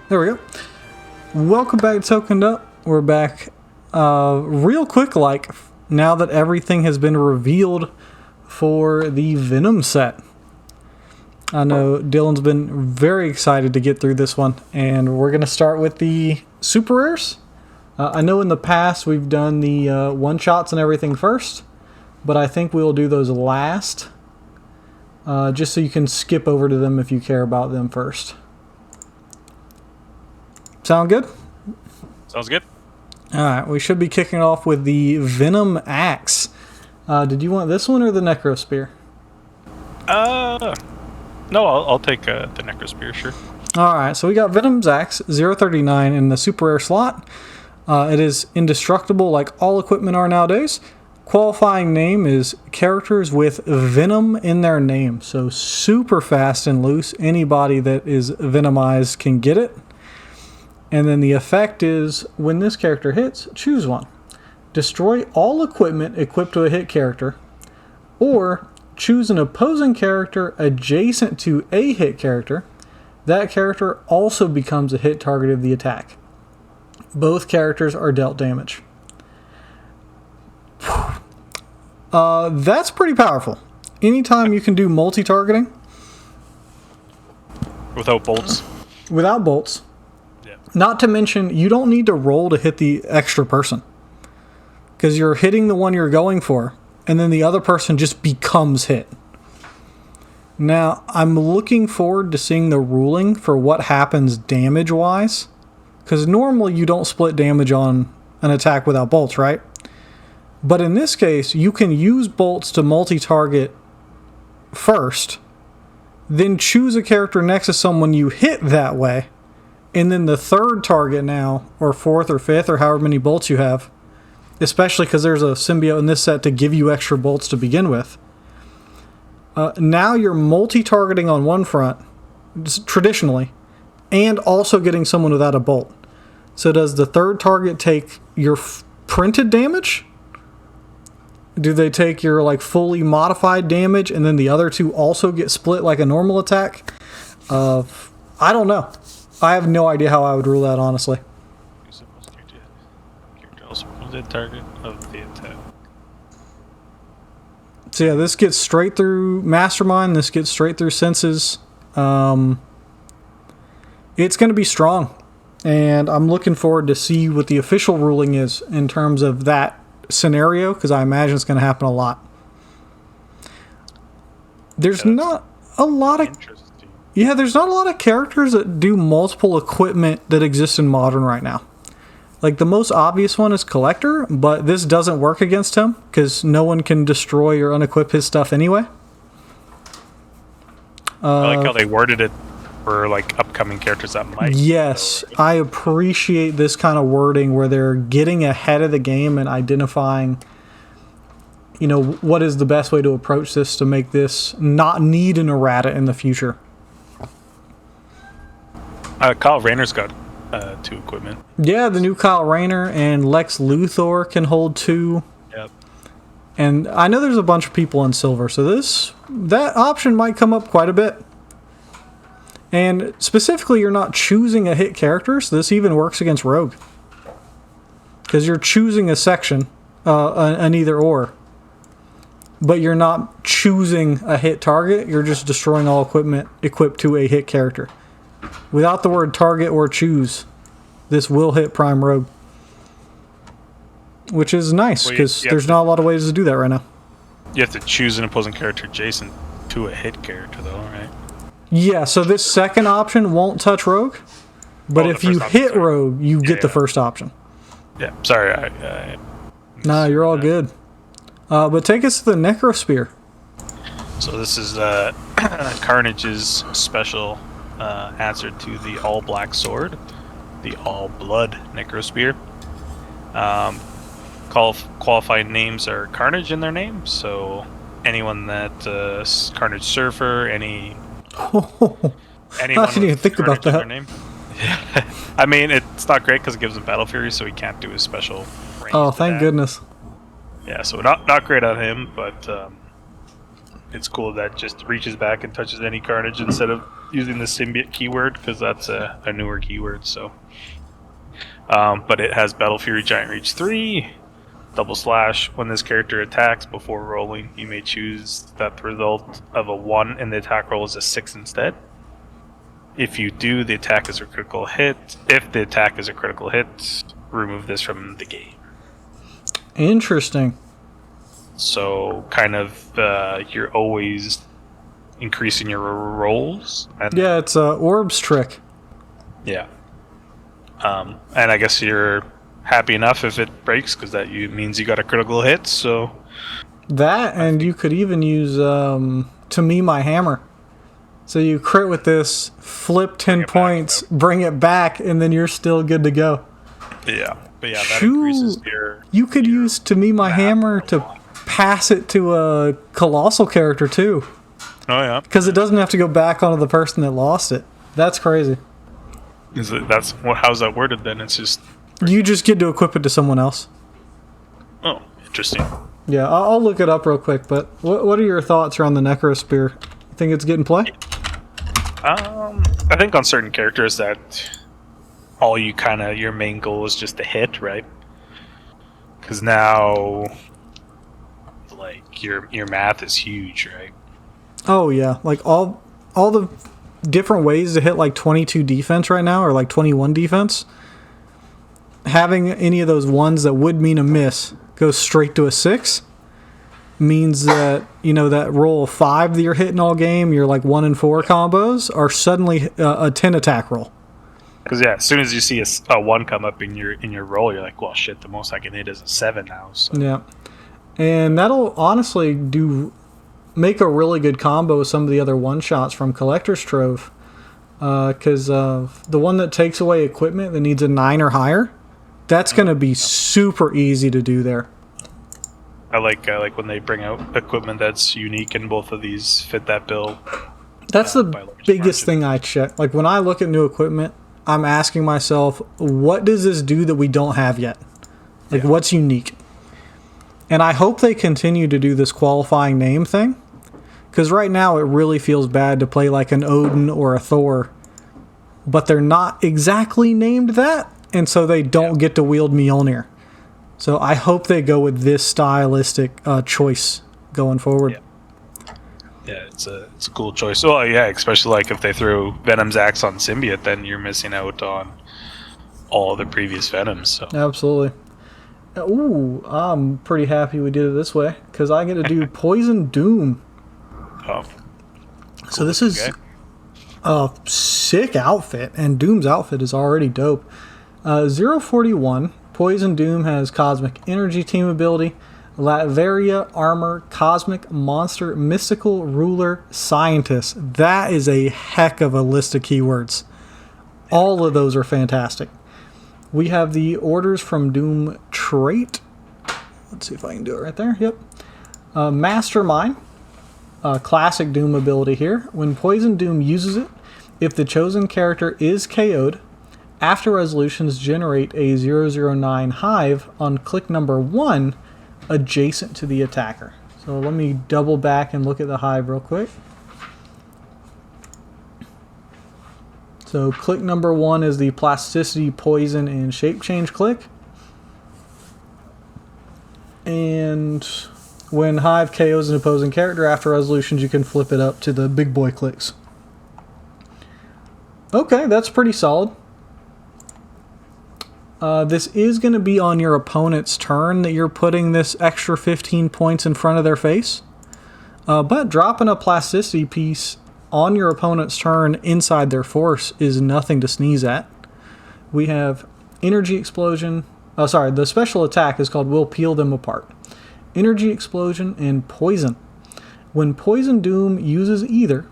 There we go. Welcome back to Tokened Up. We're back real quick, like, now that everything has been revealed for the Venom set. I know Dylan's been very excited to get through this one, and we're going to start with the super rares. I know in the past we've done the one-shots and everything first, but I think we'll do those last, just so you can skip over to them if you care about them first. Sound good? Sounds good. Alright, we should be kicking off with the Venom Axe. Did you want this one or the Necro Spear? No, I'll take the Necro Spear, sure. Alright, so we got Venom's Axe, 039 in the super rare slot. It is indestructible like all equipment are nowadays. Qualifying name is characters with Venom in their name. So super fast and loose. Anybody that is Venomized can get it. And then the effect is, when this character hits, choose one. Destroy all equipment equipped to a hit character, or choose an opposing character adjacent to a hit character. That character also becomes a hit target of the attack. Both characters are dealt damage. That's pretty powerful. Anytime you can do multi-targeting. Without bolts? Without bolts. Yeah. Not to mention, you don't need to roll to hit the extra person. Because you're hitting the one you're going for, and then the other person just becomes hit. Now, I'm looking forward to seeing the ruling for what happens damage-wise. Because normally you don't split damage on an attack without bolts, right? But in this case, you can use bolts to multi-target first, then choose a character next to someone you hit that way, and then the third target now, or fourth or fifth, or however many bolts you have, especially because there's a symbiote in this set to give you extra bolts to begin with. Now you're multi-targeting on one front, traditionally, and also getting someone without a bolt. So does the third target take your printed damage? Do they take your like fully modified damage, and then the other two also get split like a normal attack? I don't know. I have no idea how I would rule that, honestly. The target of the attack. So yeah, this gets straight through Mastermind. This gets straight through Senses. It's going to be strong, and I'm looking forward to see what the official ruling is in terms of that scenario, because I imagine it's going to happen a lot. There's not a lot of there's not a lot of characters that do multiple equipment that exist in Modern right now. Like, the most obvious one is Collector, but this doesn't work against him because no one can destroy or unequip his stuff anyway. I like how they worded it for like upcoming characters that might. Yes, I appreciate this kind of wording where they're getting ahead of the game and identifying, you know, what is the best way to approach this to make this not need an errata in the future. Kyle Rayner's got 2 equipment. Yeah, the new Kyle Rayner and Lex Luthor can hold 2. Yep. And I know there's a bunch of people in silver, so that option might come up quite a bit. And specifically, you're not choosing a hit character, so this even works against Rogue. Because you're choosing a section, an either or. But you're not choosing a hit target, you're just destroying all equipment equipped to a hit character. Without the word target or choose, this will hit Prime Rogue. Which is nice, because there's not a lot of ways to do that right now. You have to choose an opposing character adjacent to a hit character, though, right? Yeah, so this second option won't touch Rogue, but if you hit Rogue, you get the first option. Yeah, sorry. Nah, you're all good. But take us to the Necro Spear. So this is Carnage's special answer to the all-black sword, the all-blood Necro Spear. Qualified names are Carnage in their name, so anyone that Carnage Surfer, anyone I didn't even think about that. Name. I mean, it's not great because it gives him Battle Fury, so he can't do his special range. Oh, thank goodness. Yeah, so not great on him, but it's cool that just reaches back and touches any Carnage instead of using the symbiote keyword, because that's a newer keyword. So, but it has Battle Fury Giant Reach 3, double slash. When this character attacks before rolling, you may choose that the result of a 1 and the attack roll is a 6 instead. If you do, the attack is a critical hit. If the attack is a critical hit, remove this from the game. Interesting. So, kind of, you're always increasing your rolls. And Yeah, it's a Orb's trick. yeah. And I guess you're happy enough if it breaks, because that means you got a critical hit. So That, and you could even use To Me My Hammer. So you crit with this, flip 10 points, bring it back, and then you're still good to go. yeah, but yeah, that increases your. You could use To Me My Hammer to pass it to a colossal character too, Oh yeah, because it doesn't have to go back onto the person that lost it. That's crazy. How's that worded then? It's just. You just get to equip it to someone else. Oh, interesting. Yeah, I'll look it up real quick. But what are your thoughts around the Necrospear? You think it's getting play? I think on certain characters that your main goal is just to hit, right? Because now, like your math is huge, right? Oh yeah, like all the different ways to hit like 22 defense right now, or like 21 defense. Having any of those ones that would mean a miss go straight to a 6 means that, you know, that roll of 5 that you're hitting all game, your like 1 and 4 combos are suddenly a 10 attack roll. Because yeah, as soon as you see a 1 come up in your roll, you're like, well, shit, the most I can hit is a 7 now. So. Yeah, and that'll honestly make a really good combo with some of the other one shots from Collector's Trove. Because the one that takes away equipment that needs a 9 or higher, that's going to be super easy to do there. I like when they bring out equipment that's unique, and both of these fit that bill. That's the biggest thing I check. Like when I look at new equipment, I'm asking myself, what does this do that we don't have yet? Like what's unique? And I hope they continue to do this qualifying name thing, because right now it really feels bad to play like an Odin or a Thor, but they're not exactly named that, and so they don't get to wield Mjolnir. So I hope they go with this stylistic choice going forward. Yeah, it's a cool choice. Well, yeah, especially like if they throw Venom's axe on symbiote, then you're missing out on all the previous Venoms. So. Absolutely. Ooh, I'm pretty happy we did it this way, because I get to do Poison Doom. Oh. Cool. So this is a sick outfit, and Doom's outfit is already dope. 041, Poison Doom has Cosmic Energy team ability, Latveria Armor, Cosmic Monster, Mystical Ruler, Scientist. That is a heck of a list of keywords. All of those are fantastic. We have the Orders from Doom trait. Let's see if I can do it right there. Yep. Mastermind. Classic Doom ability here. When Poison Doom uses it, if the chosen character is KO'd, after resolutions generate a 009 hive on click number 1 adjacent to the attacker. So let me double back and look at the hive real quick. So click number 1 is the plasticity, poison, and shape change click. And when hive KOs an opposing character after resolutions, you can flip it up to the big boy clicks. Okay, that's pretty solid. This is going to be on your opponent's turn that you're putting this extra 15 points in front of their face. But dropping a plasticity piece on your opponent's turn inside their force is nothing to sneeze at. We have Energy Explosion. Oh, sorry, the special attack is called We'll Peel Them Apart. Energy Explosion and Poison. When Poison Doom uses either,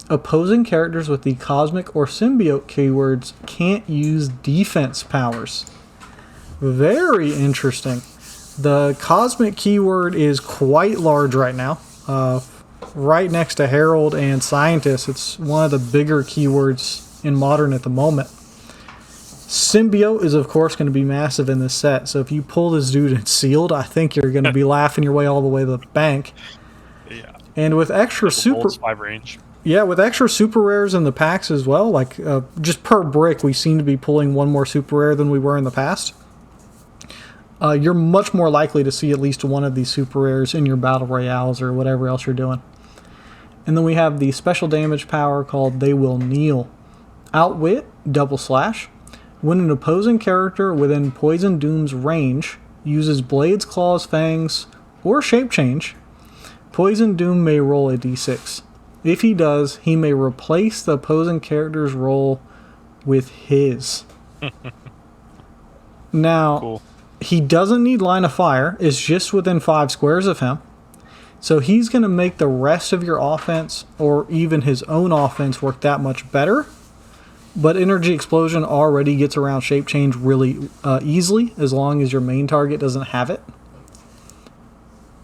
opposing characters with the Cosmic or Symbiote keywords can't use defense powers. Very interesting. The Cosmic keyword is quite large right now. Right next to Herald and Scientist, it's one of the bigger keywords in Modern at the moment. Symbiote is, of course, going to be massive in this set, so if you pull this dude in Sealed, I think you're going to be laughing your way all the way to the bank. Yeah. And with extra super... Bolts, 5 range. Yeah, with extra super rares in the packs as well, like just per brick, we seem to be pulling one more super rare than we were in the past. You're much more likely to see at least one of these super rares in your battle royales or whatever else you're doing. And then we have the special damage power called They Will Kneel. Outwit, double slash. When an opposing character within Poison Doom's range uses Blades, Claws, Fangs, or Shape Change, Poison Doom may roll a d6. If he does, he may replace the opposing character's roll with his. Now, cool. He doesn't need line of fire. It's just within 5 squares of him. So he's going to make the rest of your offense, or even his own offense, work that much better. But Energy Explosion already gets around Shape Change really easily, as long as your main target doesn't have it.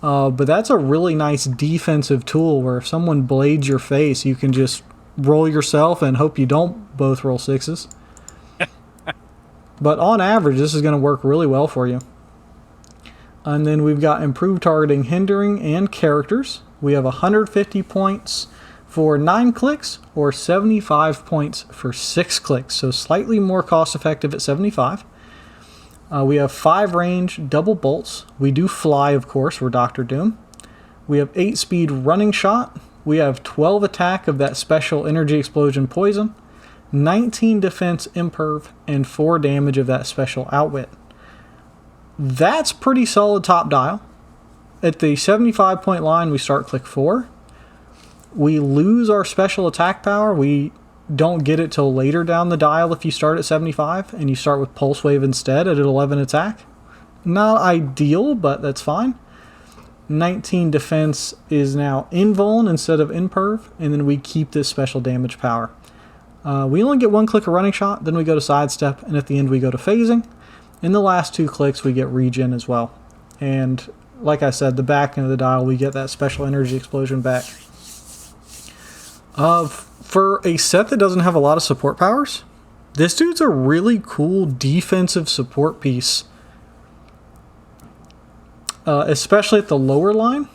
But that's a really nice defensive tool where if someone blades your face, you can just roll yourself and hope you don't both roll 6s. But on average, this is going to work really well for you. And then we've got improved targeting, hindering, and characters. We have 150 points for 9 clicks or 75 points for 6 clicks. So slightly more cost effective at 75. We have 5 range, double bolts. We do fly, of course, we're Dr. Doom. We have 8 speed running shot. We have 12 attack of that special energy explosion poison, 19 defense imperv, and 4 damage of that special outwit. That's pretty solid top dial. At the 75 point line, we start click 4. We lose our special attack power. We don't get it till later down the dial if you start at 75 and you start with Pulse Wave instead at 11 attack. Not ideal, but that's fine. 19 defense is now invuln instead of imperv, and then we keep this special damage power. We only get 1 click of running shot, then we go to sidestep, and at the end we go to phasing. In the last 2 clicks we get regen as well. And like I said, the back end of the dial we get that special energy explosion back. For a set that doesn't have a lot of support powers, this dude's a really cool defensive support piece. Especially at the lower line.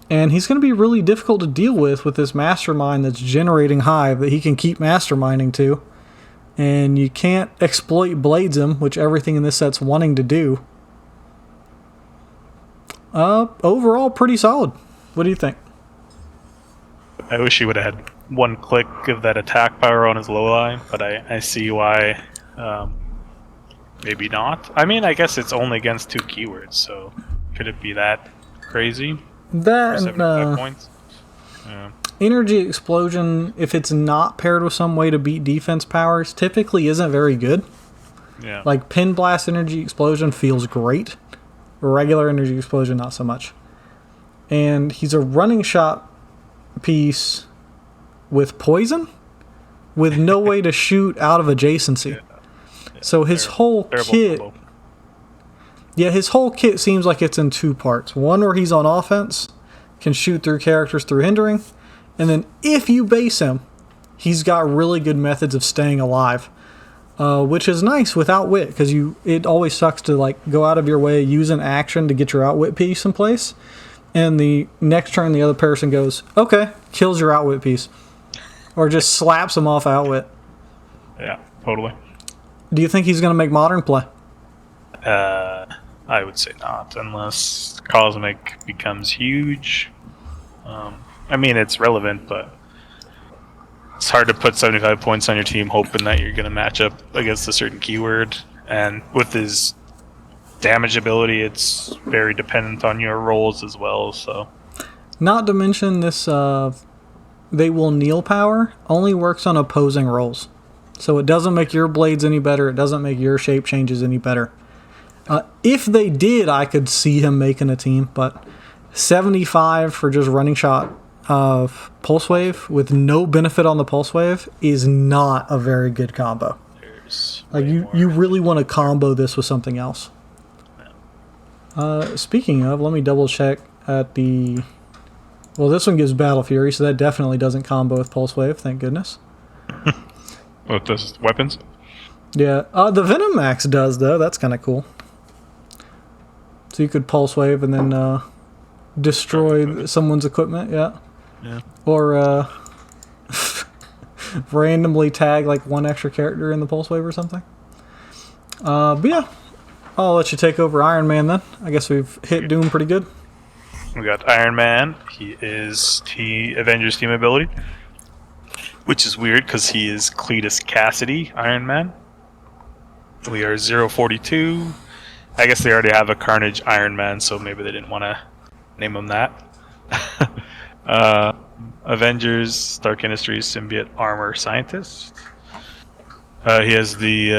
And he's going to be really difficult to deal with this mastermind that's generating hive that he can keep masterminding to. And you can't exploit Bladesm, which everything in this set's wanting to do. Overall, pretty solid. What do you think? I wish he would have had 1 click of that attack power on his low line, but I see why maybe not. I mean, I guess it's only against 2 keywords, so could it be that crazy? That 75 points? Yeah. Energy Explosion, if it's not paired with some way to beat defense powers, typically isn't very good. Yeah. Like Pin Blast Energy Explosion feels great. Regular Energy Explosion, not so much. And he's a running shot piece with poison with no way to shoot out of adjacency. Yeah. So his whole kit... Combo. Yeah, his whole kit seems like it's in 2 parts. One where he's on offense, can shoot through characters through hindering, and then if you base him, he's got really good methods of staying alive, which is nice with Outwit, because it always sucks to like go out of your way, use an action to get your Outwit piece in place, and the next turn the other person goes, okay, kills your Outwit piece, or just slaps him off Outwit. Yeah, totally. Do you think he's going to make Modern play? I would say not, unless Cosmic becomes huge. I mean, it's relevant, but it's hard to put 75 points on your team hoping that you're going to match up against a certain keyword. And with his damage ability, it's very dependent on your rolls as well. So, not to mention this, They Will Kneel power only works on opposing rolls. So it doesn't make your blades any better. It doesn't make your shape changes any better. If they did, I could see him making a team, but 75 for just running shot of Pulse Wave with no benefit on the Pulse Wave is not a very good combo. Like you really want to combo this with something else. Speaking of, let me double check at the... Well, this one gives Battle Fury, so that definitely doesn't combo with Pulse Wave, thank goodness. Oh, it does weapons? Yeah, the Venom Max does, though. That's kind of cool. So you could Pulse Wave and then destroy someone's equipment, yeah. Yeah. Or randomly tag like one extra character in the pulse wave or something. But yeah, I'll let you take over Iron Man then. I guess we've hit Doom pretty good. We got Iron Man. He is Avengers team ability, which is weird because he is Cletus Cassidy Iron Man. We are 042. I guess they already have a Carnage Iron Man, so maybe they didn't want to name him that. Avengers, Stark Industries, symbiote armor scientist. He has the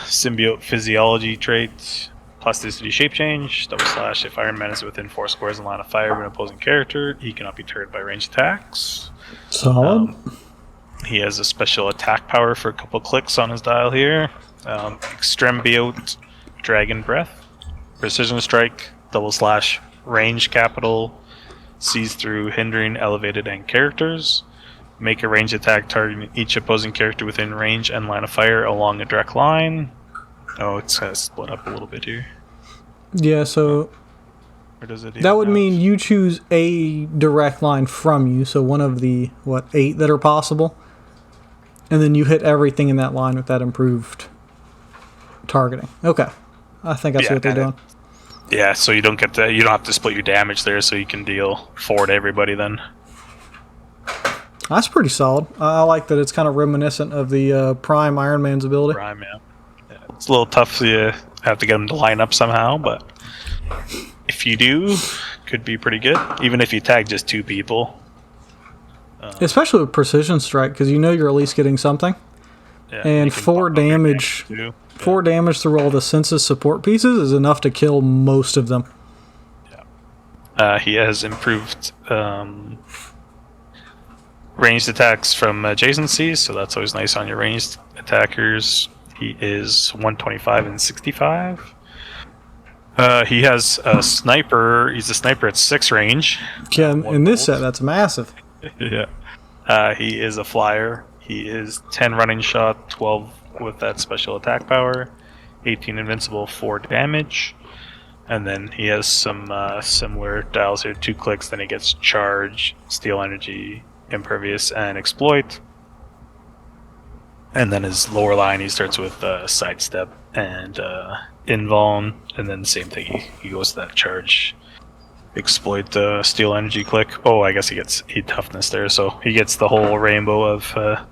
symbiote physiology trait, plasticity shape change, double slash. If Iron Man is within 4 squares in line of fire of an opposing character, he cannot be triggered by ranged attacks. Solid. He has a special attack power for a couple clicks on his dial here. Extrembiote, Dragon Breath, Precision Strike, double slash, range capital, sees through hindering, elevated, and characters. Make a ranged attack targeting each opposing character within range and line of fire along a direct line. Oh, it's kind of split up a little bit here. Yeah, so Or does it that would mean you choose a direct line from you, so one of the, 8 that are possible, and then you hit everything in that line with that improved targeting. Okay. I think I see what they're doing. Yeah, so you don't have to split your damage there, so you can deal 4 to everybody then. That's pretty solid. I like that it's kind of reminiscent of the Prime Iron Man's ability. Prime, yeah. It's a little tough, so you have to get them to line up somehow, but if you do, could be pretty good. Even if you tag just 2 people. Especially with Precision Strike, because you know you're at least getting something. Yeah, and 4 damage. 4 damage through all the Census support pieces is enough to kill most of them. Yeah. He has improved ranged attacks from adjacencies, so that's always nice on your ranged attackers. He is 125 and 65. He has a sniper. He's a sniper at 6 range. Yeah, in this set, that's massive. Yeah. He is a flyer. He is 10 running shot, 12 with that special attack power, 18 invincible, 4 damage. And then he has some similar dials here, 2 clicks, then he gets charge, steal energy, impervious, and exploit. And then his lower line, he starts with sidestep and invuln, and then same thing, he goes to that charge, exploit, steal energy click. Oh, I guess he toughness there, so he gets the whole rainbow of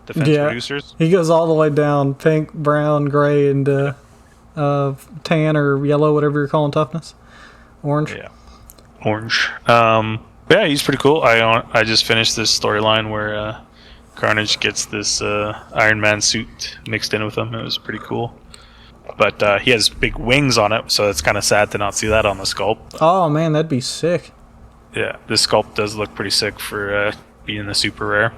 defense reducers. He goes all the way down, pink, brown, gray, and tan or yellow, whatever you're calling toughness. Orange. Yeah, orange. Yeah, he's pretty cool. I just finished this storyline where Carnage gets this Iron Man suit mixed in with him. It was pretty cool. But he has big wings on it, so it's kind of sad to not see that on the sculpt. Oh man, that'd be sick. Yeah, this sculpt does look pretty sick for being the super rare.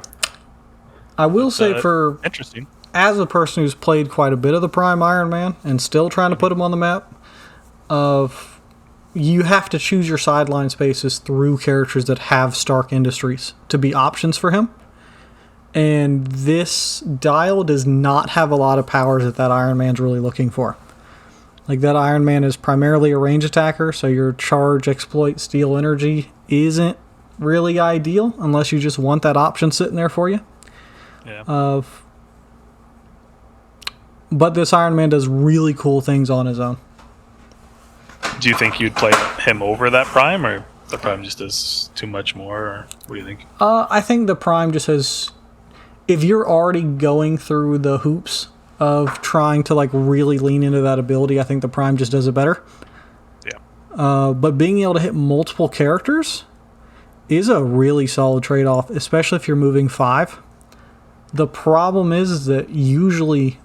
I will say, for interesting, as a person who's played quite a bit of the Prime Iron Man and still trying to put him on the map, you have to choose your sideline spaces through characters that have Stark Industries to be options for him. And this dial does not have a lot of powers that Iron Man's really looking for. Like, that Iron Man is primarily a range attacker, so your charge, exploit, steal energy isn't really ideal unless you just want that option sitting there for you. Yeah. But this Iron Man does really cool things on his own. Do you think you'd play him over that Prime, or the Prime just does too much more, or what do you think? I think the Prime just has... If you're already going through the hoops of trying to really lean into that ability, I think the Prime just does it better. Yeah. But being able to hit multiple characters is a really solid trade-off, especially if you're moving 5. The problem is that usually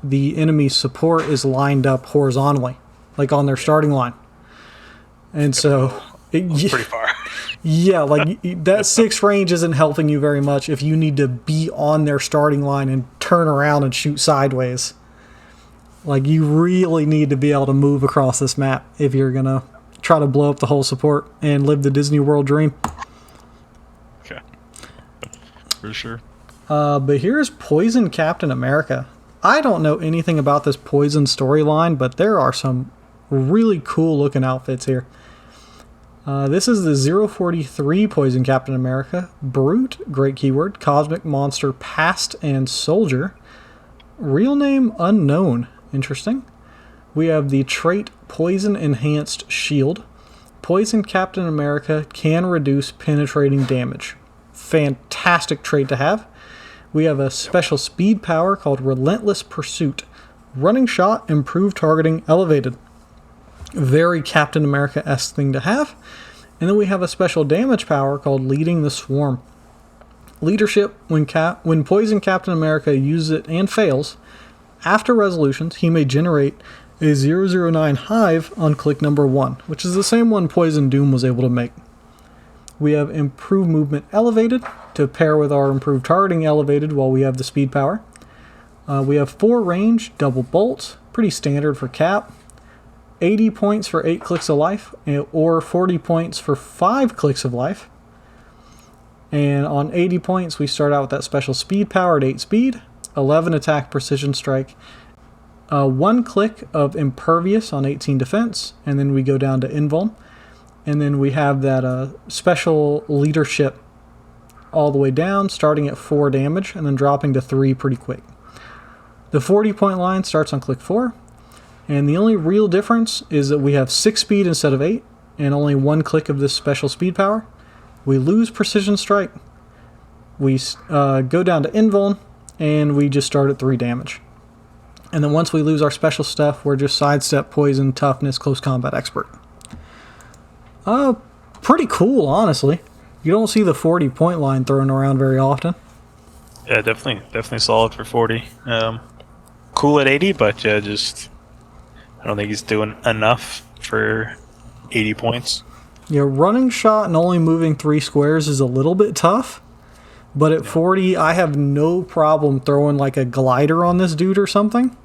the enemy's support is lined up horizontally, like on their starting line. And so... That's pretty far. Yeah, that 6 range isn't helping you very much if you need to be on their starting line and turn around and shoot sideways. You really need to be able to move across this map if you're going to try to blow up the whole support and live the Disney World dream. Okay. For sure. But here's Poison Captain America. I don't know anything about this Poison storyline, but there are some really cool looking outfits here. This is the 043 Poison Captain America. Brute, great keyword. Cosmic Monster, Past and Soldier. Real name unknown. Interesting. We have the trait Poison Enhanced Shield. Poison Captain America can reduce penetrating damage. Fantastic trait to have. We have a special speed power called Relentless Pursuit. Running shot, improved targeting, elevated. Very Captain America-esque thing to have. And then we have a special damage power called Leading the Swarm. Leadership, when Poison Captain America uses it and fails, after resolutions, he may generate a 009 hive on click number 1, which is the same one Poison Doom was able to make. We have Improved Movement Elevated to pair with our Improved Targeting Elevated while we have the speed power. We have 4 range, double bolts, pretty standard for Cap. 80 points for 8 clicks of life, or 40 points for 5 clicks of life. And on 80 points, we start out with that special speed power at 8 speed, 11 attack precision strike, 1 click of impervious on 18 defense, and then we go down to invuln. And then we have that special leadership all the way down, starting at 4 damage, and then dropping to 3 pretty quick. The 40-point line starts on click 4. And the only real difference is that we have 6 speed instead of 8, and only 1 click of this special speed power. We lose Precision Strike. We go down to Invuln, and we just start at 3 damage. And then once we lose our special stuff, we're just Sidestep, Poison, Toughness, Close Combat Expert. Pretty cool, honestly. You don't see the 40-point line thrown around very often. Yeah, definitely solid for 40. Cool at 80, but yeah, just... I don't think he's doing enough for 80 points. Yeah, running shot and only moving 3 squares is a little bit tough. But at 40, I have no problem throwing like a glider on this dude or something.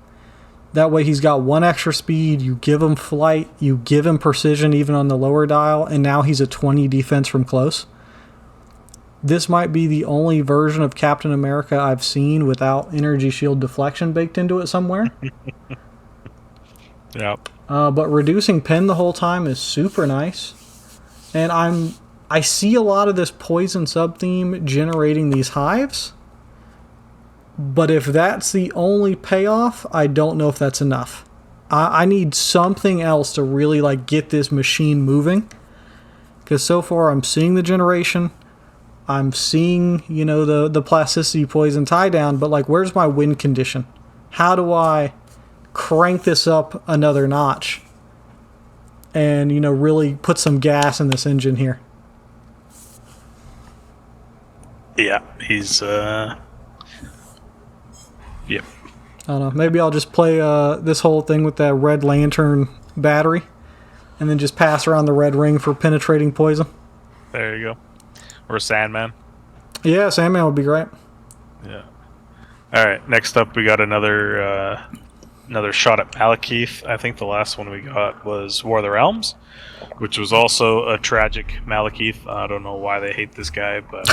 That way he's got 1 extra speed, you give him flight, you give him precision even on the lower dial, and now he's a 20 defense from close. This might be the only version of Captain America I've seen without energy shield deflection baked into it somewhere. Yep. But reducing pen the whole time is super nice. And I see a lot of this poison sub-theme generating these hives. But if that's the only payoff, I don't know if that's enough. I need something else to really like get this machine moving. Because so far I'm seeing the generation. I'm seeing, the plasticity poison tie down. But like, where's my win condition? How do I crank this up another notch and really put some gas in this engine here? Yeah, he's yep. I don't know, maybe I'll just play this whole thing with that Red Lantern battery and then just pass around the red ring for penetrating poison. There you go. Or Sandman. Yeah, Sandman would be great. Yeah. Alright, next up we got another shot at Malekith. I think the last one we got was War of the Realms, which was also a tragic Malekith. I don't know why they hate this guy, but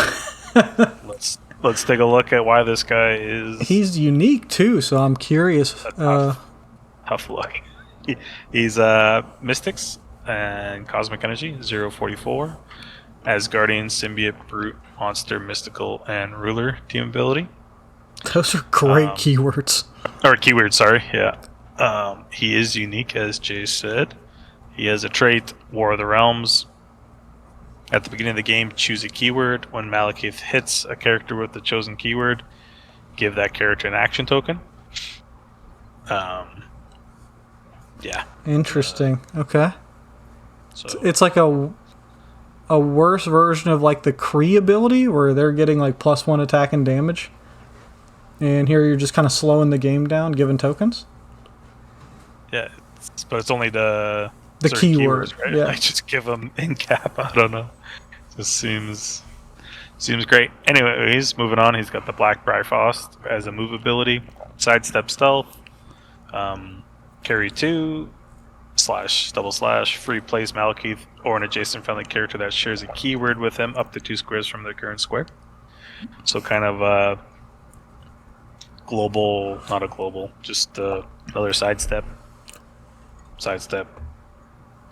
let's take a look at why this guy is... He's unique too, so I'm curious. Tough luck. He's Mystics and Cosmic Energy, 044. Asgardian, Symbiote, Brute, Monster, Mystical, and Ruler team ability. Those are great keywords. Or keywords, sorry, yeah. He is unique, as Jay said. He has a trait, War of the Realms. At the beginning of the game, choose a keyword. When Malekith hits a character with the chosen keyword, give that character an action token. Yeah. Interesting. Okay. So it's like a worse version of like the Kree ability, where they're getting like +1 attack and damage. And here you're just kind of slowing the game down, giving tokens. Yeah, but it's only the keyword, right? Yeah. Like just give them in cap. I don't know. Just seems great. Anyways, moving on. He's got the Black Bifrost as a move ability, sidestep stealth, carry 2, //, free place Malekith or an adjacent friendly character that shares a keyword with him up to 2 squares from their current square. So kind of global, not a global, just another sidestep,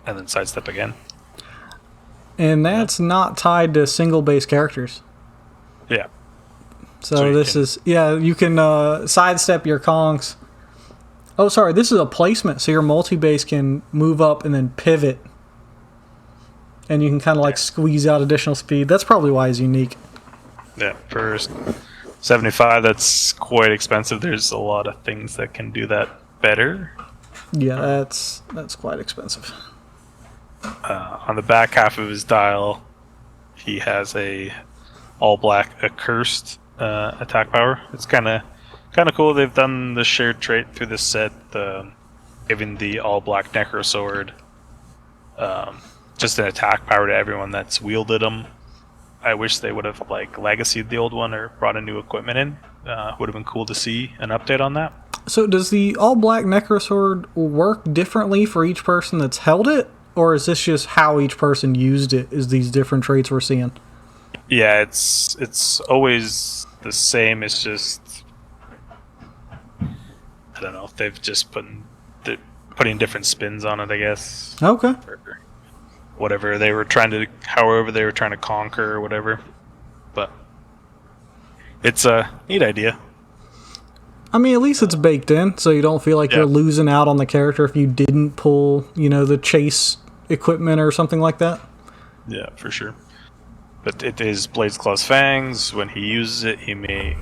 and then sidestep again. And that's not tied to single base characters. Yeah. So you can sidestep your conks. Oh, sorry, this is a placement, so your multi-base can move up and then pivot. And you can kind of like squeeze out additional speed. That's probably why he's unique. Yeah, for 75, that's quite expensive. There's a lot of things that can do that better. Yeah, that's quite expensive. On the back half of his dial, he has a all black accursed attack power. It's kind of cool. They've done the shared trait through this set, giving the all black necro sword just an attack power to everyone that's wielded them. I wish they would have legacied the old one or brought a new equipment in. Would have been cool to see an update on that. So does the all black necro sword work differently for each person that's held it? Or is this just how each person used it, is these different traits we're seeing? Yeah, it's always the same. It's just, I don't know, they've just putting different spins on it, I guess. Okay. Or whatever they were trying to conquer or whatever. But it's a neat idea. I mean, at least it's baked in, so you don't feel like you're losing out on the character if you didn't pull, the chase equipment or something like that. Yeah, for sure. But it is Blades, Claws, Fangs. When he uses it, he may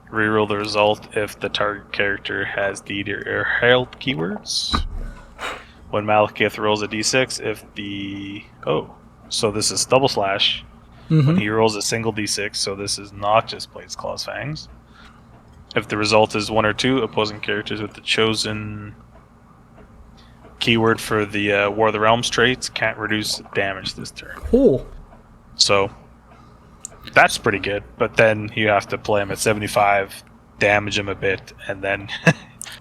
reroll the result if the target character has deed or held keywords. When Malekith rolls a d6, so this is double slash. Mm-hmm. When he rolls a single d6, so this is not just Blades, Claws, Fangs. If the result is 1 or 2, opposing characters with the chosen keyword for the War of the Realms traits can't reduce damage this turn. Cool. So that's pretty good, but then you have to play him at 75, damage him a bit, and then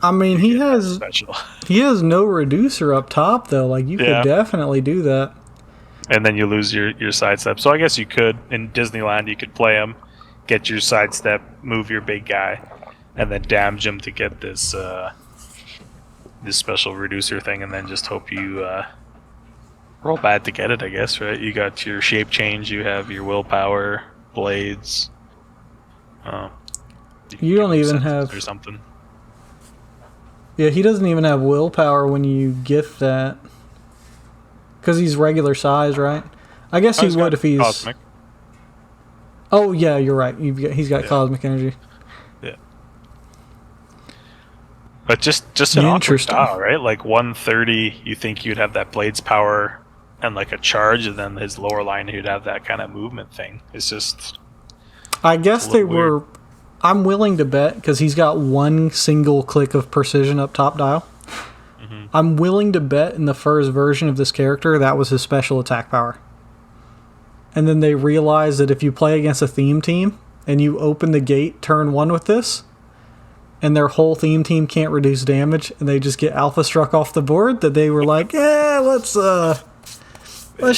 I mean, he has no reducer up top though. You could definitely do that. And then you lose your sidestep. So I guess you could in Disneyland. You could play him, get your sidestep, move your big guy, and then damage him to get this this special reducer thing, and then just hope you roll bad to get it. I guess, right? You got your shape change. You have your willpower, blades. You don't even have or something. Yeah, he doesn't even have willpower when you get that. Because he's regular size, right? I guess he would if he's... Cosmic. Oh, yeah, you're right. He's got cosmic energy. Yeah. But just an awkward style, right? 130, you think you'd have that Blades power and a charge, and then his lower line, he'd have that kind of movement thing. It's just... I guess they were... I'm willing to bet, because he's got one single click of precision up top dial. Mm-hmm. I'm willing to bet in the first version of this character, that was his special attack power. And then they realized that if you play against a theme team, and you open the gate turn 1 with this, and their whole theme team can't reduce damage, and they just get alpha struck off the board, that they were like, let's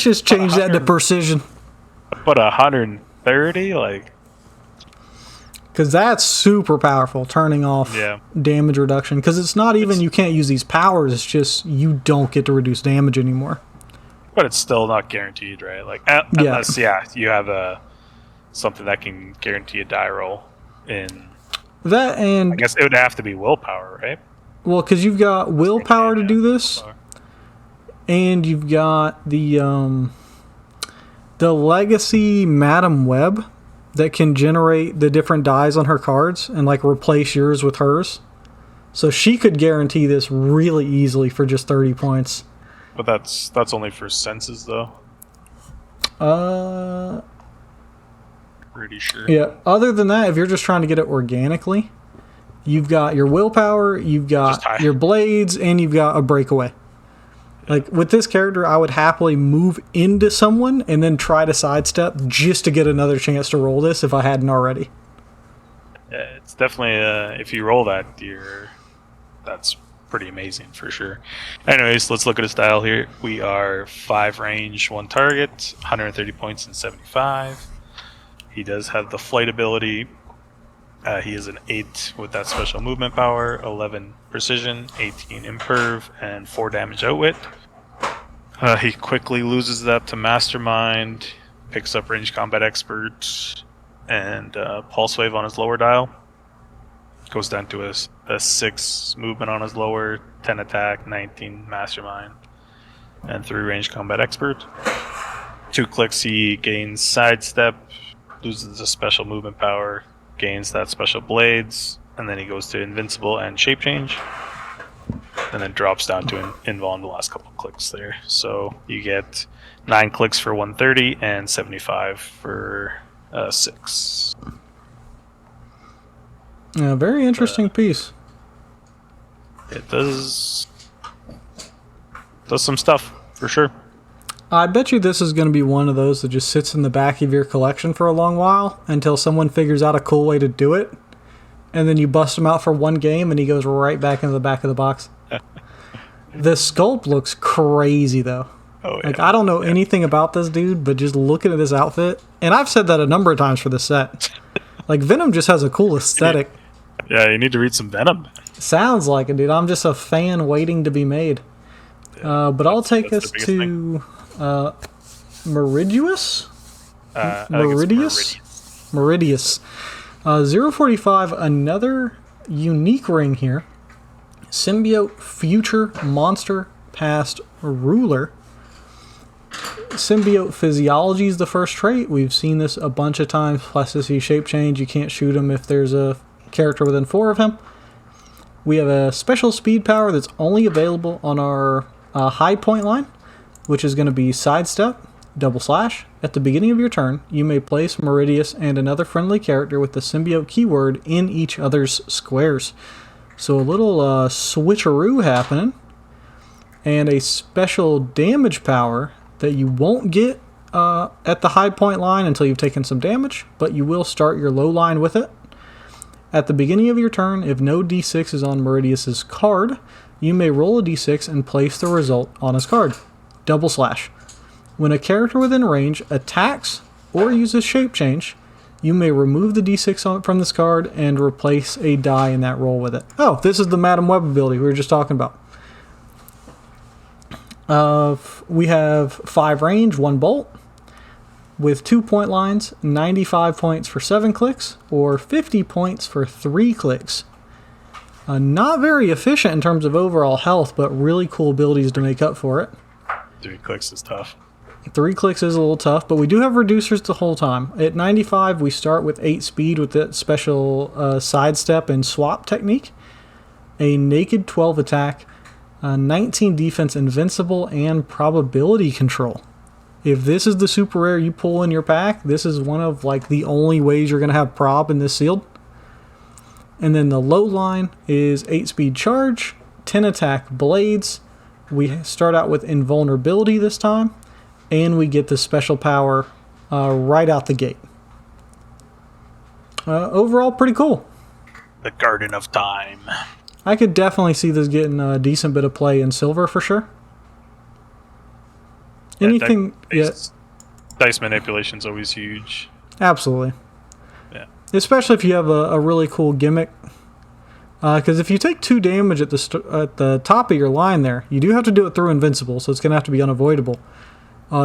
just change that to precision. But 130, because that's super powerful, turning off damage reduction. Because it's not even you can't use these powers, it's just you don't get to reduce damage anymore. But it's still not guaranteed, right? Unless, you have something that can guarantee a die roll in... That and... I guess it would have to be willpower, right? Well, because you've got willpower to do this, and you've got the Legacy Madam Web that can generate the different dies on her cards and replace yours with hers. So she could guarantee this really easily for just 30 points. But that's only for senses though. Pretty sure. Yeah. Other than that, if you're just trying to get it organically, you've got your willpower, you've got your blades, and you've got a breakaway. With this character, I would happily move into someone and then try to sidestep just to get another chance to roll this if I hadn't already. Yeah, it's definitely, if you roll that, that's pretty amazing for sure. Anyways, let's look at his style here. We are 5 range, 1 target, 130 points and 75. He does have the flight ability. He is an 8 with that special movement power, 11 precision, 18 imperv, and 4 damage outwit. He quickly loses that to Mastermind, picks up Range Combat Expert, and Pulse Wave on his lower dial. Goes down to a 6 movement on his lower, 10 attack, 19 Mastermind, and 3 Range Combat Expert. 2 clicks, he gains Sidestep, loses a special movement power, gains that special Blades, and then he goes to Invincible and Shape Change. And then drops down to Invuln the last couple of clicks there. So you get 9 clicks for 130 and 75 for 6. Yeah, very interesting piece. It does some stuff, for sure. I bet you this is going to be one of those that just sits in the back of your collection for a long while until someone figures out a cool way to do it. And then you bust him out for one game and he goes right back into the back of the box. The sculpt looks crazy, though. Oh, yeah. Like, I don't know anything about this dude, but just looking at this outfit, and I've said that a number of times for this set. Like, Venom just has a cool aesthetic. Yeah, you need to read some Venom. Sounds like it, dude. I'm just a fan waiting to be made. But I'll take us to Meridius? Meridius. 045, another unique ring here. Symbiote Future Monster Past Ruler. Symbiote Physiology is the first trait. We've seen this a bunch of times. Plasticity Shape Change. You can't shoot him if there's a character within 4 of him. We have a special speed power that's only available on our high point line, which is going to be Sidestep, Double Slash. At the beginning of your turn, you may place Meridius and another friendly character with the symbiote keyword in each other's squares. So a little switcheroo happening. And a special damage power that you won't get at the high point line until you've taken some damage, but you will start your low line with it. At the beginning of your turn, if no d6 is on Meridius's card, you may roll a d6 and place the result on his card. Double Slash. When a character within range attacks or uses Shape Change, you may remove the d6 from this card and replace a die in that roll with it. Oh, this is the Madam Web ability we were just talking about. We have 5 range, 1 bolt, with 2 point lines, 95 points for 7 clicks, or 50 points for 3 clicks. Not very efficient in terms of overall health, but really cool abilities to make up for it. 3 clicks is tough. 3 clicks is a little tough, but we do have reducers the whole time. At 95, we start with 8 speed with that special sidestep and swap technique. A naked 12 attack, 19 defense, invincible, and probability control. If this is the super rare you pull in your pack, this is one of like the only ways you're going to have prob in this sealed. And then the low line is 8 speed charge, 10 attack blades. We start out with invulnerability this time. And we get the special power right out the gate. Overall, pretty cool. The Garden of Time. I could definitely see this getting a decent bit of play in silver for sure. Anything... Dice manipulation is always huge. Absolutely. Yeah. Especially if you have a really cool gimmick. Because if you take 2 damage at the top of your line there, you do have to do it through Invincible, so it's going to have to be unavoidable.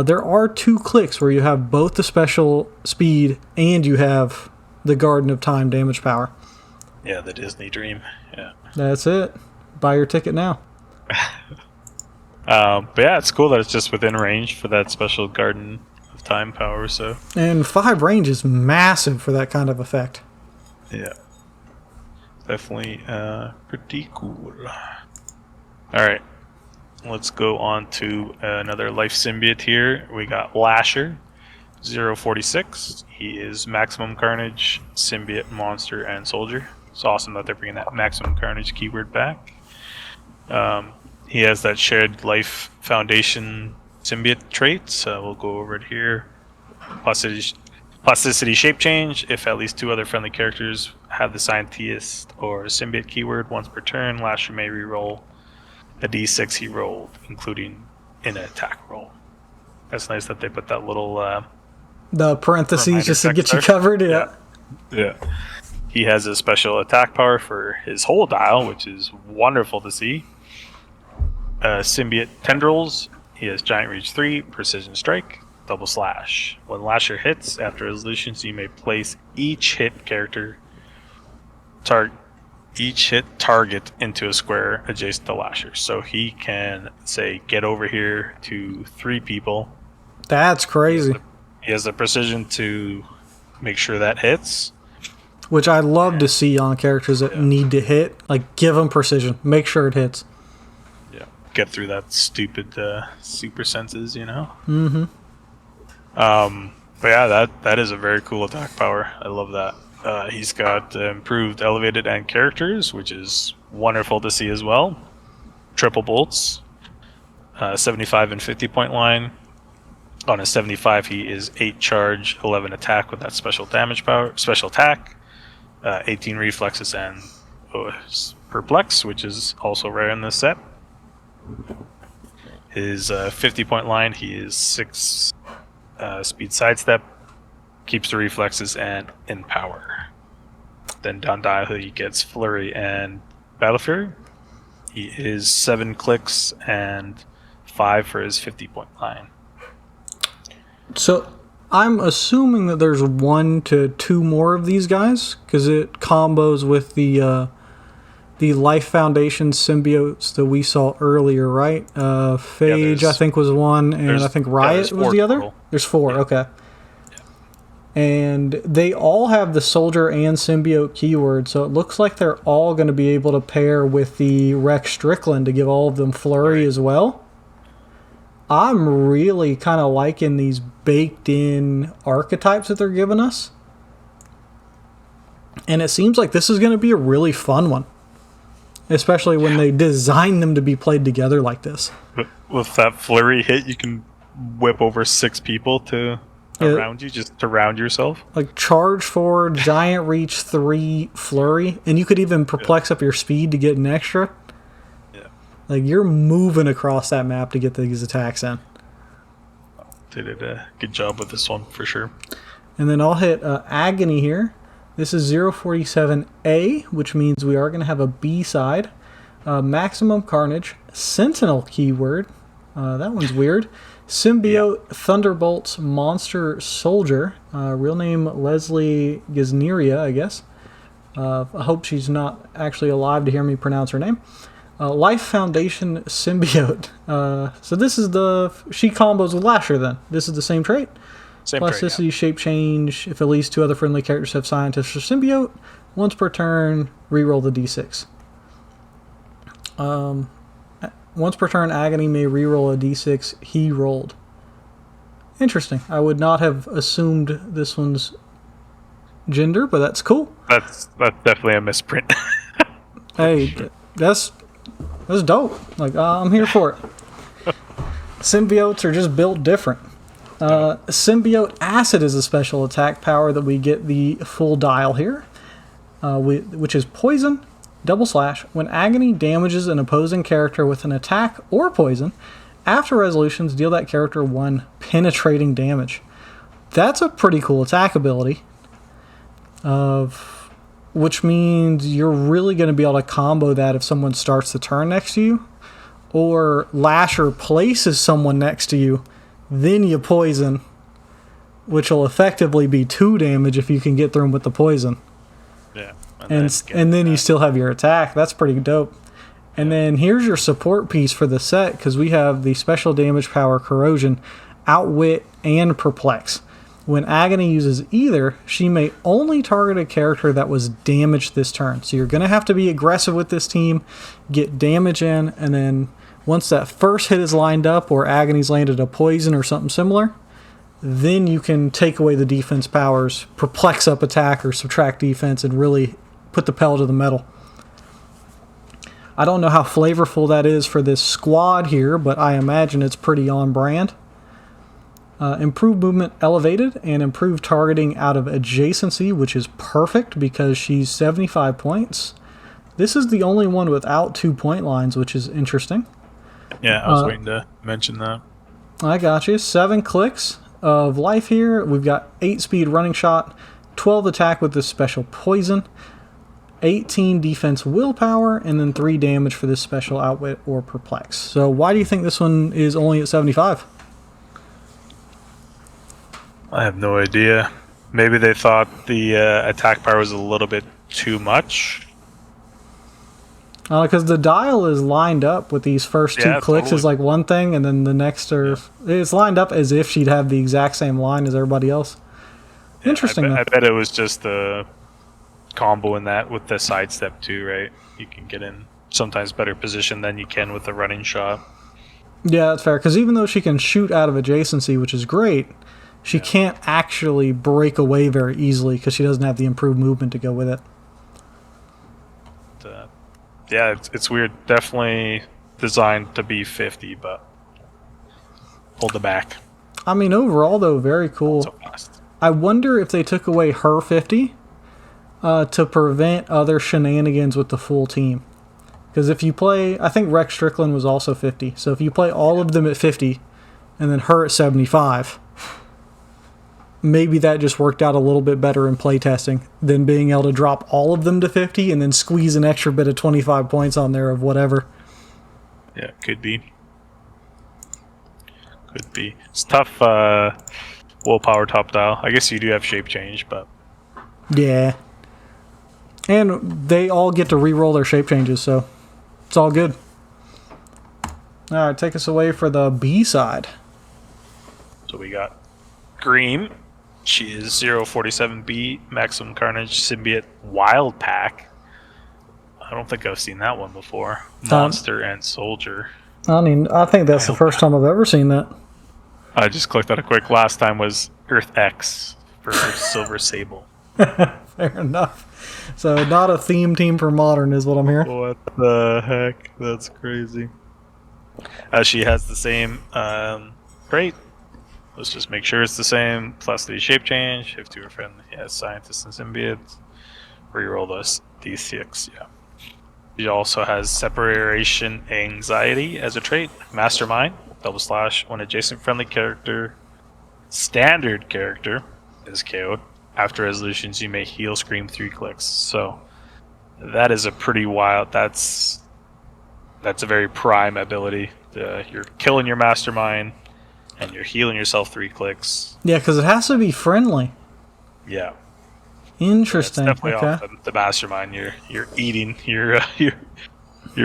There are 2 clicks where you have both the special speed and you have the Garden of Time damage power. Yeah, the Disney dream. Yeah. That's it. Buy your ticket now. But yeah, it's cool that it's just within range for that special Garden of Time power. So. And 5 range is massive for that kind of effect. Yeah. Definitely pretty cool. Alright. Let's go on to another life symbiote here. We got Lasher, 046. He is Maximum Carnage, Symbiote, Monster, and Soldier. It's awesome that they're bringing that Maximum Carnage keyword back. He has that Shared Life Foundation symbiote trait. So we'll go over it here. Plasticity Shape Change. If at least 2 other friendly characters have the Scientist or symbiote keyword once per turn, Lasher may reroll a d6 he rolled, including in an attack roll. That's nice that they put that little the parentheses just to get you covered. Yeah. He has a special attack power for his whole dial, which is wonderful to see. Symbiote Tendrils. he has Giant Reach 3, Precision Strike, Double Slash. When Lasher hits, after resolutions, you may place each hit target into a square adjacent to Lasher. So he can say, get over here to 3 people. That's crazy. He has the precision to make sure that hits. Which I love to see on characters that need to hit. Like, give them precision. Make sure it hits. Yeah. Get through that stupid super senses, you know? Mm-hmm. But yeah, that is a very cool attack power. I love that. He's got improved elevated end characters, which is wonderful to see as well. Triple bolts, 75 and 50 point line. On a 75, he is 8 charge, 11 attack with that special damage power, special attack, 18 reflexes and perplex, which is also rare in this set. His 50 point line, he is 6 speed sidestep, keeps the reflexes and in power. Then down dial he gets flurry and battle fury. He is 7 clicks and 5 for his 50 point line. So I'm assuming that there's 1 to 2 more of these guys because it combos with the Life Foundation symbiotes that we saw earlier, right? Phage, I think, was one, and I think Riot was the other. Total. There's 4, okay. Yeah. And they all have the soldier and symbiote keyword, so it looks like they're all going to be able to pair with the Rex Strickland to give all of them flurry as well. I'm really kind of liking these baked-in archetypes that they're giving us. And it seems like this is going to be a really fun one. Especially when they design them to be played together like this. With that flurry hit, you can whip over 6 people around you, just to round yourself. Like charge 4, giant reach 3, flurry. And you could even perplex up your speed to get an extra. Like, you're moving across that map to get these attacks in. They did a good job with this one, for sure. And then I'll hit Agony here. This is 047A, which means we are going to have a B side. Maximum Carnage, Sentinel keyword. That one's weird. Symbiote, Thunderbolts, Monster Soldier. Real name Leslie Gisneria, I guess. I hope she's not actually alive to hear me pronounce her name. Life Foundation Symbiote. So this is she combos with Lasher then. This is the same trait. Plasticity, shape change. If at least 2 other friendly characters have Scientist or Symbiote, once per turn, reroll the d6. Once per turn, Agony may reroll a d6 he rolled. Interesting. I would not have assumed this one's gender, but that's cool. That's definitely a misprint. Hey, that's dope. Like, I'm here for it. Symbiotes are just built different. Symbiote Acid is a special attack power that we get the full dial here, which is poison, double slash. When Agony damages an opposing character with an attack or poison, after resolutions, deal that character 1 penetrating damage. That's a pretty cool attack ability, which means you're really going to be able to combo that if someone starts the turn next to you, or Lasher places someone next to you, then you poison, which will effectively be 2 damage if you can get through them with the poison. Yeah. And then you still have your attack. That's pretty dope. And then here's your support piece for the set, because we have the special damage power Corrosion, Outwit, and Perplex. When Agony uses either, she may only target a character that was damaged this turn. So you're going to have to be aggressive with this team, get damage in, and then once that first hit is lined up or Agony's landed a poison or something similar, then you can take away the defense powers, perplex up attack or subtract defense, and really put the pedal to the metal. I don't know how flavorful that is for this squad here, but I imagine it's pretty on brand. Improved movement elevated and improved targeting out of adjacency, which is perfect because she's 75 points. This is the only one without 2 point lines, which is interesting. Yeah, I was waiting to mention that. I got you. 7 clicks of life here. We've got 8 speed running shot, 12 attack with this special poison. 18 defense willpower, and then 3 damage for this special outwit or perplex. So why do you think this one is only at 75? I have no idea. Maybe they thought the attack power was a little bit too much. Because the dial is lined up with these first two clicks totally. is like one thing, and then the next are... It's lined up as if she'd have the exact same line as everybody else. Interesting, I bet it was just the combo in that with the sidestep too, right? You can get in sometimes better position than you can with the running shot. Yeah, that's fair. Because even though she can shoot out of adjacency, which is great, she can't actually break away very easily because she doesn't have the improved movement to go with it. Yeah, it's weird. Definitely designed to be 50, but hold it back. I mean, overall, though, very cool. So fast. I wonder if they took away her 50 to prevent other shenanigans with the full team. Because if you play... I think Rex Strickland was also 50. So if you play all of them at 50 and then her at 75... maybe that just worked out a little bit better in playtesting than being able to drop all of them to 50 and then squeeze an extra bit of 25 points on there of whatever. Yeah, could be. Could be. It's tough willpower top dial. I guess you do have shape change, but... Yeah. And they all get to re-roll their shape changes, so it's all good. Alright, take us away for the B side. So we got Green. She is 047B, Maximum Carnage, Symbiote, Wild Pack. I don't think I've seen that one before. Monster and Soldier. I think that's the first time I've ever seen that. I just clicked on it quick. Last time was Earth X for Silver Sable. Fair enough. So not a theme team for Modern is what I'm hearing. What the heck? That's crazy. She has the same trait. Let's just make sure it's the same. Plus the shape change. If to her friend, scientists and symbiotes. Reroll this D6, yeah. She also has separation anxiety as a trait. Mastermind, /, when adjacent friendly character, standard character, is KO'd. After resolutions, you may heal Scream 3 clicks. So that is a pretty wild. That's a very prime ability. You're killing your mastermind. And you're healing yourself 3 clicks. Yeah, because it has to be friendly. Yeah. Interesting. Yeah, it's definitely off the mastermind. You're eating your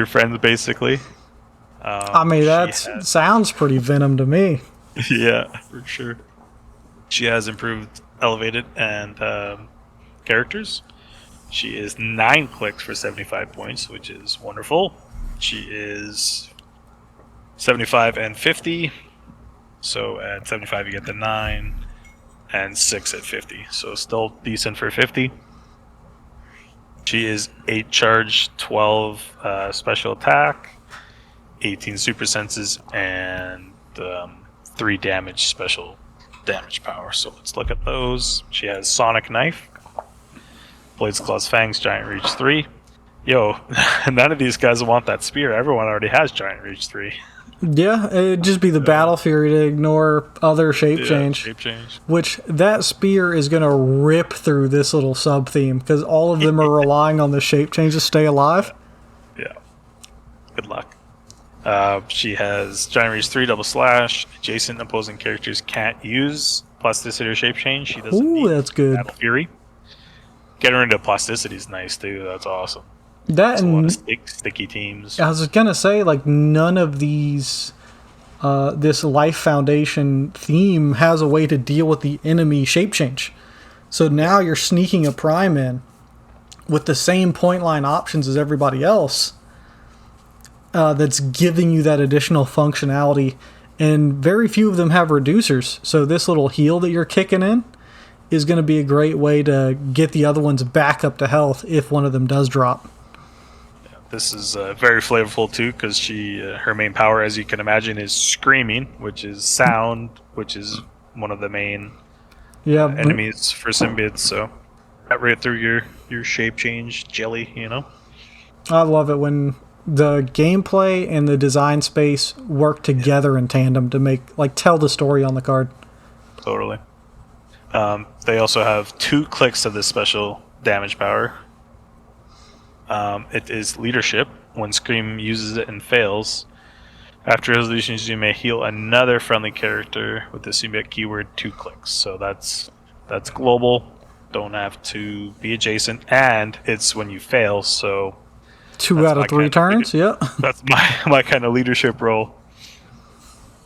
friends basically. I mean, that sounds pretty Venom to me. Yeah, for sure. She has improved elevated and characters. She is 9 clicks for 75 points, which is wonderful. She is 75 and 50. So at 75 you get the 9 and 6 at 50. So still decent for 50. She is 8 charge, 12 special attack, 18 super senses, and 3 damage special damage power. So let's look at those. She has Sonic Knife, Blades, Claws, Fangs, Giant Reach 3. Yo, none of these guys want that spear. Everyone already has Giant Reach 3. Yeah, it'd just be the Battle Fury to ignore other shape change. Which, that spear is going to rip through this little sub-theme, because all of them are relying on the shape change to stay alive. Yeah. Good luck. She has Giant Reach 3, /. Adjacent opposing characters can't use plasticity or shape change. She doesn't need that's good. Battle Fury. Getting her into plasticity is nice, too. That's awesome. That and a lot of sticky teams. I was gonna say, like, none of these, this Life Foundation theme has a way to deal with the enemy shape change. So now you're sneaking a prime in with the same point line options as everybody else. That's giving you that additional functionality, and very few of them have reducers. So this little heal that you're kicking in is going to be a great way to get the other ones back up to health if one of them does drop. This is very flavorful too, because her main power, as you can imagine, is screaming, which is sound, which is one of the main enemies for symbiotes. So that right through your shape change jelly, you know. I love it when the gameplay and the design space work together in tandem to make tell the story on the card. Totally. They also have 2 clicks of this special damage power. It is leadership. When Scream uses it and fails, after resolutions, you may heal another friendly character with the symbiote keyword 2 clicks. So that's global. Don't have to be adjacent, and it's when you fail. So 2 out of 3 turns. Yep. That's my kind of leadership role.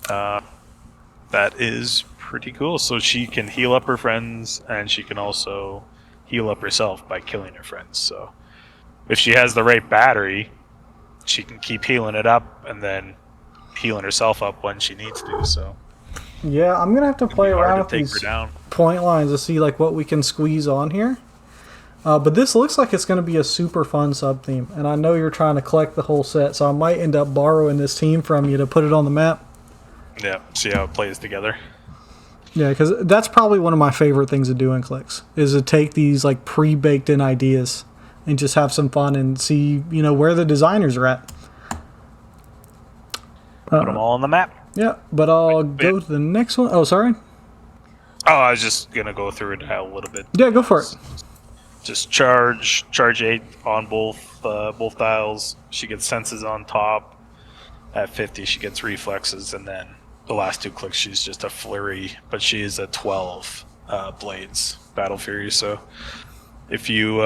That is pretty cool. So she can heal up her friends, and she can also heal up herself by killing her friends. So if she has the right battery, she can keep healing it up and then healing herself up when she needs to. So yeah, I'm gonna have to play around with these point lines to see like what we can squeeze on here. But this looks like it's going to be a super fun sub-theme, and I know you're trying to collect the whole set, so I might end up borrowing this team from you to put it on the map. Yeah, see how it plays together. Yeah, because that's probably one of my favorite things to do in Clicks, is to take these like pre-baked in ideas and just have some fun and see, you know, where the designers are at. Put them all on the map. Yeah, but I'll go to the next one. Oh, sorry? Oh, I was just going to go through it a little bit. Yeah, go for it. Just charge 8 on both dials. She gets senses on top. At 50, she gets reflexes, and then the last 2 clicks, she's just a flurry. But she is a 12 blades battle fury. So if you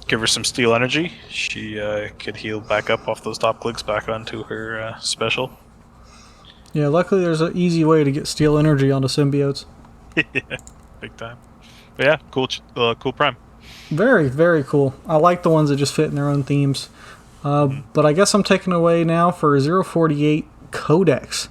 give her some steel energy, she could heal back up off those top clicks back onto her special. Yeah, luckily there's an easy way to get steel energy onto symbiotes. Yeah, big time. But yeah, cool prime. Very, very cool. I like the ones that just fit in their own themes. But I guess I'm taking away now for 048 Codex.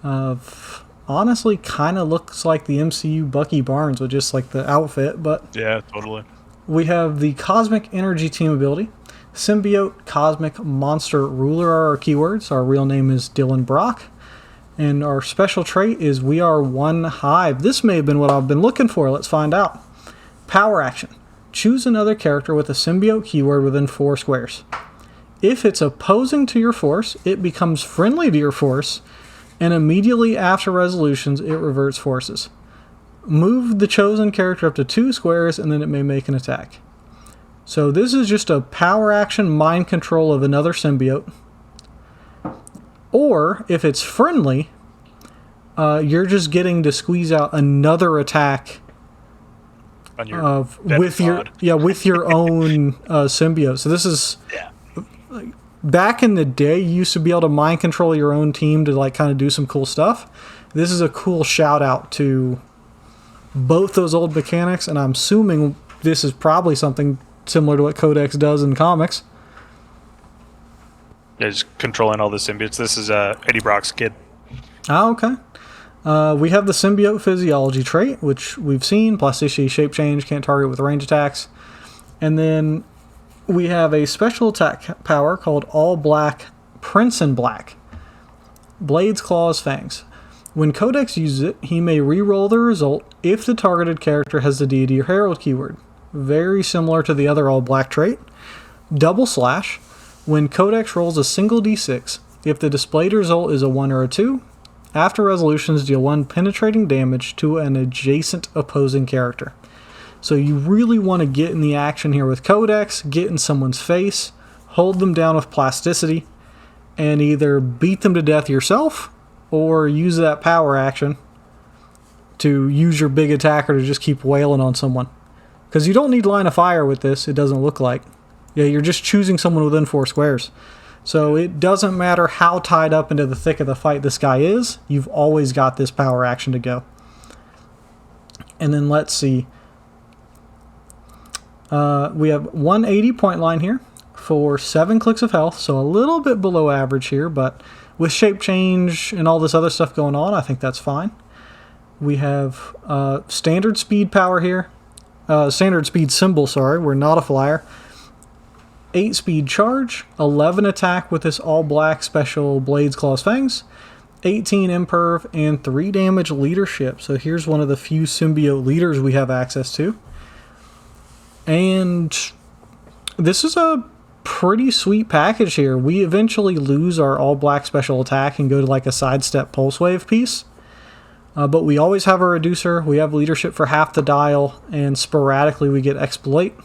Honestly, kind of looks like the MCU Bucky Barnes with just like the outfit, but yeah, totally. We have the Cosmic Energy Team ability. Symbiote Cosmic Monster Ruler are our keywords. Our real name is Dylan Brock. And our special trait is We Are One Hive. This may have been what I've been looking for. Let's find out. Power action. Choose another character with a symbiote keyword within 4 squares. If it's opposing to your force, it becomes friendly to your force, and immediately after resolutions, it reverts forces. Move the chosen character up to 2 squares, and then it may make an attack. So this is just a power action mind control of another symbiote. Or, if it's friendly, you're just getting to squeeze out another attack with your own symbiote. So this is back in the day, you used to be able to mind control your own team to like kind of do some cool stuff. This is a cool shout out to both those old mechanics, and I'm assuming this is probably something similar to what Codex does in comics. Yeah, just controlling all the symbiotes. This is Eddie Brock's kid. Ah, okay. We have the symbiote physiology trait, which we've seen. Plasticity, shape change, can't target with range attacks. And then we have a special attack power called All Black Prince in Black. Blades, Claws, Fangs. When Codex uses it, he may re-roll the result if the targeted character has the Deity or Herald keyword. Very similar to the other All Black trait. Double Slash. When Codex rolls a single d6, if the displayed result is a 1 or a 2, after resolutions deal 1 penetrating damage to an adjacent opposing character. So you really want to get in the action here with Codex, get in someone's face, hold them down with plasticity, and either beat them to death yourself, or use that power action to use your big attacker to just keep wailing on someone. Because you don't need line of fire with this, it doesn't look like. Yeah, you're just choosing someone within 4 squares. So it doesn't matter how tied up into the thick of the fight this guy is, you've always got this power action to go. And then let's see. We have 180 point line here for 7 clicks of health, so a little bit below average here, but with shape change and all this other stuff going on, I think that's fine. We have standard speed power here. Standard speed symbol, sorry, we're not a flyer. 8 speed charge, 11 attack with this all black special Blades, Claws, Fangs, 18 imperv, and 3 damage leadership. So here's one of the few symbiote leaders we have access to. And this is a pretty sweet package here. We eventually lose our all black special attack and go to like a sidestep pulse wave piece. But we always have a reducer, we have leadership for half the dial, and sporadically we get exploit.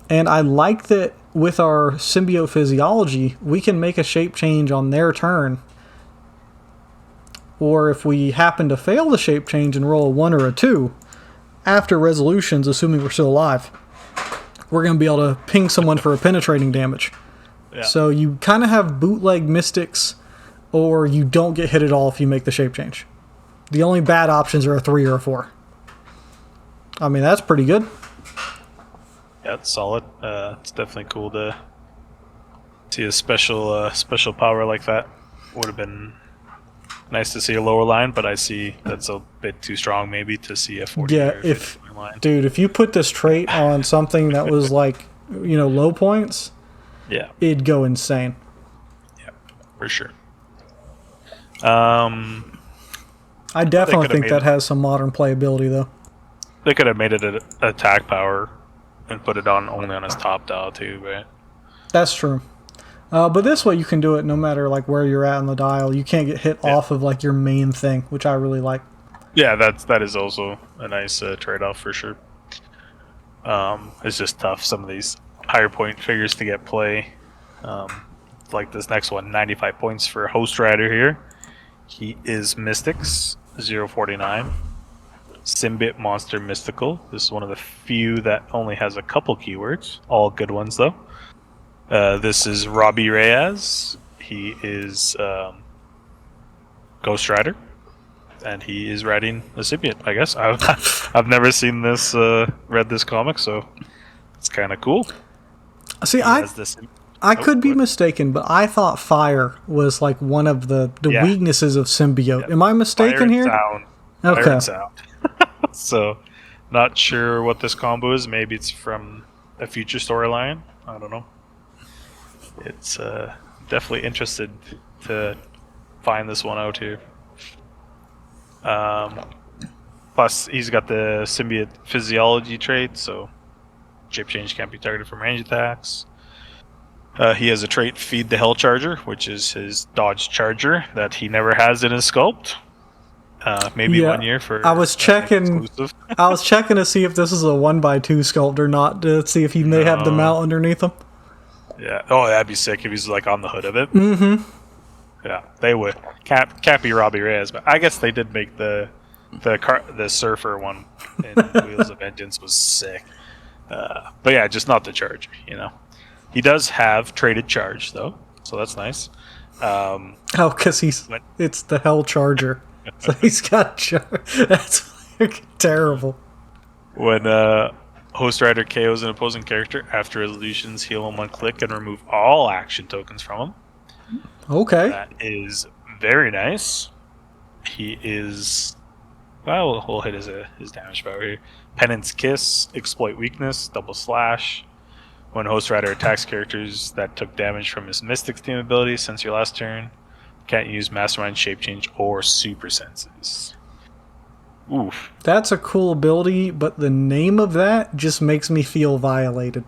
And I like that with our symbiote physiology, we can make a shape change on their turn. Or if we happen to fail the shape change and roll a 1 or a 2, after resolutions, assuming we're still alive, we're going to be able to ping someone for a penetrating damage. Yeah. So you kind of have bootleg mystics, or you don't get hit at all if you make the shape change. The only bad options are a 3 or a 4. I mean, that's pretty good. Yeah, it's solid. It's definitely cool to see a special power like that. Would have been nice to see a lower line, but I see that's a bit too strong maybe to see a 40 Yeah, or 50 point line. Dude, if you put this trait on something that was like, low points, Yeah, it'd go insane. yeah, for sure. I definitely think made that has some modern playability, though. They could have made it an attack power and put it only on his top dial too, but That's true. But this way you can do it no matter like where you're at on the dial. You can't get hit off of like your main thing, which I really like. yeah, that is also a nice trade-off for sure. It's just tough, some of these higher point figures to get play. Like this next one, 95 points for Host Rider here. He is Mystics, 049. Symbiote Monster Mystical. This is one of the few that only has a couple keywords. All good ones, though. This is Robbie Reyes. He is Ghost Rider. And he is riding a symbiote, I guess. I've never seen this, read this comic, so it's kind of cool. See, I could be mistaken, but I thought fire was like one of the weaknesses of symbiote. Yeah. Am I mistaken here? Sound. Okay. Fire and sound. So, not sure what this combo is. Maybe it's from a future storyline. I don't know. It's definitely interested to find this one out here. Plus, he's got the symbiote physiology trait, so shape change can't be targeted from range attacks. He has a trait, Feed the Hell Charger, which is his dodge charger that he never has in his sculpt. Maybe 1 year for. I was checking. Exclusive. I was checking to see if this is a 1x2 sculpt or not, to see if he may have the mount underneath him. Yeah. Oh, that'd be sick if he's like on the hood of it. Mm-hmm. Yeah, they would. Can't be Robbie Reyes, but I guess they did make the surfer one in Wheels of Vengeance was sick. But yeah, just not the charger. He does have traded charge though, so that's nice. Because it's the Hell Charger, so he's got charge. That's like terrible. When Host Rider KOs an opposing character, after resolutions, heal him 1 click and remove all action tokens from him. Okay. That is very nice. He is. Well, we'll hit his damage power here. Penance Kiss, Exploit Weakness, Double Slash. When Host Rider attacks characters that took damage from his Mystics team ability since your last turn, can't use Mastermind, Shape Change, or Super Senses. Oof. That's a cool ability, but the name of that just makes me feel violated.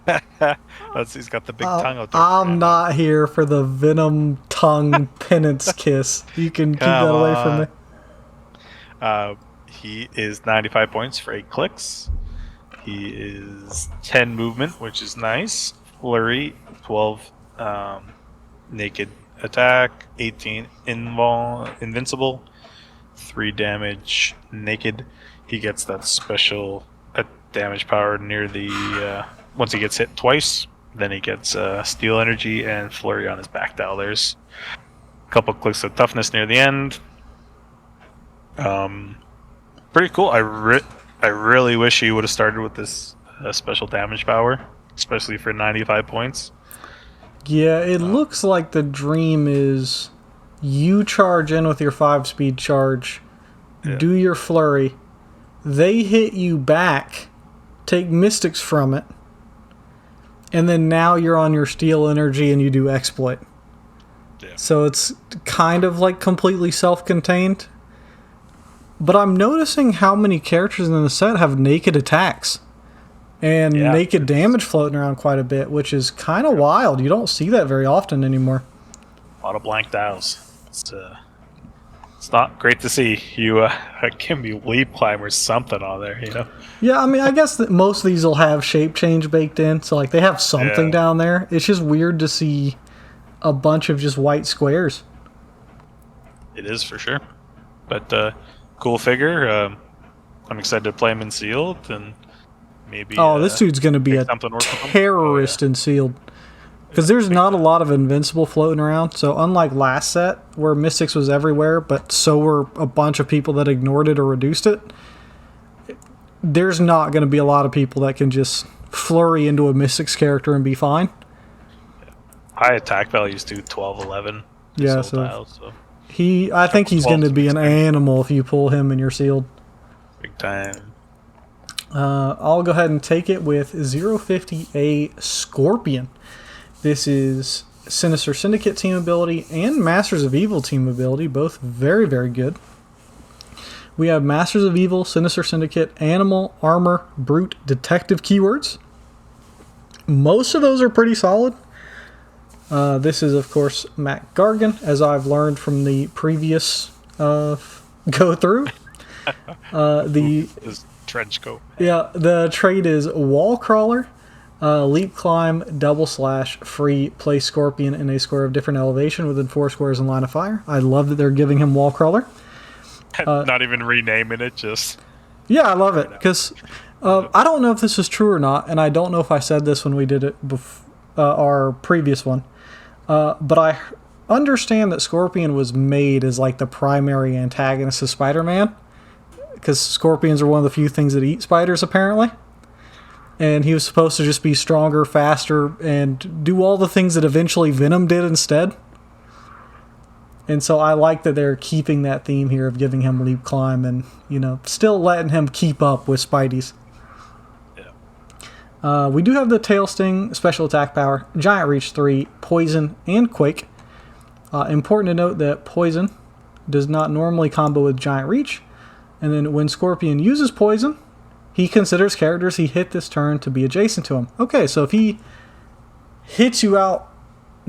He's got the big tongue out there. I'm not here for the Venom tongue penance kiss. You can keep that away from me. He is 95 points for 8 clicks. He is 10 movement, which is nice. Flurry, 12 naked attack, 18 invincible, 3 damage naked. He gets that special damage power near the once he gets hit twice. Then he gets Steel Energy and Flurry on his back dial. There's a couple clicks of toughness near the end. Pretty cool. I really wish he would have started with this special damage power, especially for 95 points. Yeah, it looks like the dream is you charge in with your 5-speed charge, do your flurry, they hit you back, take mystics from it, and then now you're on your steel energy and you do exploit. Yeah. So it's kind of like completely self-contained. But I'm noticing how many characters in the set have naked attacks and naked damage floating around quite a bit, which is kind of wild. You don't see that very often anymore. A lot of blank dials. It's not great to see you give me leap climb or something on there, Yeah, I mean, I guess that most of these will have shape change baked in, so like they have something down there. It's just weird to see a bunch of just white squares. It is for sure. But cool figure. I'm excited to play him in sealed and maybe. Oh, this dude's going to be a terrorist in sealed. Because there's not a lot of Invincible floating around. So unlike last set, where Mystics was everywhere, but so were a bunch of people that ignored it or reduced it, there's not going to be a lot of people that can just flurry into a Mystics character and be fine. High attack values do 12, 11. Yeah, so I think he's going to be an animal if you pull him and you're sealed. Big time. I'll go ahead and take it with 050A Scorpion. This is Sinister Syndicate team ability and Masters of Evil team ability, both very, very good. We have Masters of Evil, Sinister Syndicate, Animal, Armor, Brute, Detective keywords. Most of those are pretty solid. This is, of course, Matt Gargan, as I've learned from the previous go-through. His trench coat. Yeah, the trait is Wall Crawler. Leap climb, / free, place Scorpion in a square of different elevation within 4 squares in line of fire. I love that they're giving him Wall Crawler. Not even renaming it, just... Yeah, I love it, because I don't know if this is true or not, and I don't know if I said this when we did it our previous one, but I understand that Scorpion was made as like the primary antagonist of Spider-Man, because scorpions are one of the few things that eat spiders, apparently. And he was supposed to just be stronger, faster, and do all the things that eventually Venom did instead. And so I like that they're keeping that theme here of giving him leap climb and, still letting him keep up with Spidey's. Yeah. We do have the Tail Sting, Special Attack Power, Giant Reach 3, Poison, and Quake. Important to note that Poison does not normally combo with Giant Reach. And then when Scorpion uses Poison, he considers characters he hit this turn to be adjacent to him. Okay, so if he hits you out,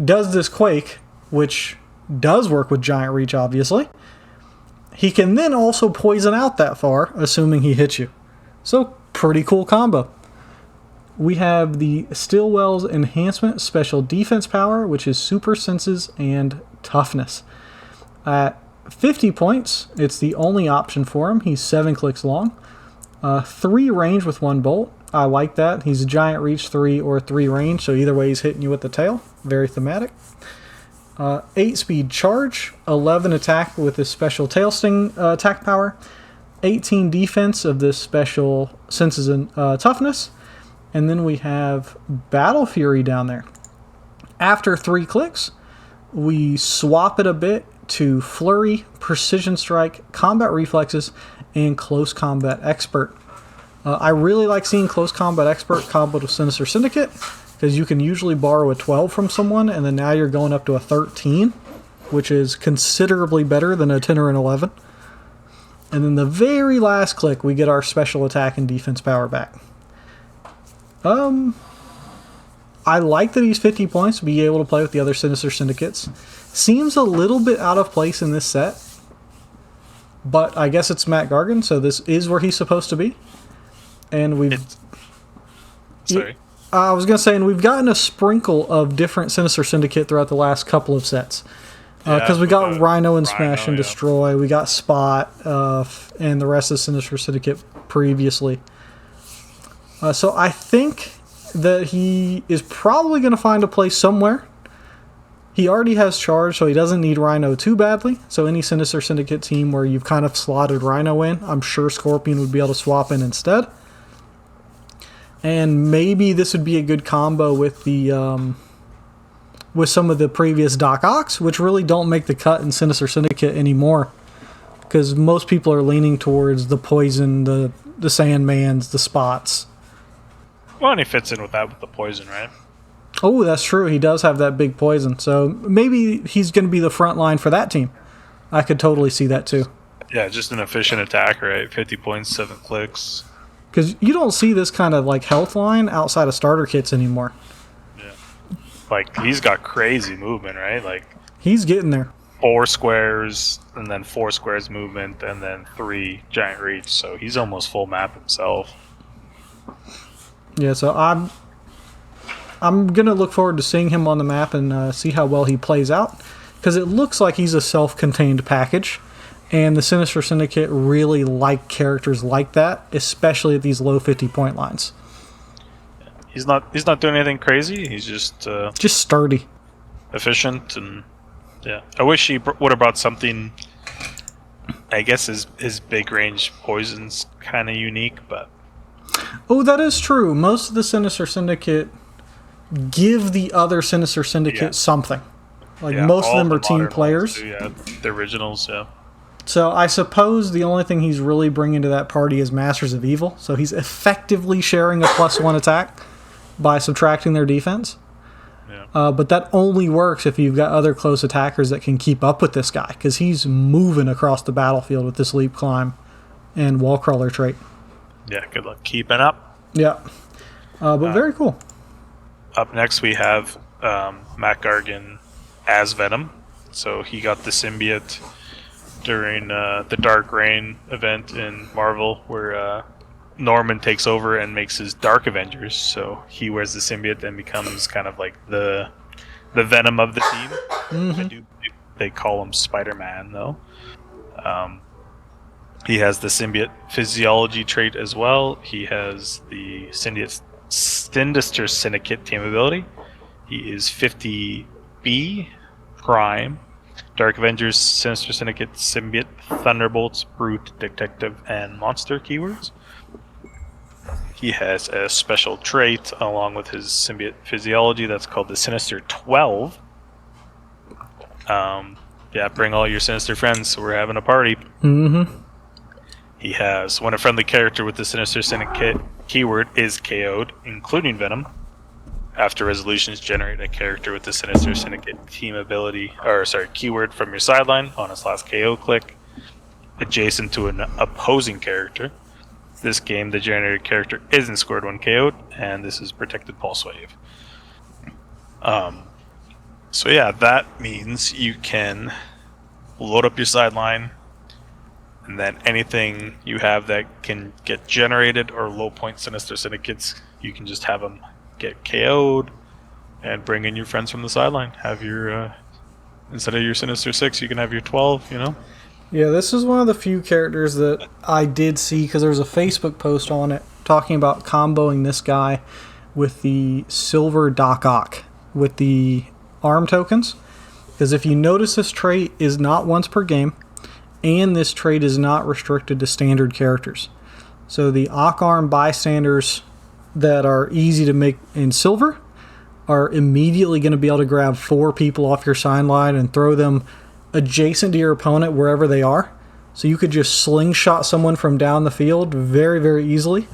does this Quake, which does work with Giant Reach, obviously, he can then also poison out that far, assuming he hits you. So, pretty cool combo. We have the Stillwell's Enhancement Special Defense Power, which is Super Senses and Toughness. At 50 points, it's the only option for him. He's 7 clicks long. 3 range with 1 bolt. I like that. He's a Giant Reach 3 or 3 range, so either way he's hitting you with the tail. Very thematic. 8 speed charge, 11 attack with this special Tail Sting attack power, 18 defense of this special Senses and Toughness, and then we have Battle Fury down there. After 3 clicks, we swap it a bit to Flurry, Precision Strike, Combat Reflexes, and Close Combat Expert. I really like seeing Close Combat Expert comboed with Sinister Syndicate, because you can usually borrow a 12 from someone, and then now you're going up to a 13, which is considerably better than a 10 or an 11. And then the very last click, we get our special attack and defense power back. I like that he's 50 points to be able to play with the other Sinister Syndicates. Seems a little bit out of place in this set, but I guess it's Matt Gargan, so this is where he's supposed to be. And we've... Sorry. I was going to say, and we've gotten a sprinkle of different Sinister Syndicate throughout the last couple of sets. Because we got Rhino and Smash and Destroy, we got Spot, and the rest of Sinister Syndicate previously. So I think that he is probably going to find a place somewhere. He already has Charge, so he doesn't need Rhino too badly. So any Sinister Syndicate team where you've kind of slotted Rhino in, I'm sure Scorpion would be able to swap in instead. And maybe this would be a good combo with the with some of the previous Doc Ocks, which really don't make the cut in Sinister Syndicate anymore, because most people are leaning towards the Poison, the Sandmans, the Spots. Well, and he fits in with that with the Poison, right? Oh, that's true. He does have that big Poison, so maybe he's going to be the front line for that team. I could totally see that too. Yeah, just an efficient attack, right? 50 points, 7 clicks. Because you don't see this kind of like health line outside of starter kits anymore. Yeah. Like, he's got crazy movement, right? Like, he's getting there. 4 squares, and then 4 squares movement, and then 3 giant reach. So he's almost full map himself. Yeah, so I'm gonna look forward to seeing him on the map and see how well he plays out, because it looks like he's a self-contained package, and the Sinister Syndicate really like characters like that, especially at these low 50-point lines. He's not doing anything crazy. He's just sturdy, efficient, and yeah. I wish he would have brought something. I guess his big range poison's kind of unique, but oh, that is true. Most of the Sinister Syndicate give the other Sinister Syndicate something. Like most of them are team players. Too, yeah, the originals. Yeah. So I suppose the only thing he's really bringing to that party is Masters of Evil. So he's effectively sharing a +1 attack by subtracting their defense. Yeah. But that only works if you've got other close attackers that can keep up with this guy, because he's moving across the battlefield with this leap climb and wall crawler trait. Yeah, good luck keeping up. Yeah. But very cool. Up next we have Matt Gargan as Venom. So he got the symbiote during the Dark Reign event in Marvel, where Norman takes over and makes his Dark Avengers. So he wears the symbiote and becomes kind of like the Venom of the team. Mm-hmm. I do believe they call him Spider-Man, though. He has the symbiote physiology trait as well. He has the Sinister Syndicate team ability. He is 50B Prime, Dark Avengers, Sinister Syndicate, Symbiote, Thunderbolts, Brute, Detective, and Monster keywords. He has a special trait along with his symbiote physiology that's called the Sinister 12. Bring all your sinister friends, so we're having a party. Mm-hmm. He has, when a friendly character with the Sinister Syndicate keyword is KO'd, including Venom, after resolutions generate a character with the Sinister Syndicate team ability, keyword from your sideline on its last KO click, adjacent to an opposing character. This game, the generated character isn't scored when KO'd, and this is protected pulse wave. That means you can load up your sideline, and then anything you have that can get generated or low point Sinister Syndicates, you can just have them get KO'd and bring in your friends from the sideline. Have your, instead of your Sinister 6, you can have your 12, you know? Yeah, this is one of the few characters that I did see, because there was a Facebook post on it talking about comboing this guy with the Silver Doc Ock with the arm tokens. Because if you notice, this trait is not once per game, and this trait is not restricted to standard characters. So the Ock Arm bystanders that are easy to make in silver are immediately going to be able to grab 4 people off your sideline and throw them adjacent to your opponent wherever they are. So you could just slingshot someone from down the field very, very easily.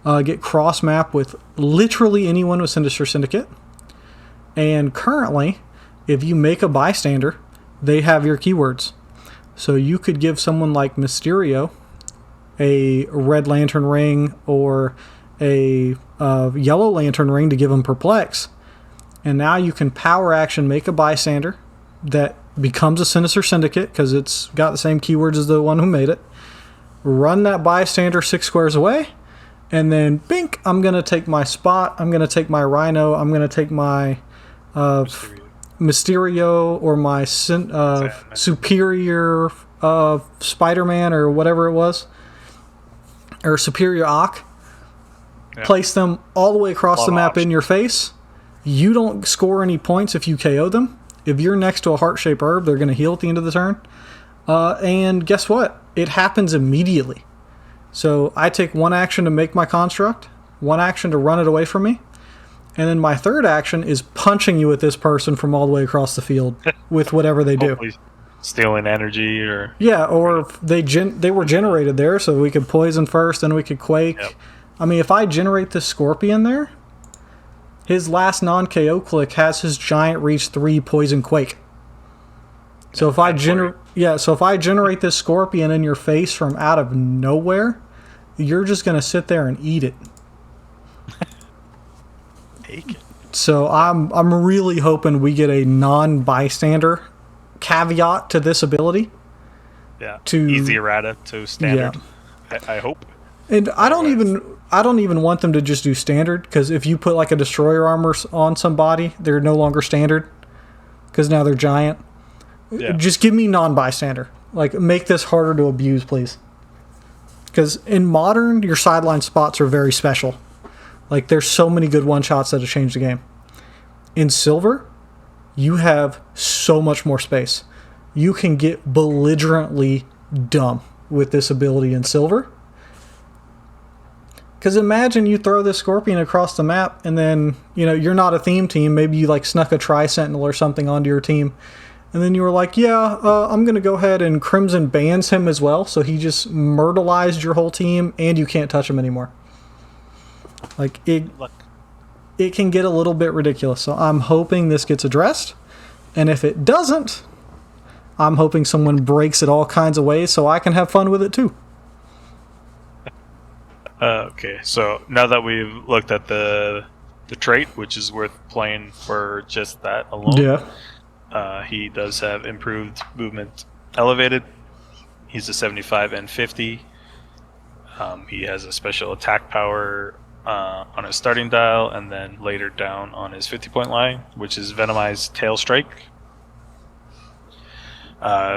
Get cross map with literally anyone with Sinister Syndicate. And currently, if you make a bystander, they have your keywords. So you could give someone like Mysterio a Red Lantern ring or a Yellow Lantern ring to give them Perplex. And now you can power action make a bystander that becomes a Sinister Syndicate, because it's got the same keywords as the one who made it. Run that bystander 6 squares away, and then bink, I'm going to take my Spot, I'm going to take my Rhino, I'm going to take my Mysterio or my Superior Spider-Man or whatever it was, or Superior Ock. Yeah. Place them all the way across the map in your face. You don't score any points if you KO them. If you're next to a heart-shaped herb, they're going to heal at the end of the turn. And guess what? It happens immediately. So I take 1 action to make my construct, 1 action to run it away from me, and then my 3rd action is punching you at this person from all the way across the field with whatever they do. Stealing energy or... Yeah, or they were generated there, so we could poison first, then we could quake. Yep. I mean, if I generate this Scorpion there, his last non-KO click has his giant reach 3 poison quake. So if I generate this Scorpion in your face from out of nowhere, you're just going to sit there and eat it. Take it. So I'm really hoping we get a non-bystander caveat to this ability. Yeah. To easy errata to standard. Yeah. I hope. And I don't even want them to just do standard, because if you put like a destroyer armor on somebody, they're no longer standard because now they're giant. Yeah. Just give me non-bystander. Like, make this harder to abuse, please. Because in modern, your sideline spots are very special. Like, there's so many good one-shots that have changed the game. In silver, you have so much more space. You can get belligerently dumb with this ability in silver. Because imagine you throw this Scorpion across the map, and then, you're not a theme team. Maybe you, like, snuck a Tri-Sentinel or something onto your team. And then you were like, I'm going to go ahead and Crimson bans him as well. So he just myrtleized your whole team, and you can't touch him anymore. Like, it can get a little bit ridiculous. So I'm hoping this gets addressed. And if it doesn't, I'm hoping someone breaks it all kinds of ways so I can have fun with it too. Okay, so now that we've looked at the trait, which is worth playing for just that alone. Yeah. He does have improved movement elevated. He's a 75 and 50. He has a special attack power on his starting dial, and then later down on his 50-point line, which is Venomized Tail Strike.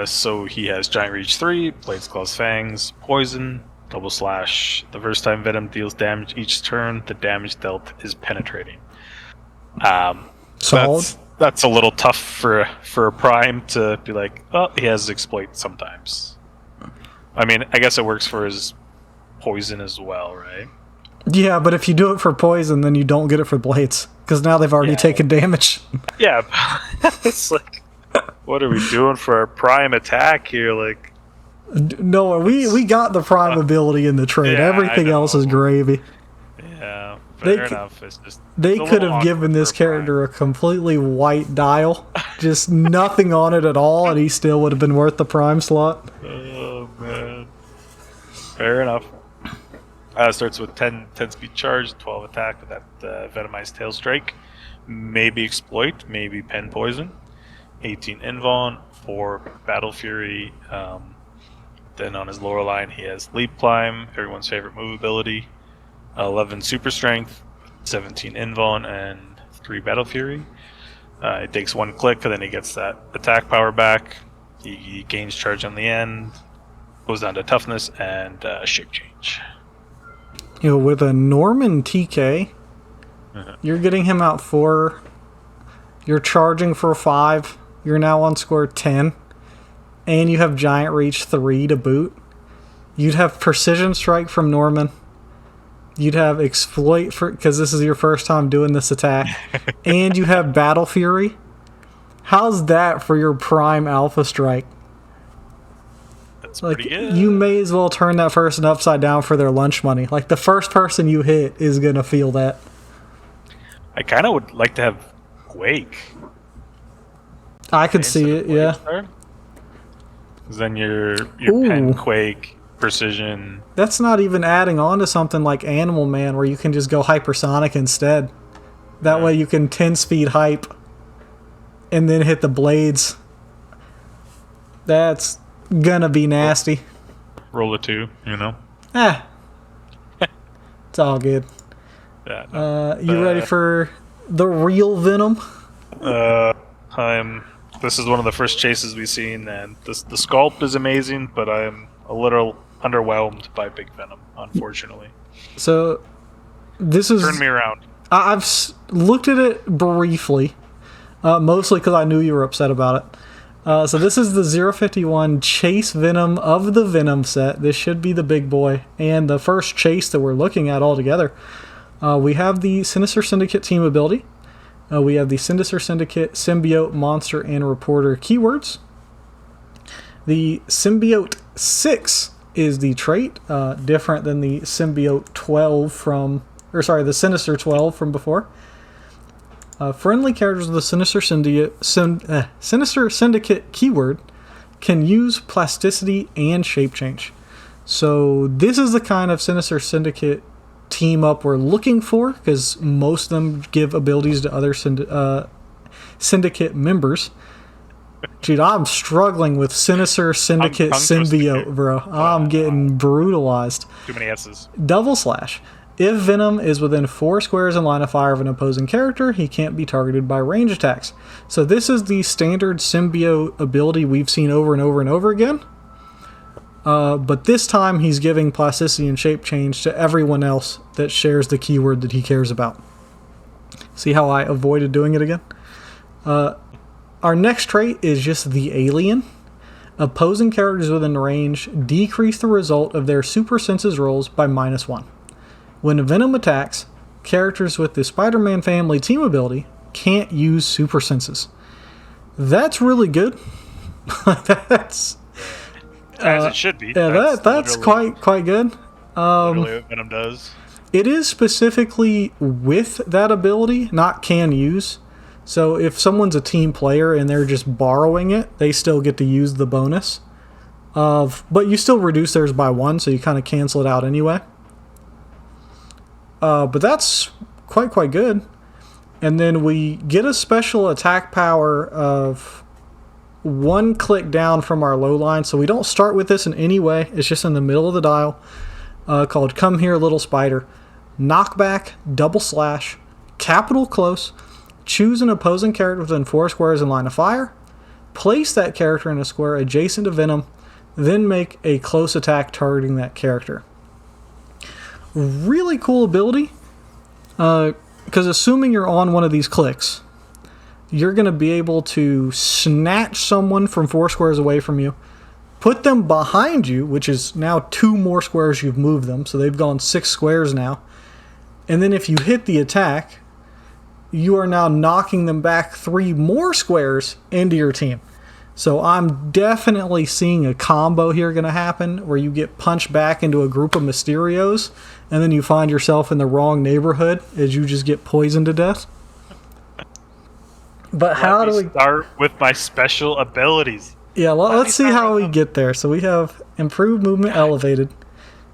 So he has Giant Reach 3, Blades, Claws, Fangs, Poison, Double Slash. The first time Venom deals damage each turn, the damage dealt is penetrating. Solid. That's a little tough for a Prime to be like, oh, he has Exploit sometimes. I mean, I guess it works for his Poison as well, right? Yeah, but if you do it for Poison, then you don't get it for Blades, because now they've already taken damage. Yeah, it's like, what are we doing for our Prime attack here? Like, no, we got the Prime ability in the trade. Yeah, everything else is gravy. Yeah, fair enough. It's just they could have given this character a completely white dial, just nothing on it at all, and he still would have been worth the Prime slot. Oh man, fair enough. Starts with 10 speed charge, 12 attack with that Venomized Tail Strike, maybe Exploit, maybe Pen Poison, 18 Invuln, 4 Battle Fury. Then on his lower line, he has Leap Climb, everyone's favorite move ability, 11 Super Strength, 17 Invuln, and 3 Battle Fury. It takes 1 click, and then he gets that attack power back. He gains charge on the end, goes down to toughness, and shape change. With a Norman TK, you're getting him out 4. You're charging for 5. You're now on score 10. And you have Giant Reach 3 to boot. You'd have Precision Strike from Norman. You'd have Exploit, because this is your first time doing this attack. And you have Battle Fury. How's that for your Prime Alpha Strike? That's pretty good. You may as well turn that person upside down for their lunch money. Like, the first person you hit is going to feel that. I kind of would like to have Quake. I could see it, yeah. Because then your Pen, Quake, Precision. That's not even adding on to something like Animal Man, where you can just go hypersonic instead. That way you can 10 speed hype and then hit the blades. That's gonna be nasty. Roll a 2, It's all good. Yeah. You ready for the real Venom? This is one of the first chases we've seen, and the sculpt is amazing, but I'm a little underwhelmed by Big Venom, unfortunately. So, this is... Turn me around. I've looked at it briefly, mostly because I knew you were upset about it. So this is the 051 Chase Venom of the Venom set. This should be the big boy, and the first chase that we're looking at altogether. We have the Sinister Syndicate team ability. We have the Sinister Syndicate, Symbiote, Monster, and Reporter keywords. The Symbiote 6 is the trait, different than the Symbiote 12 the Sinister 12 from before. Friendly characters with the Sinister Syndicate keyword can use plasticity and shape change. So this is the kind of Sinister Syndicate team up we're looking for, because most of them give abilities to other syndicate members. Dude, I'm struggling with Sinister Syndicate Tongue twister Symbiote, here. bro. I'm getting brutalized. Too many S's. Double slash. If Venom is within 4 squares in line of fire of an opposing character, he can't be targeted by range attacks. So this is the standard symbiote ability we've seen over and over and over again. But this time he's giving plasticity and shape change to everyone else that shares the keyword that he cares about. See how I avoided doing it again? Our next trait is just the alien. Opposing characters within range decrease the result of their super senses rolls by -1. When Venom attacks, characters with the Spider-Man family team ability can't use super senses. That's really good. That's As it should be. yeah, that's quite good. Literally what Venom does. It is specifically with that ability, not can use. So if someone's a team player and they're just borrowing it, they still get to use the bonus. But you still reduce theirs by 1, so you kind of cancel it out anyway. But that's quite good. And then we get a special attack power of 1 click down from our low line. So we don't start with this in any way. It's just in the middle of the dial. Called Come Here Little Spider. Knockback, double slash, capital close. Choose an opposing character within 4 squares in line of fire. Place that character in a square adjacent to Venom. Then make a close attack targeting that character. Really cool ability, because assuming you're on one of these clicks, you're going to be able to snatch someone from 4 squares away from you, put them behind you, which is now 2 more squares you've moved them, so they've gone 6 squares now, and then if you hit the attack, you are now knocking them back 3 more squares into your team. So I'm definitely seeing a combo here going to happen where you get punched back into a group of Mysterios and then you find yourself in the wrong neighborhood as you just get poisoned to death. But how do we start with my special abilities? Yeah, let's see how we get there. So we have improved movement elevated,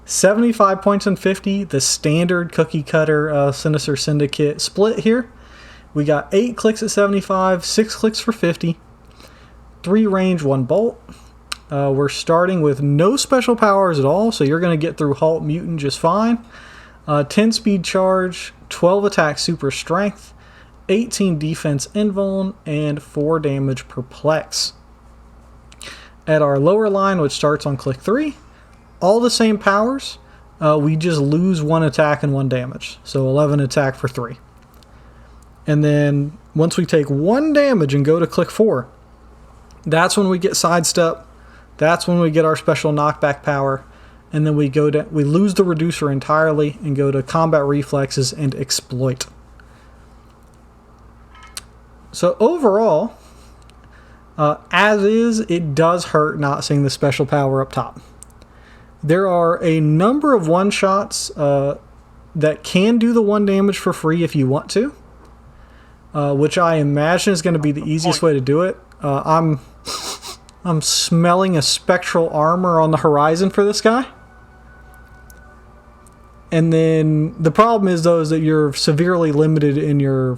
75 points and 50, the standard cookie cutter Sinister Syndicate split here. We got 8 clicks at 75, 6 clicks for 50. 3 range, 1 bolt. We're starting with no special powers at all, so you're going to get through Halt Mutant just fine. 10 speed charge, 12 attack super strength, 18 defense invuln, and 4 damage perplex. At our lower line, which starts on click 3, all the same powers, we just lose 1 attack and 1 damage, so 11 attack for 3. And then once we take 1 damage and go to click 4, that's when we get sidestep. That's when we get our special knockback power, and then we lose the reducer entirely and go to combat reflexes and exploit. So overall, as is, it does hurt not seeing the special power up top. There are a number of one-shots that can do the 1 damage for free if you want to, which I imagine is going to be the easiest way to do it. I'm smelling a spectral armor on the horizon for this guy. And then the problem is, though, is that you're severely limited in your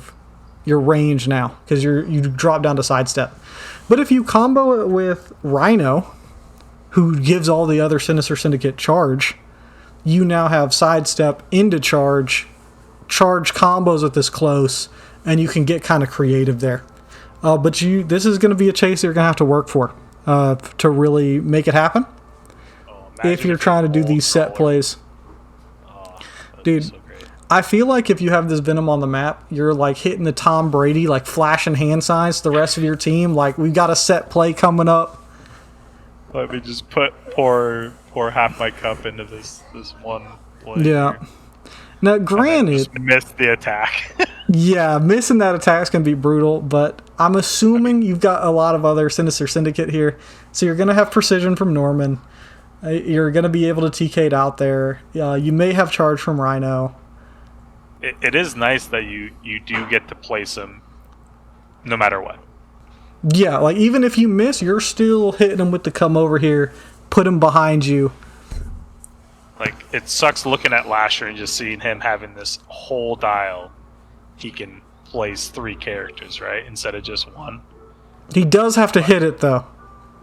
range now because you drop down to sidestep. But if you combo it with Rhino, who gives all the other Sinister Syndicate charge, you now have sidestep into charge combos with this close, and you can get kind of creative there. But this is going to be a chase you're going to have to work for to really make it happen. If you're trying to do these set plays. Dude, so I feel like if you have this Venom on the map, you're like hitting the Tom Brady, like flashing hand signs to the rest of your team. Like, we've got a set play coming up. Let me just pour half my cup into this one play. Yeah. Here. Now, granted, just missed the attack. Yeah, missing that attack is going to be brutal, but I'm assuming you've got a lot of other Sinister Syndicate here, so you're going to have precision from Norman. You're going to be able to TK it out there. You may have charge from Rhino. It is nice that you do get to place him no matter what. Yeah, like even if you miss, you're still hitting him with the come over here, put him behind you. Like, it sucks looking at Lasher and just seeing him having this whole dial. He can place 3 characters, right, instead of just 1. He does have to hit it, though.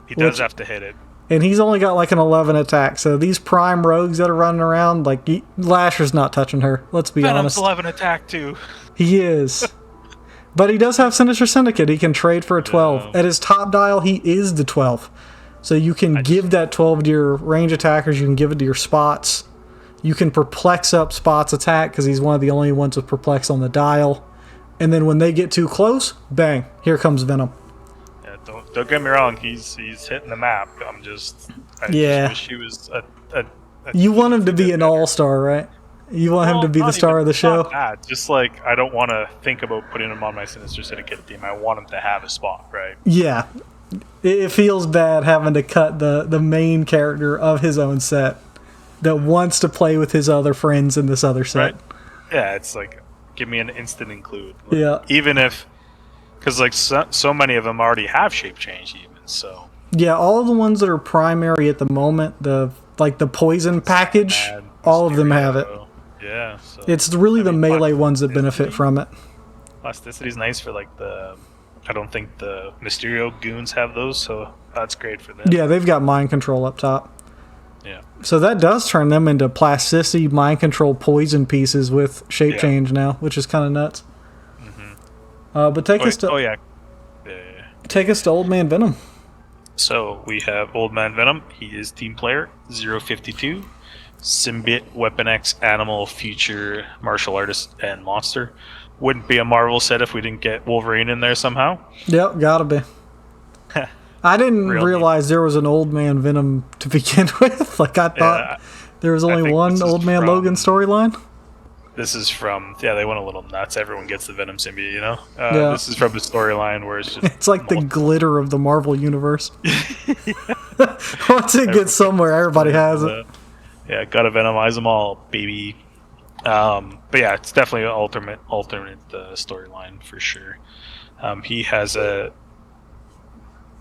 He does have to hit it. And he's only got like an 11 attack. So these prime rogues that are running around, like, Lasher's not touching her. Let's be honest. Venom's 11 attack, too. He is. But he does have Sinister Syndicate. He can trade for a 12. At his top dial, he is the 12. So you can give that 12 to your range attackers. You can give it to your spots. You can perplex up spots attack because he's one of the only ones with perplex on the dial. And then when they get too close, bang, here comes Venom. Yeah, don't get me wrong. He's hitting the map. I just wish he was you want him to be an all-star, right? You want him to be the star of the show? Not that. Just like, I don't want to think about putting him on my Sinister Syndicate team. I want him to have a spot, right? Yeah. It feels bad having to cut the main character of his own set that wants to play with his other friends in this other set. Right? Yeah, it's like, give me an instant include. Like, yeah. Even if, because like so many of them already have shape change, even so. Yeah, all the ones that are primary at the moment, the poison package, all of them have it. Yeah. So, it's really the melee ones that benefit from it. Plasticity's nice for like the. I don't think the Mysterio goons have those, so that's great for them. Yeah, they've got mind control up top. Yeah. So that does turn them into plasticity, mind control, poison pieces with shape change now, which is kind of nuts. Mm-hmm. But take us to take us to Old Man Venom. So we have Old Man Venom. He is team player 052, symbiote, Weapon X, animal, future, martial artist, and monster. Wouldn't be a Marvel set if we didn't get Wolverine in there somehow. Yep, gotta be. I didn't realize there was an Old Man Venom to begin with. Like, I thought there was only one Old Man Logan storyline. This is from, they went a little nuts. Everyone gets the Venom symbiote, you know? This is from a storyline where it's just... It's like the glitter of the Marvel Universe. Once it gets somewhere, everybody has it. Yeah, gotta Venomize them all, baby. But yeah, it's definitely an alternate storyline for sure. He has a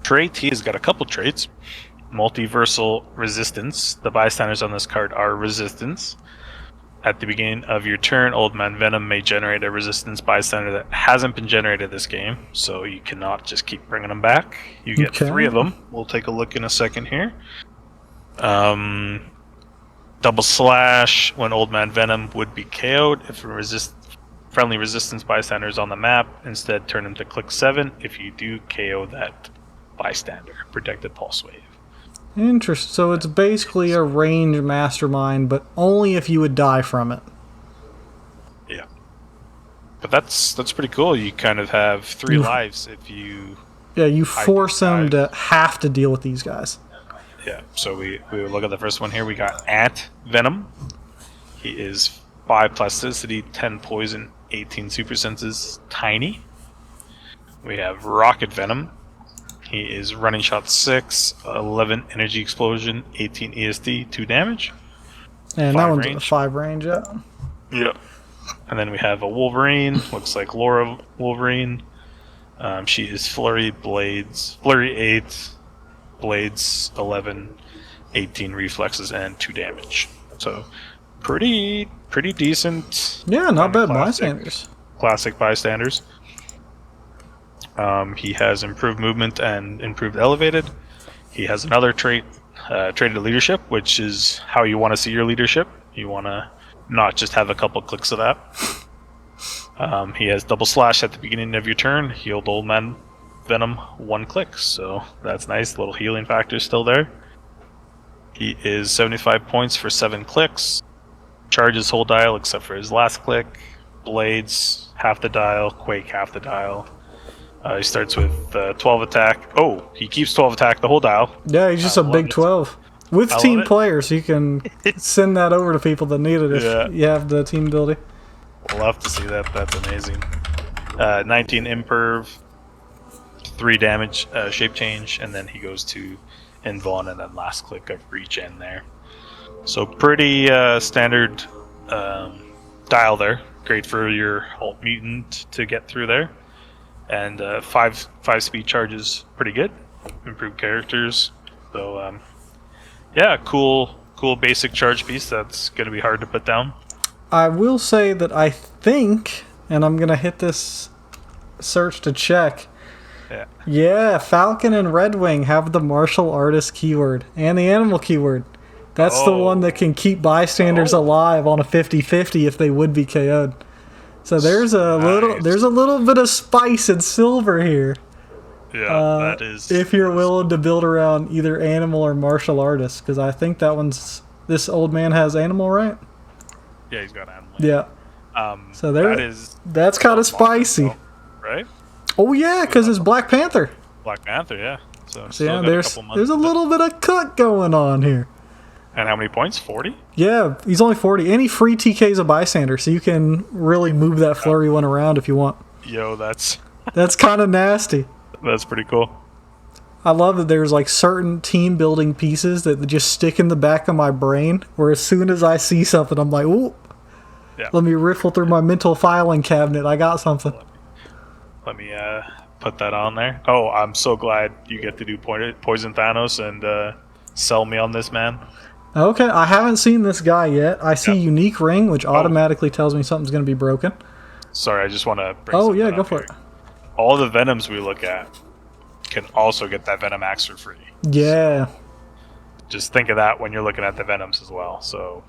trait. He has got a couple traits. Multiversal resistance. The bystanders on this card are resistance. At the beginning of your turn, Old Man Venom may generate a resistance bystander that hasn't been generated this game, so you cannot just keep bringing them back. You get 3 of them. We'll take a look in a second here. Double slash when Old Man Venom would be KO'd if friendly resistance bystander is on the map. Instead, turn him to click 7 if you do KO that bystander. Protected pulse wave. Interesting. So it's basically a range mastermind, but only if you would die from it. Yeah. But that's pretty cool. You kind of have 3 lives if you... Yeah, you force them to have to deal with these guys. Yeah, so we look at the first one here. We got Ant Venom. He is 5 plasticity, 10 poison, 18 super senses, tiny. We have Rocket Venom. He is running shot 6, 11 energy explosion, 18 ESD, 2 damage. And that one's a 5 range, yeah. Yep. And then we have a Wolverine. Looks like Laura Wolverine. She is Flurry 8, Blades 11, 18 reflexes, and 2 damage. So pretty decent. Yeah, not bad bystanders. Classic bystanders. He has improved movement and improved elevated. He has another trait, trait of leadership, which is how you want to see your leadership. You want to not just have a couple clicks of that. He has double slash at the beginning of your turn. Healed Old Man Venom 1 click, so that's nice. Little healing factor still there. He is 75 points for 7 clicks. Charges whole dial except for his last click. Blades half the dial. Quake half the dial. He starts with 12 attack. Oh, he keeps 12 attack the whole dial. Yeah, he's just a big 12. With team players, you can send that over to people that need it if you have the team ability. We'll have to see that. That's amazing. 19 imperv, 3 damage, shape change, and then he goes to Invuln and then last click of regen there. So pretty standard dial there. Great for your alt mutant to get through there. And 5 speed charges, pretty good. Improved characters. So yeah, cool basic charge piece that's going to be hard to put down. I will say that I think, and I'm going to hit this search to check, Yeah. Yeah, Falcon and Redwing have the martial artist keyword and the animal keyword. That's the one that can keep bystanders alive on a 50-50 if they would be KO'd. So there's a little bit of spice and silver here. Yeah, that is. If you're willing to build around either animal or martial artist, because I think this old man has animal, right? Yeah, he's got animal. Yeah. So that's kind of spicy, right? Oh yeah, because it's Black Panther. Black Panther, yeah. So yeah, there's a little bit of cook going on here. And how many points? 40? Yeah, he's only 40. And he free TK's a bystander, so you can really move that flurry one around if you want. Yo, that's kind of nasty. That's pretty cool. I love that there's like certain team building pieces that just stick in the back of my brain, where as soon as I see something, I'm like, ooh, let me riffle through my mental filing cabinet. I got something. Let me put that on there. Oh, I'm so glad you get to do Poison Thanos and sell me on this, man. Okay, I haven't seen this guy yet. I see Unique Ring, which automatically tells me something's going to be broken. Sorry, I just want to bring go for it. All the Venoms we look at can also get that Venom Axe for free. Yeah. Just think of that when you're looking at the Venoms as well. So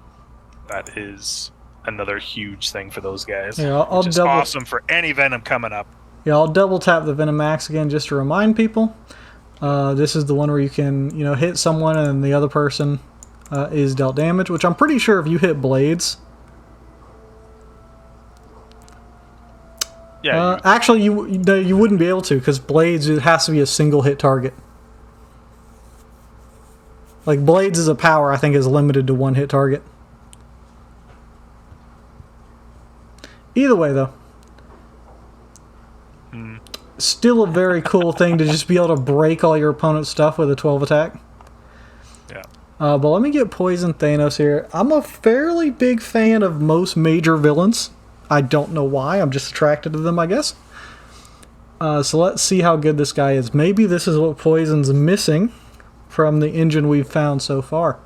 that is another huge thing for those guys. Yeah, which is awesome for any Venom coming up. Yeah, I'll double tap the Venom Axe again just to remind people. This is the one where you can, hit someone and the other person is dealt damage, which I'm pretty sure if you hit blades. Yeah. Actually, you wouldn't be able to, because blades, it has to be a single hit target. Like blades as a power, I think is limited to one hit target. Either way, though. Still a very cool thing to just be able to break all your opponent's stuff with a 12 attack. Yeah. But let me get Poison Thanos here. I'm a fairly big fan of most major villains. I don't know why. I'm just attracted to them, I guess. So let's see how good this guy is. Maybe this is what Poison's missing from the engine we've found so far.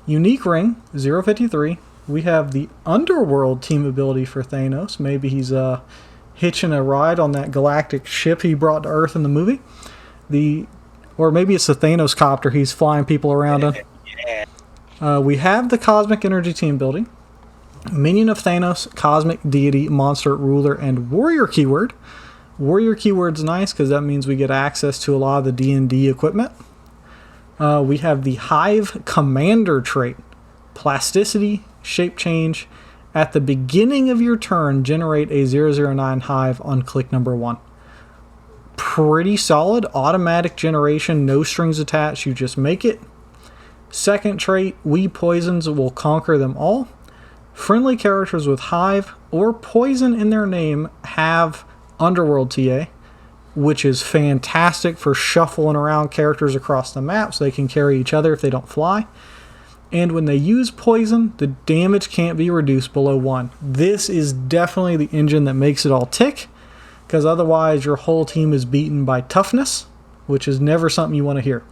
Unique Ring, 053. We have the Underworld team ability for Thanos. Maybe he's hitching a ride on that galactic ship he brought to Earth in the movie. Or maybe it's the Thanos copter he's flying people around on. We have the Cosmic Energy team ability. Minion of Thanos, Cosmic Deity, Monster, Ruler, and Warrior keyword. Warrior keyword's nice because that means we get access to a lot of the D&D equipment. We have the Hive Commander trait. Plasticity, Shape Change. At the beginning of your turn, generate a 009 Hive on click number 1. Pretty solid. Automatic generation, no strings attached, you just make it. Second trait, we poisons will conquer them all. Friendly characters with Hive or Poison in their name have Underworld TA, which is fantastic for shuffling around characters across the map so they can carry each other if they don't fly. And when they use Poison, the damage can't be reduced below 1. This is definitely the engine that makes it all tick, because otherwise your whole team is beaten by toughness, which is never something you want to hear.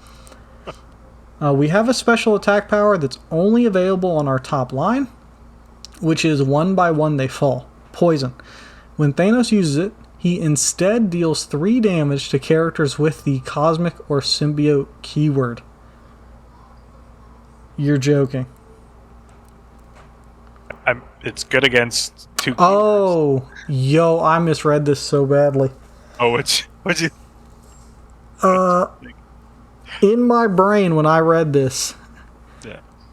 We have a special attack power that's only available on our top line, which is 1 by 1 they fall. Poison. When Thanos uses it, he instead deals 3 damage to characters with the Cosmic or Symbiote keyword. You're joking. It's good against 2 keywords. Oh, yo, I misread this so badly. Oh, what'd you... In my brain when I read this,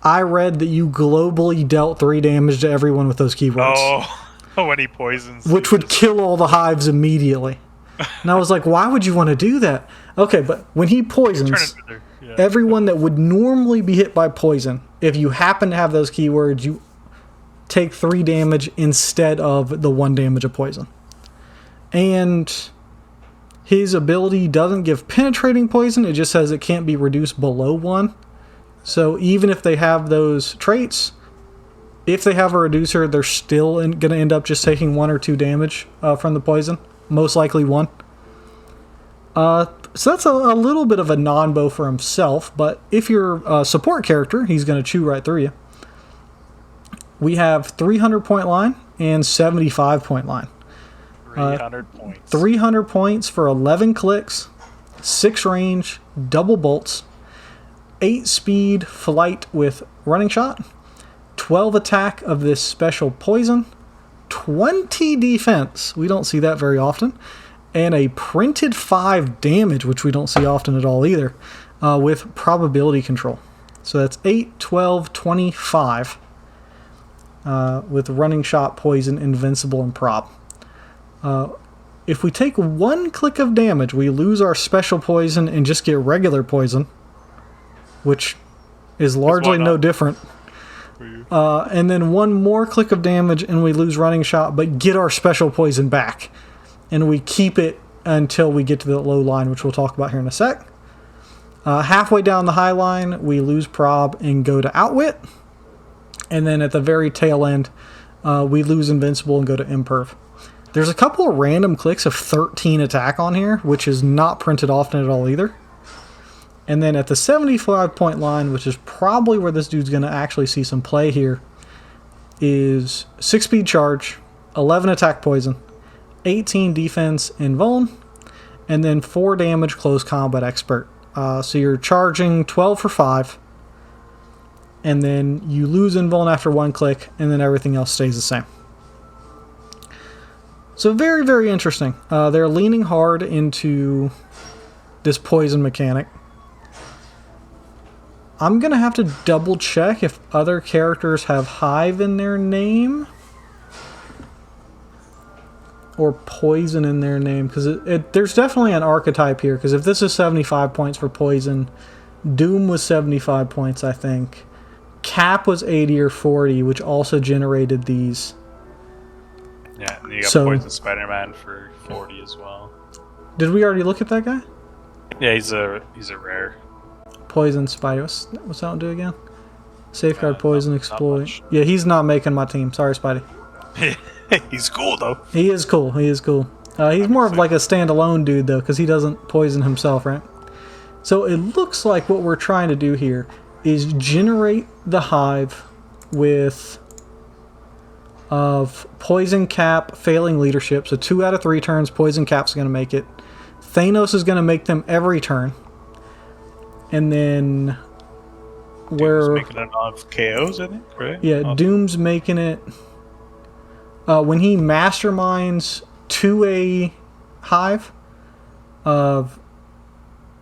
I read that you globally dealt 3 damage to everyone with those keywords. Oh, when he poisons. Which would kill all the hives immediately. And I was like, why would you want to do that? Okay, but when he poisons, everyone that would normally be hit by poison, if you happen to have those keywords, you take 3 damage instead of the 1 damage of poison. And his ability doesn't give penetrating poison, it just says it can't be reduced below 1. So even if they have those traits, if they have a reducer, they're still going to end up just taking 1 or 2 damage from the poison. Most likely 1. So that's a little bit of a non-bow for himself, but if you're a support character, he's going to chew right through you. We have 300 point line and 75 point line. 300 points. 300 points for 11 clicks, 6 range, double bolts, 8 speed flight with running shot, 12 attack of this special poison, 20 defense, we don't see that very often, and a printed 5 damage, which we don't see often at all either, with probability control. So that's 8, 12, 25 with running shot, poison, invincible, and prob. If we take 1 click of damage, we lose our special poison and just get regular poison, which is largely no different. And then 1 more click of damage and we lose running shot, but get our special poison back. And we keep it until we get to the low line, which we'll talk about here in a sec. Halfway down the high line, we lose prob and go to outwit. And then at the very tail end, we lose invincible and go to imperv. There's a couple of random clicks of 13 attack on here, which is not printed often at all either. And then at the 75 point line, which is probably where this dude's going to actually see some play here, is 6 speed charge, 11 attack poison, 18 defense in vuln, and then 4 damage close combat expert. So you're charging 12 for 5, and then you lose invuln after 1 click, and then everything else stays the same. So very, very interesting. They're leaning hard into this poison mechanic. I'm going to have to double check if other characters have hive in their name or poison in their name, because there's definitely an archetype here, because if this is 75 points for poison, Doom was 75 points, I think. Cap was 80 or 40, which also generated these. Yeah, and you got Poison Spider-Man for 40 as well. Did we already look at that guy? Yeah, he's a rare. Poison Spider. What's that one do again? Safeguard, poison, exploit. Yeah, he's not making my team. Sorry, Spidey. He's cool, though. He is cool. He is cool. He's more of like a standalone dude, though, because he doesn't poison himself, right? So it looks like what we're trying to do here is generate the hive with of poison cap, failing leadership. So 2 out of 3 turns, poison cap's going to make it. Thanos is going to make them every turn. And then Doom's making it off KOs, I think, right? Yeah, Doom's making it when he masterminds to a hive of,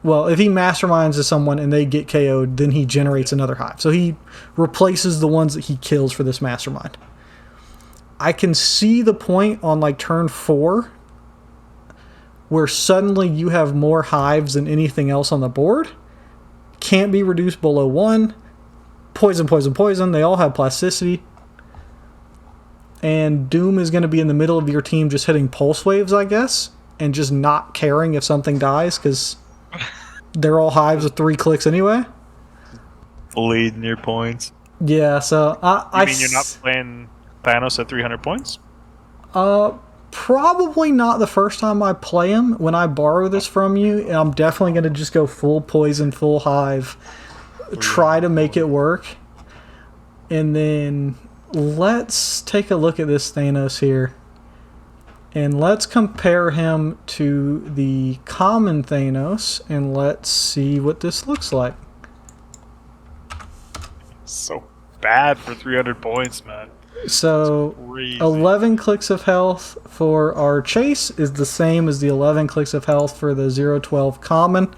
well, if he masterminds to someone and they get KO'd, then he generates another hive. So he replaces the ones that he kills for this mastermind. I can see the point on like turn 4 where suddenly you have more hives than anything else on the board. Can't be reduced below 1. Poison, poison, poison. They all have plasticity. And Doom is going to be in the middle of your team just hitting pulse waves, I guess, and just not caring if something dies because they're all hives with 3 clicks anyway. Bleeding your points. Yeah, so I mean you're not playing Thanos at 300 points? Probably not the first time I play him. When I borrow this from you, I'm definitely going to just go full poison, full hive, try to make it work. And then let's take a look at this Thanos here. And let's compare him to the common Thanos, and let's see what this looks like. So bad for 300 points, man. So 11 clicks of health for our Chase is the same as the 11 clicks of health for the 012 common.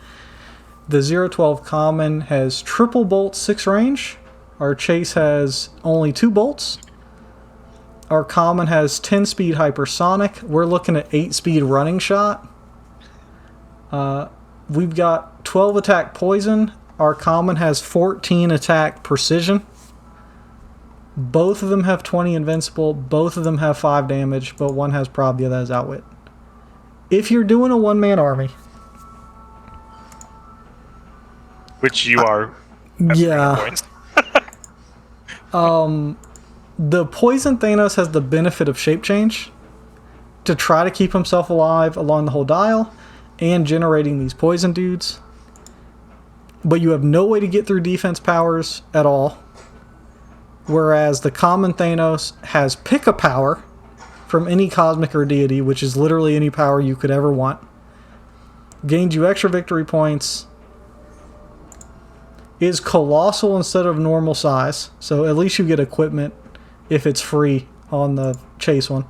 The 012 common has triple bolt 6 range. Our Chase has only 2 bolts. Our common has 10 speed hypersonic. We're looking at 8 speed running shot. We've got 12 attack poison. Our common has 14 attack precision. Both of them have 20 invincible. Both of them have 5 damage, but one has prob, the other has outwit. If you're doing a one-man army, which you are, yeah. The poison Thanos has the benefit of shape change to try to keep himself alive along the whole dial and generating these poison dudes. But you have no way to get through defense powers at all. Whereas the common Thanos has pick a power from any cosmic or deity, which is literally any power you could ever want. gains you extra victory points, is colossal instead of normal size, so at least you get equipment if it's free on the chase one.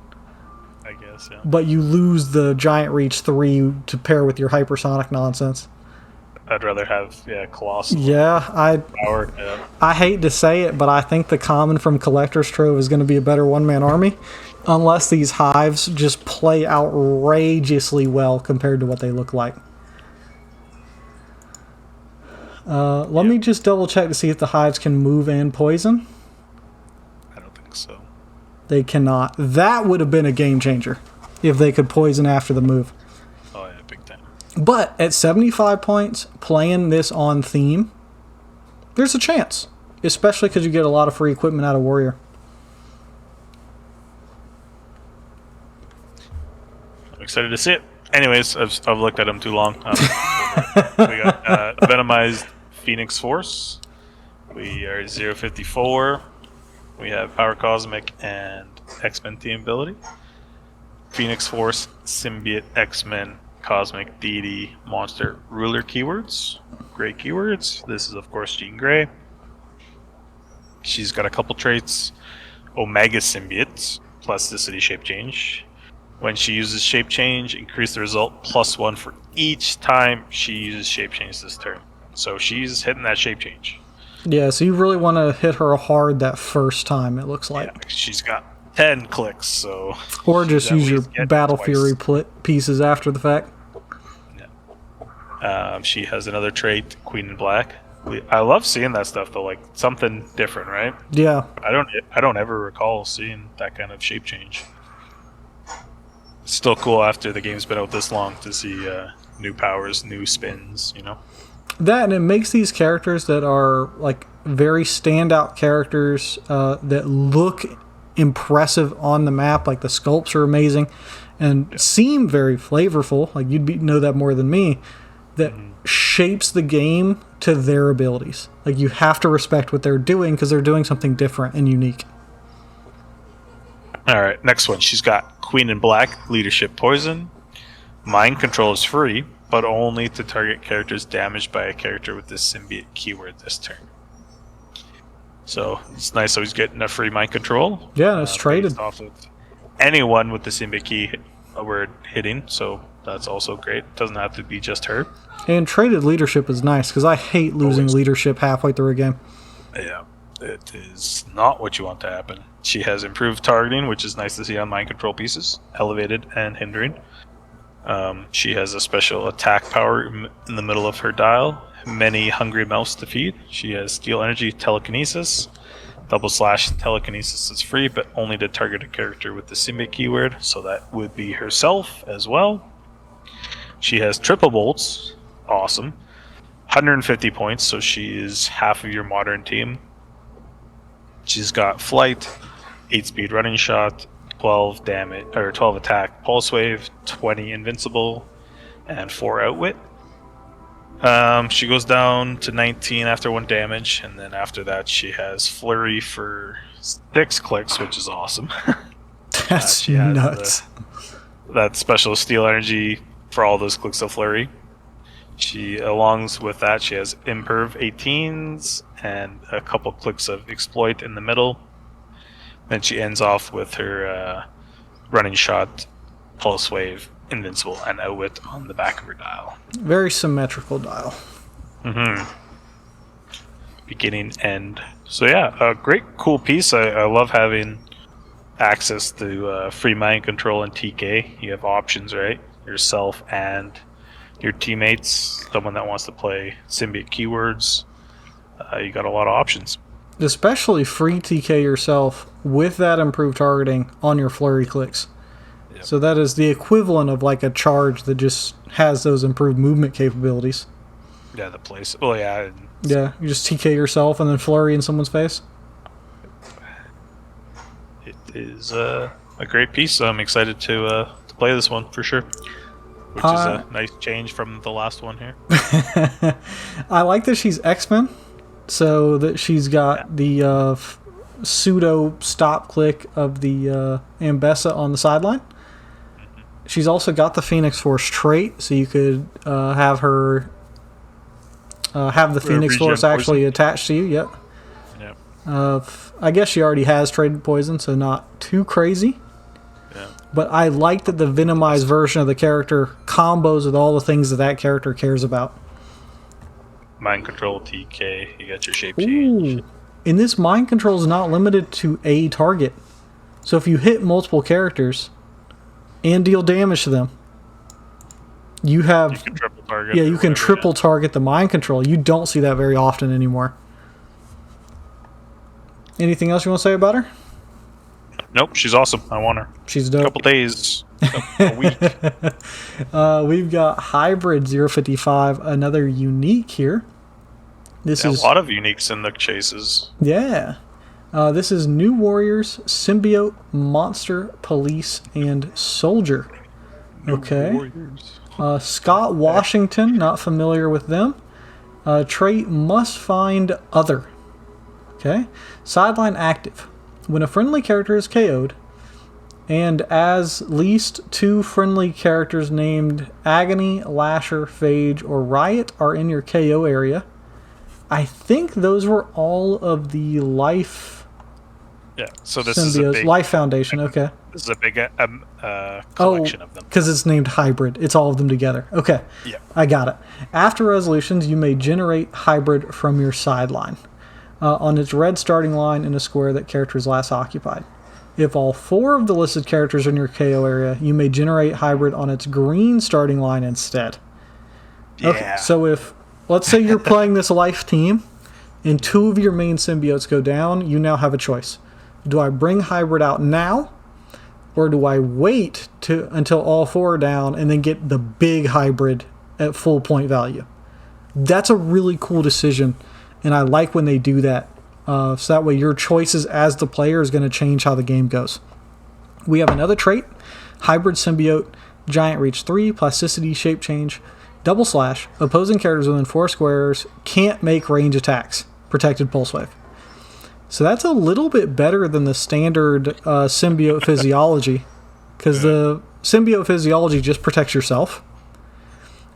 I guess, yeah. But you lose the Giant Reach 3 to pair with your hypersonic nonsense. I'd rather have, colossal. Yeah, Power, yeah. I hate to say it, but I think the common from Collector's Trove is going to be a better one-man army, unless these hives just play outrageously well compared to what they look like. Let me just double check to see if the hives can move and poison. I don't think so. They cannot. That would have been a game changer if they could poison after the move. Oh, yeah, big time. But at 75 points, playing this on theme, there's a chance. Especially because you get a lot of free equipment out of Warrior. I'm excited to see it. Anyways, I've looked at them too long. We got Venomized Phoenix Force. We are 054. We have Power Cosmic and X-Men Team Ability. Phoenix Force, Symbiote, X-Men, Cosmic, Deity, Monster, Ruler keywords. Great keywords. This is, of course, Jean Grey. She's got a couple traits. Omega Symbiote, plasticity shape change. When she uses shape change, increase the result +1 for each time she uses shape change this turn. So she's hitting that shape change. Yeah, so you really want to hit her hard that first time, it looks like. Yeah, she's got 10 clicks, so... Or just use your Battle Fury pieces after the fact. Yeah. She has another trait, Queen in Black. I love seeing that stuff, though, like something different, right? Yeah. I don't ever recall seeing that kind of shape change. It's still cool after the game's been out this long to see new powers, new spins, you know? That, and it makes these characters that are like very standout characters that look impressive on the map, like the sculpts are amazing and seem very flavorful, like you'd know that more than me, that shapes the game to their abilities. Like you have to respect what they're doing because they're doing something different and unique. Alright, next one. She's got Queen in Black, Leadership Poison. Mind Control is free, but only to target characters damaged by a character with this symbiote keyword this turn. So it's nice always getting a free Mind Control. Yeah, it's traded. Off of anyone with the symbiote key word hitting, so that's also great. Doesn't have to be just her. And traded leadership is nice, because I hate losing leadership halfway through a game. Yeah, it is not what you want to happen. She has improved targeting, which is nice to see on Mind Control pieces, elevated and hindering. She has a special attack power in the middle of her dial. Many hungry mouths to feed. She has Steel Energy, Telekinesis. Double slash telekinesis is free, but only to target a character with the symbiote keyword, so that would be herself as well. She has triple bolts, awesome. 150 points, so she is half of your modern team. She's got flight, 8 speed running shot, 12 damage or 12 attack pulse wave, 20 invincible, and 4 outwit. She goes down to 19 after 1 damage, and then after that she has flurry for 6 clicks, which is awesome. That's nuts. That special steel energy for all those clicks of flurry. She, along with that, she has imperv 18s and a couple clicks of exploit in the middle. Then she ends off with her running shot, pulse wave, invincible, and outwit on the back of her dial. Very symmetrical dial. Beginning, end. So yeah, a great, cool piece. I love having access to free mind control and TK. You have options, right? Yourself and your teammates. Someone that wants to play symbiote keywords. You got a lot of options. Especially free TK yourself with that improved targeting on your flurry clicks. Yep. So that is the equivalent of like a charge that just has those improved movement capabilities. Yeah, the place. Well, yeah. Yeah, you just TK yourself and then flurry in someone's face. It is a great piece. So I'm excited to play this one for sure. Which is a nice change from the last one here. I like that she's X-Men. So that she's got the pseudo stop click of the Ambessa on the sideline. She's also got the Phoenix Force trait, so you could have her have the Phoenix Force actually attached to you. Yep. I guess she already has traded poison, so not too crazy. Yeah. But I like that the Venomized version of the character combos with all the things that character cares about. Mind control, TK, you got your shape change. And this mind control is not limited to a target. So if you hit multiple characters and deal damage to them, you can triple target. Yeah, you can triple target the mind control. You don't see that very often anymore. Anything else you want to say about her? Nope, she's awesome. I want her. She's dope. A couple days, a week. We've got Hybrid 055, another unique here. This is a lot of uniques in the chases. Yeah. This is New Warriors, Symbiote, Monster, Police, and Soldier. Okay. Scott Washington, not familiar with them. Trait must find other. Okay. Sideline active. When a friendly character is KO'd, and as least 2 friendly characters named Agony, Lasher, Phage, or Riot are in your KO area, I think those were all of the life. Yeah, so this symbiotes. Is a big Life Foundation. Okay. This is a big collection of them. Because it's named Hybrid. It's all of them together. Okay. Yeah. I got it. After resolutions, you may generate Hybrid from your sideline on its red starting line in a square that character is last occupied. If all 4 of the listed characters are in your KO area, you may generate Hybrid on its green starting line instead. Yeah. Okay. So if, let's say you're playing this life team, and 2 of your main symbiotes go down, you now have a choice. Do I bring Hybrid out now, or do I wait until all 4 are down and then get the big Hybrid at full point value? That's a really cool decision, and I like when they do that. So that way your choices as the player is going to change how the game goes. We have another trait, Hybrid Symbiote, Giant Reach 3, Plasticity, Shape Change, Double Slash. Opposing characters within 4 squares can't make range attacks. Protected Pulse Wave. So that's a little bit better than the standard symbiote physiology, because the symbiote physiology just protects yourself.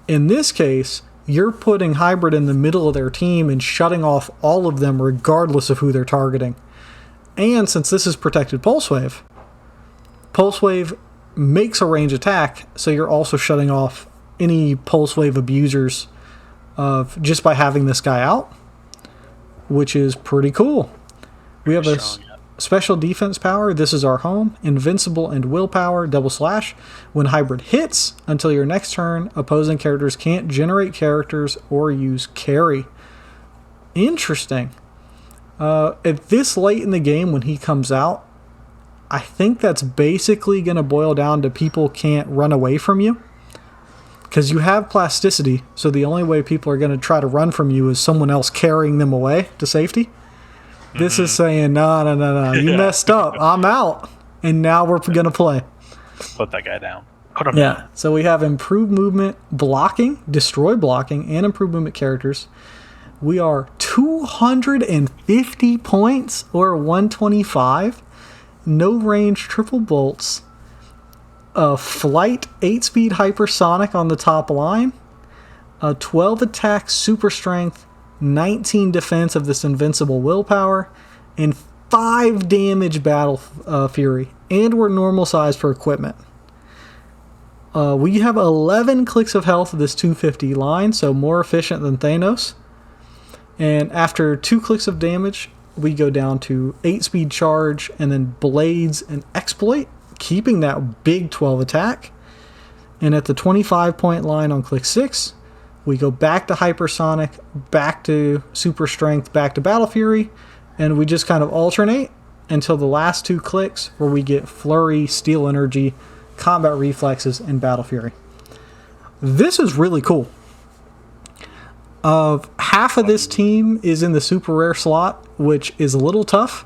In this case, you're putting Hybrid in the middle of their team and shutting off all of them regardless of who they're targeting. And since this is protected Pulse Wave makes a range attack, so you're also shutting off any Pulse Wave abusers just by having this guy out, which is pretty cool. We have a special defense power. This is our home. Invincible and willpower. Double Slash. When Hybrid hits, until your next turn, opposing characters can't generate characters or use carry. Interesting. At this late in the game when he comes out, I think that's basically going to boil down to people can't run away from you. Because you have plasticity, so the only way people are going to try to run from you is someone else carrying them away to safety. This is saying, no, you messed up. I'm out. And now we're going to play. Put that guy down. Put him down. So we have improved movement blocking, destroy blocking, and improved movement characters. We are 250 points or 125. No range triple bolts. Flight 8-speed hypersonic on the top line. 12 attack super strength. 19 defense of this invincible willpower, and 5 damage battle fury, and we're normal size for equipment. We have 11 clicks of health of this 250 line, so more efficient than Thanos. And after 2 clicks of damage, we go down to 8-speed charge, and then blades and exploit, keeping that big 12 attack. And at the 25 point line on click 6, we go back to hypersonic, back to super strength, back to battle fury, and we just kind of alternate until the last 2 clicks where we get flurry, steel energy, combat reflexes, and battle fury. This is really cool. Half of this team is in the super rare slot, which is a little tough,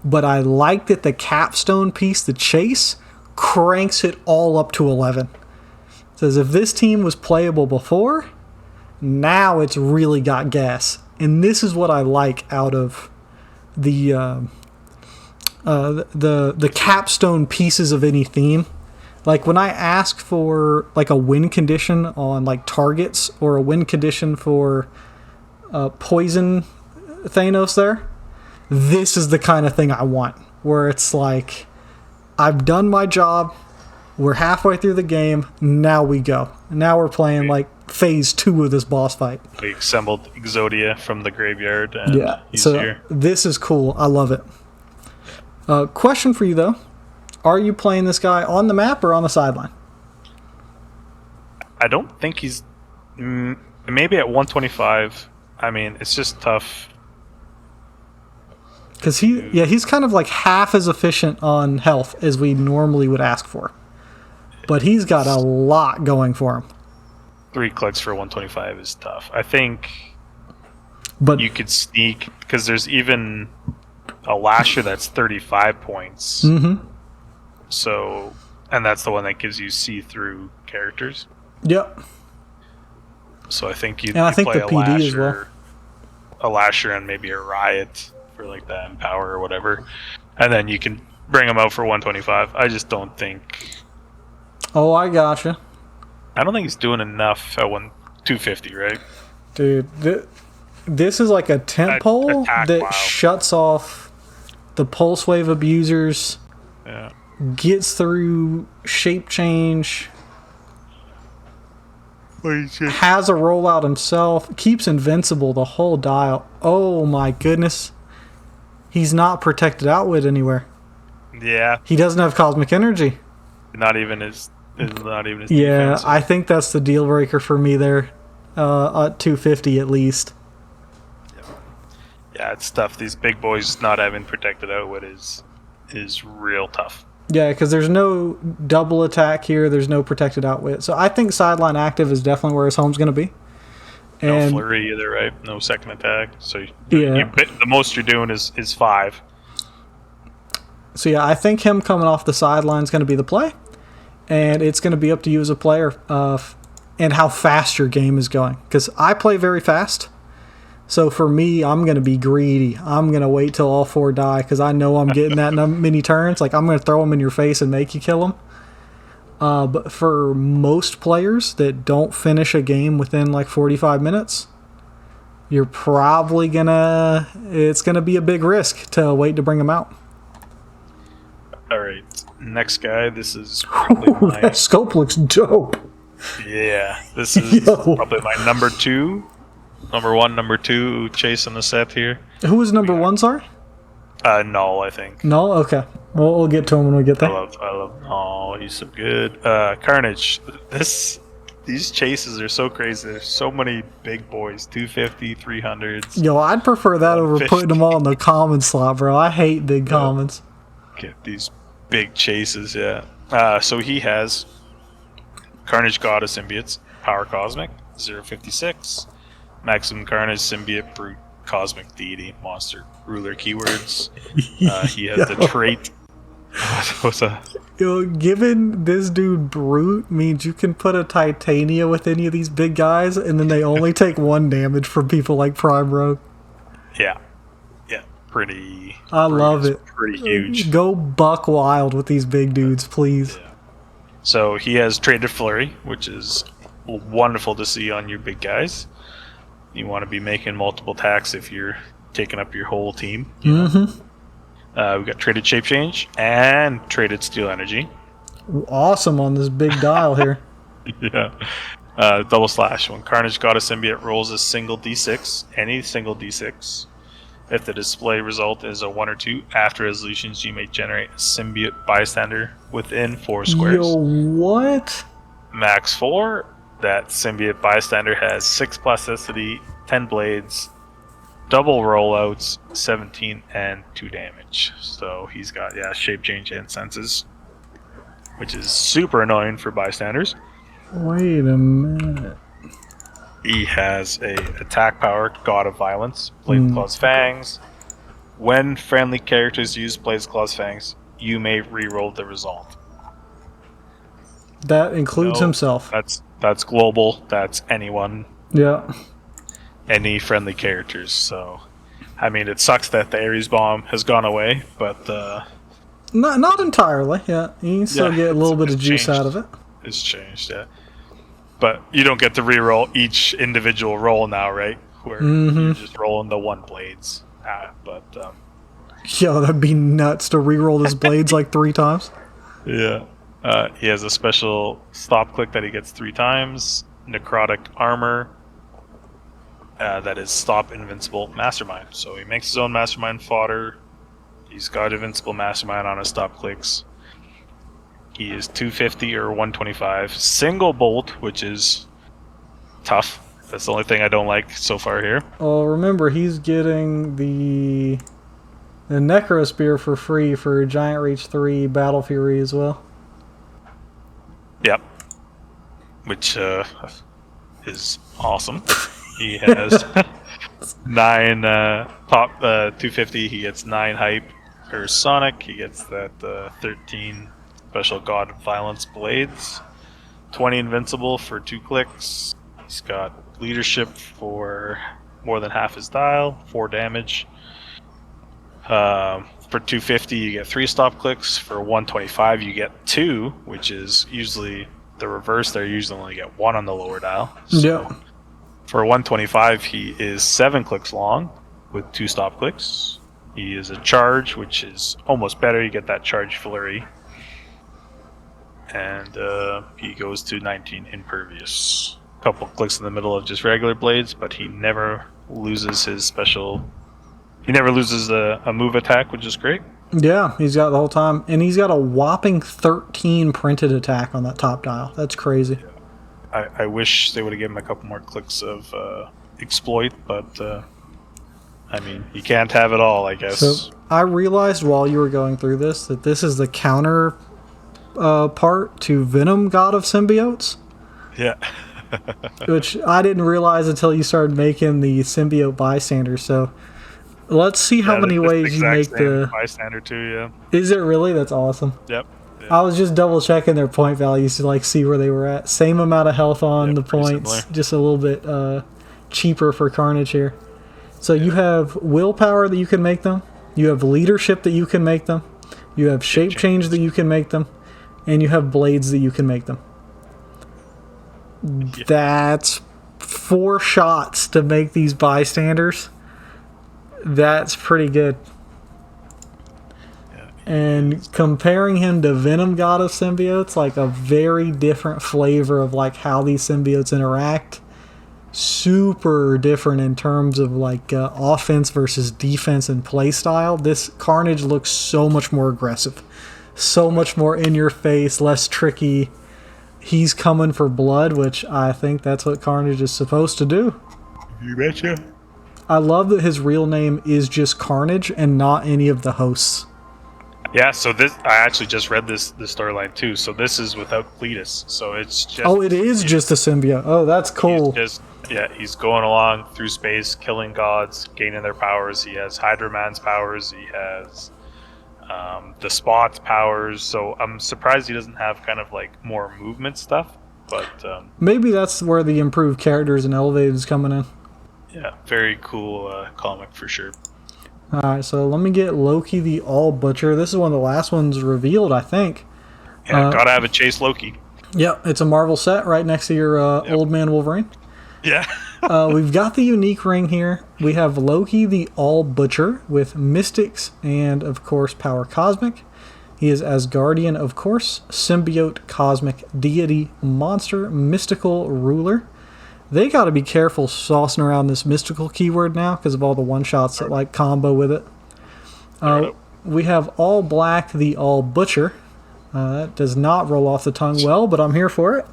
but I like that the capstone piece, the chase, cranks it all up to 11. It says if this team was playable before, now it's really got gas. And this is what I like out of the capstone pieces of any theme. Like when I ask for like a win condition on like targets or a win condition for poison Thanos there, this is the kind of thing I want. Where it's like, I've done my job, we're halfway through the game, now we go. Now we're playing like phase 2 of this boss fight. We assembled Exodia from the graveyard, and he's so here. This is cool. I love it. Question for you though. Are you playing this guy on the map or on the sideline? I don't think he's... maybe at 125. I mean, it's just tough. Because he's kind of like half as efficient on health as we normally would ask for. But he's got a lot going for him. 3 clicks for 125 is tough. I think but you could sneak, because there's even a Lasher that's 35 points. Mm-hmm. So, and that's the one that gives you see-through characters. Yep. So I think you and I think play the PD as well. A Lasher and maybe a Riot for like the Empower or whatever, and then you can bring them out for 125. I just don't think. Oh, I gotcha. I don't think he's doing enough at 250, right? Dude, this is like a tent pole that shuts off the pulse wave abusers. Yeah. Gets through shape change. Has a rollout himself. Keeps invincible the whole dial. Oh my goodness. He's not protected outwit anywhere. Yeah. He doesn't have cosmic energy. Not even his yeah, defense. I think that's the deal breaker for me there. At 250 at least. Yeah, it's tough. These big boys not having protected outwit is real tough. Yeah, because there's no double attack here. There's no protected outwit. So I think sideline active is definitely where his home's going to be. And no flurry either, right? No second attack. So the most you're doing is 5. So yeah, I think him coming off the sideline is going to be the play. And it's going to be up to you as a player and how fast your game is going. Because I play very fast. So for me, I'm going to be greedy. I'm going to wait till all 4 die because I know I'm getting that many turns. Like, I'm going to throw them in your face and make you kill them. But for most players that don't finish a game within like 45 minutes, you're probably going to... It's going to be a big risk to wait to bring them out. All right. Next guy, this is probably my... That scope looks dope. Yeah. This is probably my number 2. Number 1, number 2 chase in the set here. Who was number 1, sorry? Null, I think. Null? Okay. We'll get to him when we get there. I love Null. He's so good. Carnage. These chases are so crazy. There's so many big boys. 250, 300s. Yo, I'd prefer that over putting them all in the common slot, bro. I hate big commons. Get these big chases, yeah. So he has Carnage Goddess Symbiotes, Power Cosmic, 056. Maximum Carnage, Symbiote, Brute, Cosmic Deity, Monster, Ruler keywords. He has the trait. Yo, given this dude Brute means you can put a Titania with any of these big guys, and then they only take 1 damage from people like Prime Rogue. Yeah. Yeah. Pretty. I love it. Pretty huge. Go buck wild with these big dudes, please. Yeah. So he has Traded Flurry, which is wonderful to see on your big guys. You want to be making multiple attacks if you're taking up your whole team. Mm-hmm. We've got Traded Shape Change and Traded Steel Energy. Awesome on this big dial here. Yeah. Double slash. When Carnage Goddess Symbiote rolls a single D6, any single D6, if the display result is a 1 or 2, after resolutions you may generate a symbiote bystander within 4 squares. Yo, what? Max 4. That symbiote bystander has 6 plasticity, 10 blades, double rollouts, 17 and 2 damage. So he's got shape change and senses, which is super annoying for bystanders. Wait a minute. He has a attack power, God of Violence, Blade Claw's Fangs. When friendly characters use Blade Claw's Fangs, you may re-roll the result. That includes himself. That's global. That's anyone. Yeah. Any friendly characters. So, I mean, it sucks that the Ares bomb has gone away, but Not entirely. Yeah, you can still get a little bit of juice out of it. It's changed, yeah. But you don't get to re-roll each individual roll now, right? Where you're just rolling the one blades. Yo, that'd be nuts to re-roll his blades like 3 times. Yeah. He has a special stop click that he gets 3 times. Necrotic armor. That is stop invincible mastermind. So he makes his own mastermind fodder. He's got invincible mastermind on his stop clicks. He is 250 or 125. Single bolt, which is tough. That's the only thing I don't like so far here. Oh, remember, he's getting the Necro Spear for free for Giant Reach 3 Battle Fury as well. Yep. Which is awesome. He has 9 top 250. He gets 9 hype for Sonic. He gets that 13 special God of Violence blades. 20 invincible for 2 clicks. He's got leadership for more than half his dial, 4 damage. For 250 you get 3 stop clicks. For 125 you get 2, which is usually the reverse. They usually only get 1 on the lower dial. So yeah. For 125 he is 7 clicks long with 2 stop clicks. He is a charge, which is almost better. You get that charge flurry. And he goes to 19 impervious. Couple clicks in the middle of just regular blades, but he never loses his special. He never loses a move attack, which is great. Yeah, he's got the whole time, and he's got a whopping 13 printed attack on that top dial. That's crazy. I wish they would have given him a couple more clicks of exploit, but I mean, you can't have it all, I guess. So I realized while you were going through this that this is the counter part to Venom God of Symbiotes. Yeah. Which I didn't realize until you started making the symbiote bystander. So let's see how many ways you make the bystander too. Yeah. Is it really? That's awesome. Yep. I was just double checking their point values to like see where they were at. Same amount of health on the points, similar. Just a little bit cheaper for Carnage here. So you have willpower that you can make them. You have leadership that you can make them. You have shape change that you can make them, and you have blades that you can make them. Yeah. That's 4 shots to make these bystanders. That's pretty good. Yeah. And comparing him to Venom God of Symbiotes, like a very different flavor of like how these symbiotes interact. Super different in terms of like offense versus defense and play style. This Carnage looks so much more aggressive, so much more in your face, less tricky. He's coming for blood, which I think that's what Carnage is supposed to do. You betcha. I love that his real name is just Carnage and not any of the hosts. Yeah, so this I actually just read this storyline too. So this is without Cletus. So it's just it is just a symbiote. Oh, that's cool. He's going along through space, killing gods, gaining their powers. He has Hydra Man's powers. He has the Spot's powers. So I'm surprised he doesn't have kind of like more movement stuff. But maybe that's where the improved characters and elevated is coming in. Yeah, very cool comic for sure. Alright, so let me get Loki the All Butcher. This is one of the last ones revealed, I think. Yeah, gotta have a Chase Loki. Yep, it's a Marvel set right next to your Old Man Wolverine. Yeah. We've got the unique ring here. We have Loki the All Butcher with Mystics and, of course, Power Cosmic. He is Asgardian, of course, symbiote, cosmic, deity, monster, mystical ruler. They got to be careful saucing around this mystical keyword now because of all the one-shots that like combo with it. We have All Black the All Butcher. That does not roll off the tongue well, but I'm here for it.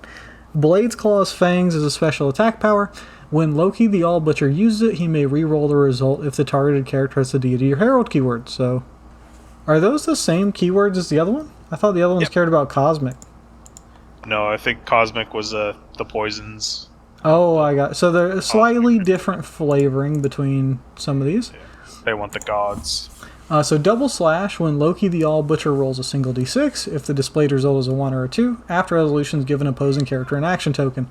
Blades, Claws, Fangs is a special attack power. When Loki the All Butcher uses it, he may re-roll the result if the targeted character has the deity or herald keyword. So, are those the same keywords as the other one? I thought the other ones cared about Cosmic. No, I think Cosmic was the poisons. Oh, I got so there's slightly different flavoring between some of these. Yeah, they want the gods. So double slash when Loki the All Butcher rolls a single d6. If the displayed result is a 1 or a 2, after resolution is given opposing character an action token.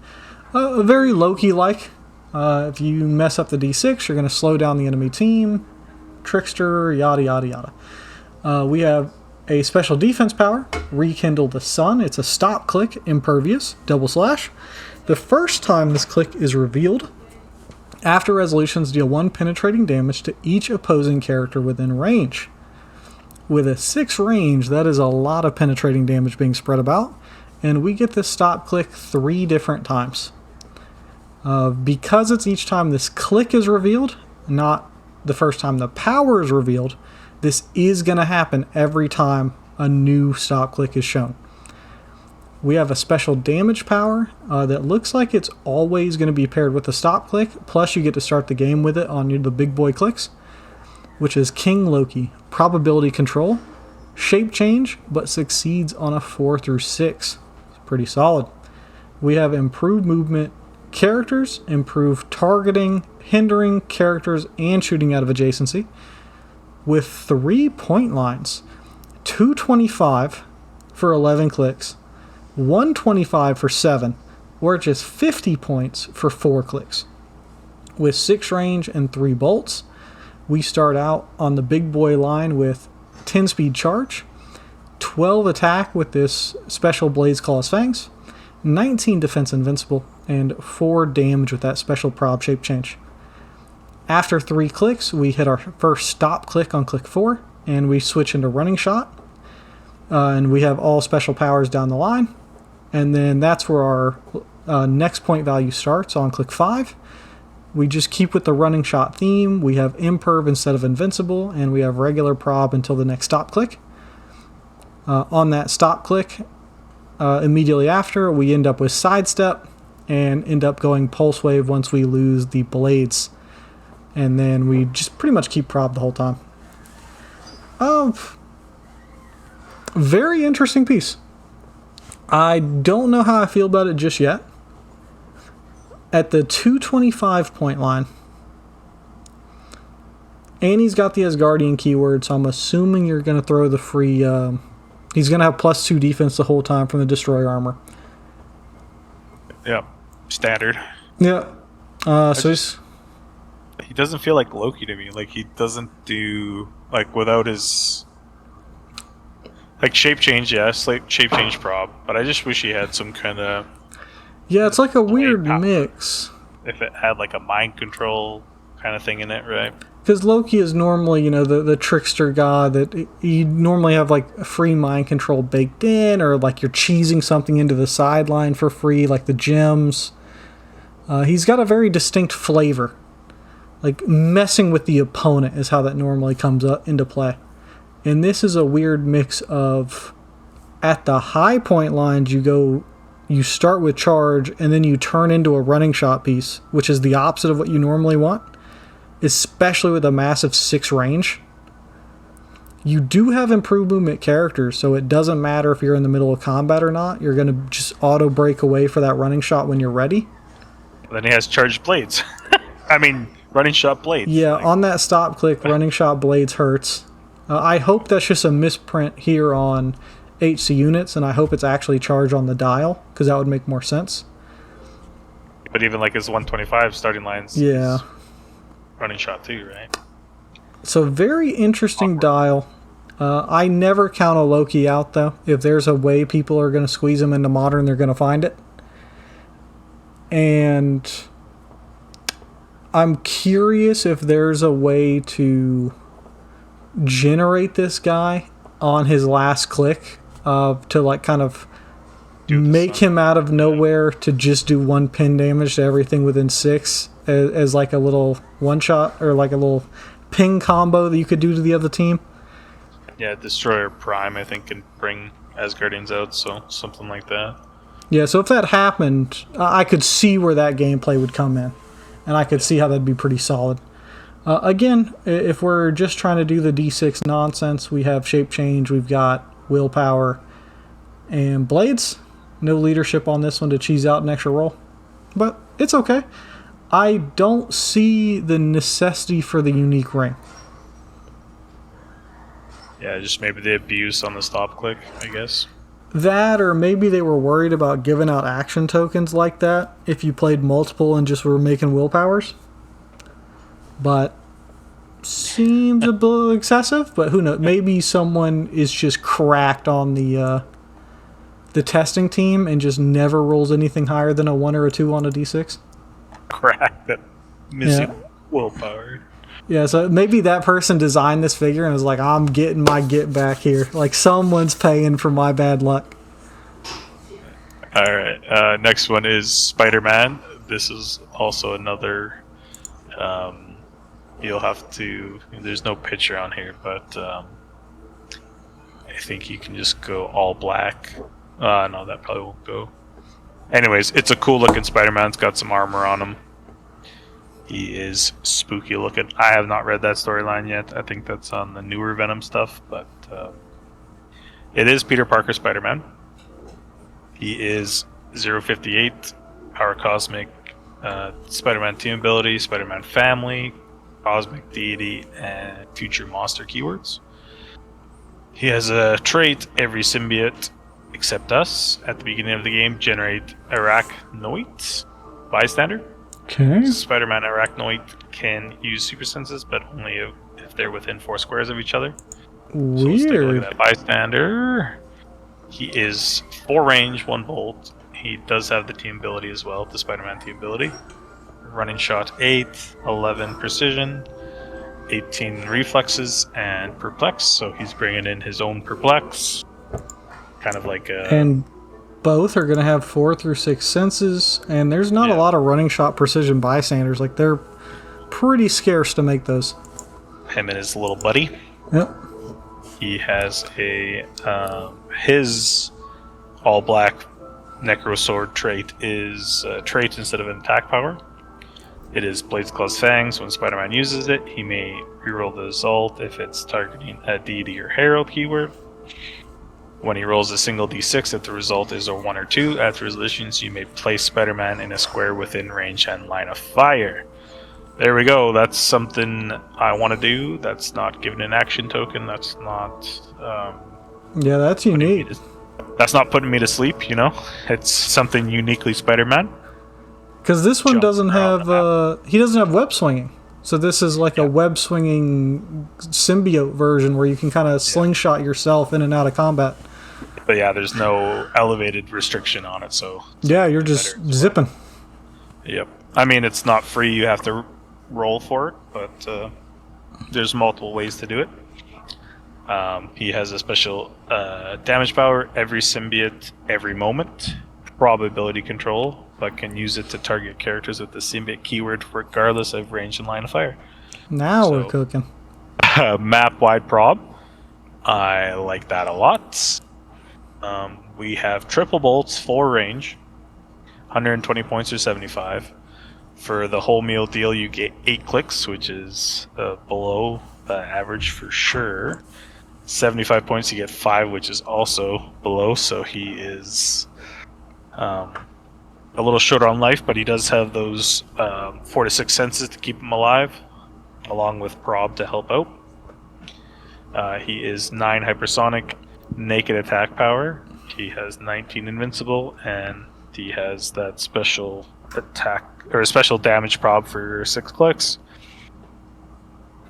Very Loki-like. If you mess up the d6, you're going to slow down the enemy team. Trickster, yada yada yada. We have A special defense power, Rekindle the Sun. It's a stop click, impervious, double slash. The first time this click is revealed, after resolutions deal 1 penetrating damage to each opposing character within range. With a 6 range, that is a lot of penetrating damage being spread about, and we get this stop click 3 different times. Because it's each time this click is revealed, not the first time the power is revealed, this is going to happen every time a new stop click is shown. We have a special damage power that looks like it's always going to be paired with a stop click, plus you get to start the game with it on the big boy clicks, which is King Loki. Probability control, shape change, but succeeds on a 4 through 6. It's pretty solid. We have improved movement characters, improved targeting, hindering characters, and shooting out of adjacency, with 3 point lines, 225 for 11 clicks, 125 for 7, or just 50 points for 4 clicks. With 6 range and 3 bolts, we start out on the big boy line with 10 speed charge, 12 attack with this special Blade's Claw's Fangs, 19 defense invincible, and 4 damage with that special prob shape change. After 3 clicks, we hit our first stop click on click 4, and we switch into running shot. And we have all special powers down the line. And then that's where our next point value starts on click 5. We just keep with the running shot theme. We have imperv instead of invincible, and we have regular prob until the next stop click. On that stop click, immediately after, we end up with sidestep and end up going pulse wave once we lose the blades. And then we just pretty much keep prob the whole time. Very interesting piece. I don't know how I feel about it just yet. At the 225 point line, Annie's got the Asgardian keyword, so I'm assuming you're going to throw the free... he's going to have +2 defense the whole time from the Destroyer armor. Yep. Standard. Yeah. He doesn't feel like Loki to me. Like, he doesn't do... Like, without his... Like, shape change, yes. Like, shape change prob. But I just wish he had some kind of... Yeah, it's like a weird mix. If it had, like, a mind control kind of thing in it, right? Because Loki is normally, the trickster god that you normally have, like, free mind control baked in, or, like, you're cheesing something into the sideline for free, like the gems. He's got a very distinct flavor. Like, messing with the opponent is how that normally comes up into play. And this is a weird mix of, at the high point lines, you start with charge, and then you turn into a running shot piece, which is the opposite of what you normally want, especially with a massive 6 range. You do have improved movement characters, so it doesn't matter if you're in the middle of combat or not. You're going to just auto break away for that running shot when you're ready. Then he has charged blades. I mean, running shot blades. Yeah, on that stop click, running shot blades hurts. I hope that's just a misprint here on HC units, and I hope it's actually charged on the dial, because that would make more sense. But even like his 125 starting lines, yeah, running shot too, right? So very interesting dial. I never count a Loki out, though. If there's a way people are going to squeeze him into Modern, they're going to find it. And I'm curious if there's a way to generate this guy on his last click to like kind of make him out of nowhere to just do 1 pin damage to everything within 6 as like a little one shot or like a little ping combo that you could do to the other team. Yeah, Destroyer Prime I think can bring Asgardians out, so something like that. Yeah, so if that happened, I could see where that gameplay would come in, and I could see how that'd be pretty solid. Again, if we're just trying to do the D6 nonsense, we have shape change, we've got willpower, and blades. No leadership on this one to cheese out an extra roll, but it's okay. I don't see the necessity for the unique ring. Yeah, just maybe the abuse on the stop click, I guess. That, or maybe they were worried about giving out action tokens like that if you played multiple and just were making willpowers. But seems a bit excessive, but who knows? Maybe someone is just cracked on the testing team and just never rolls anything higher than a 1 or a 2 on a d6. Cracked at missing willpower. Yeah, so maybe that person designed this figure and was like, I'm getting my get back here. Like, someone's paying for my bad luck. Alright, next one is Spider-Man. This is also another... you'll have to... There's no picture on here, but I think you can just go all black. No, that probably won't go. Anyways, it's a cool looking Spider-Man. It's got some armor on him. He is spooky looking. I have not read that storyline yet. I think that's on the newer Venom stuff, but it is Peter Parker Spider-Man. He is 058, Power Cosmic, Spider-Man Team Ability, Spider-Man Family, Cosmic Deity, and Future Monster keywords. He has a trait: every symbiote except us at the beginning of the game generate arachnoids. Bystander. Okay. Spider-Man Arachnoid can use super senses, but only if they're within 4 squares of each other. Weird. So let's take a look at that Bystander. He is 4 range, 1 bolt. He does have the team ability as well, the Spider-Man team ability. Running shot 8, 11 precision, 18 reflexes, and perplex. So he's bringing in his own perplex. Kind of like a... And both are going to have 4 through 6 senses, and there's not a lot of running shot precision bystanders. Like, they're pretty scarce to make those. Him and his little buddy. Yep. He has a his all black Necro Sword trait is a trait instead of an attack power. It is Blades, Claws, Fangs. When Spider-Man uses it, he may reroll the result if it's targeting a deity or herald keyword. When he rolls a single d6, if the result is a 1 or 2, after resolutions, you may place Spider-Man in a square within range and line of fire. There we go. That's something I want to do. That's not given an action token. That's not... yeah, that's unique. That's not putting me to sleep, you know? It's something uniquely Spider-Man. Because this one doesn't have... he doesn't have web swinging. So this is like a web swinging symbiote version where you can kind of slingshot yourself in and out of combat. But yeah, there's no elevated restriction on it, so... Yeah, you're just zipping. Yep. I mean, it's not free. You have to roll for it, but there's multiple ways to do it. He has a special damage power, every symbiote, every moment. Probability control, but can use it to target characters with the symbiote keyword regardless of range and line of fire. Now we're cooking. Map-wide prob. I like that a lot. We have triple bolts, 4 range, 120 points or 75. For the whole meal deal, you get 8 clicks, which is below the average for sure. 75 points, you get 5, which is also below, so he is a little short on life, but he does have those 4 to 6 senses to keep him alive, along with prob to help out. He is 9 hypersonic, naked attack power. He has 19 invincible, and he has that special attack or a special damage prob for 6 clicks.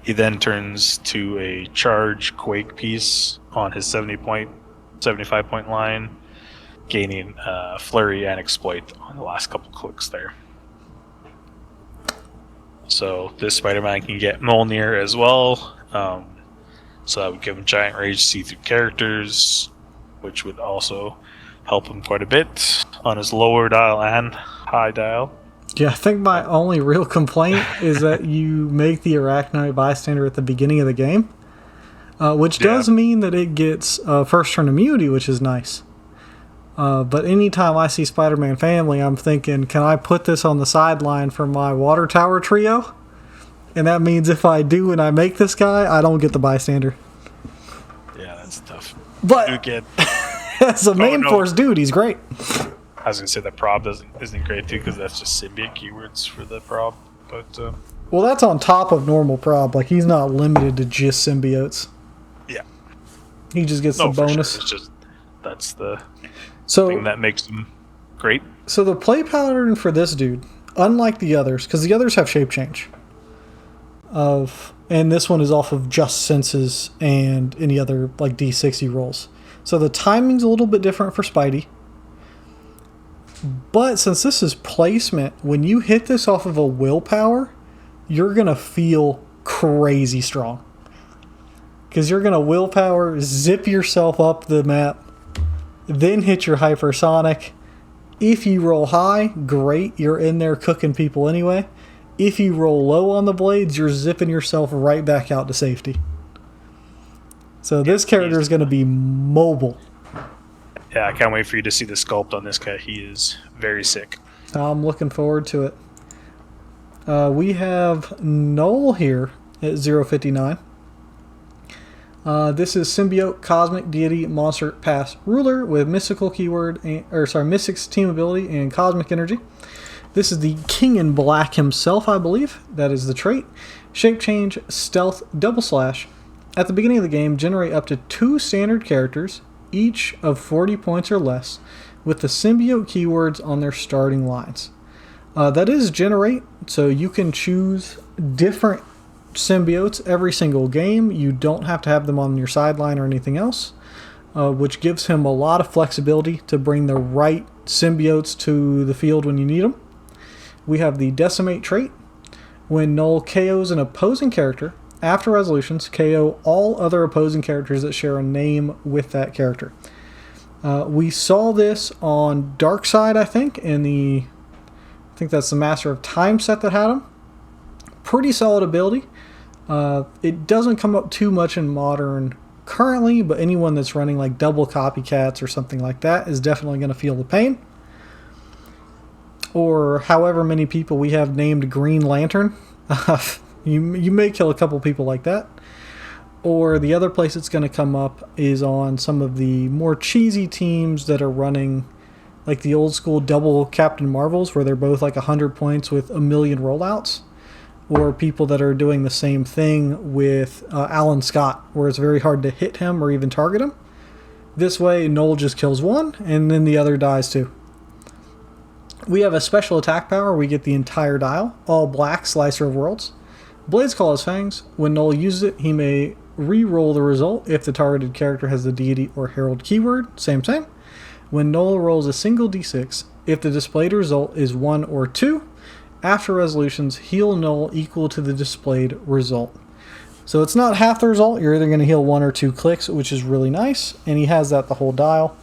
He then turns to a charge quake piece on his 75 point line, gaining flurry and exploit on the last couple clicks there. So this Spider-Man can get Mjolnir as well. So that would give him giant rage, see through characters, which would also help him quite a bit on his lower dial and high dial. Yeah, I think my only real complaint is that you make the Arachnoid Bystander at the beginning of the game, which does mean that it gets first turn immunity, which is nice. But anytime I see Spider-Man Family, I'm thinking, can I put this on the sideline for my Water Tower trio? And that means if I do and I make this guy, I don't get the Bystander. Yeah, that's tough. But you get... as a main force dude, he's great. I was going to say the prob isn't great too, because that's just symbiote keywords for the prob. But well, that's on top of normal prob. Like, he's not limited to just symbiotes. Yeah. He just gets the bonus. Sure. It's just, that's the thing that makes him great. So the play pattern for this dude, unlike the others, because the others have shape change, of And this one is off of just senses and any other like D60 rolls. So the timing's a little bit different for Spidey. But since this is placement, when you hit this off of a willpower, you're going to feel crazy strong. Because you're going to willpower, zip yourself up the map, then hit your hypersonic. If you roll high, great, you're in there cooking people anyway. If you roll low on the blades, you're zipping yourself right back out to safety. So this character is going to be mobile. Yeah, I can't wait for you to see the sculpt on this guy. He is very sick. I'm looking forward to it. We have Null here at 059. This is Symbiote, Cosmic, Deity, Monster, Pass, Ruler with Mystical keyword, Mystic's team ability and Cosmic Energy. This is the King in Black himself, I believe. That is the trait. Shape Change, Stealth, Double Slash. At the beginning of the game, generate up to 2 standard characters, each of 40 points or less, with the symbiote keywords on their starting lines. That is generate, so you can choose different symbiotes every single game. You don't have to have them on your sideline or anything else, which gives him a lot of flexibility to bring the right symbiotes to the field when you need them. We have the Decimate trait. When Null KOs an opposing character, after resolutions, KO all other opposing characters that share a name with that character. We saw this on Darkseid, I think, I think that's the Master of Time set that had him. Pretty solid ability. It doesn't come up too much in Modern currently, but anyone that's running like double copycats or something like that is definitely going to feel the pain. Or however many people we have named Green Lantern. You may kill a couple people like that. Or the other place it's going to come up is on some of the more cheesy teams that are running like the old school double Captain Marvels, where they're both like 100 points with a million rollouts. Or people that are doing the same thing with Alan Scott, where it's very hard to hit him or even target him. This way, Null just kills one, and then the other dies too. We have a special attack power. We get the entire dial, all black, Slicer of Worlds. Blade's Claw has fangs. When Null uses it, he may re-roll the result if the targeted character has the Deity or Herald keyword. Same. When Null rolls a single d6, if the displayed result is 1 or 2, after resolutions, heal Null equal to the displayed result. So it's not half the result. You're either going to heal 1 or 2 clicks, which is really nice. And he has that the whole dial.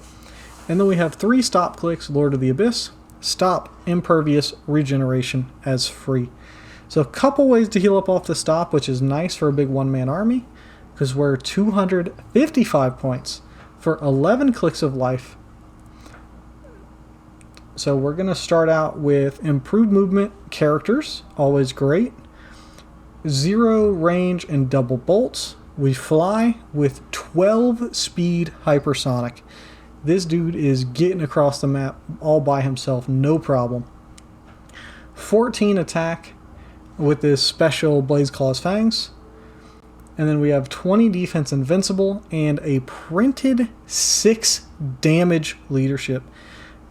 And then we have 3 stop clicks, Lord of the Abyss, Stop, Impervious, Regeneration as free. So a couple ways to heal up off the stop, which is nice for a big one-man army, because we're 255 points for 11 clicks of life. So we're going to start out with improved movement characters, always great. 0 range and double bolts. We fly with 12 speed hypersonic. This dude is getting across the map all by himself, no problem. 14 attack with this special Blaze Claw's Fangs. And then we have 20 defense invincible and a printed 6 damage leadership.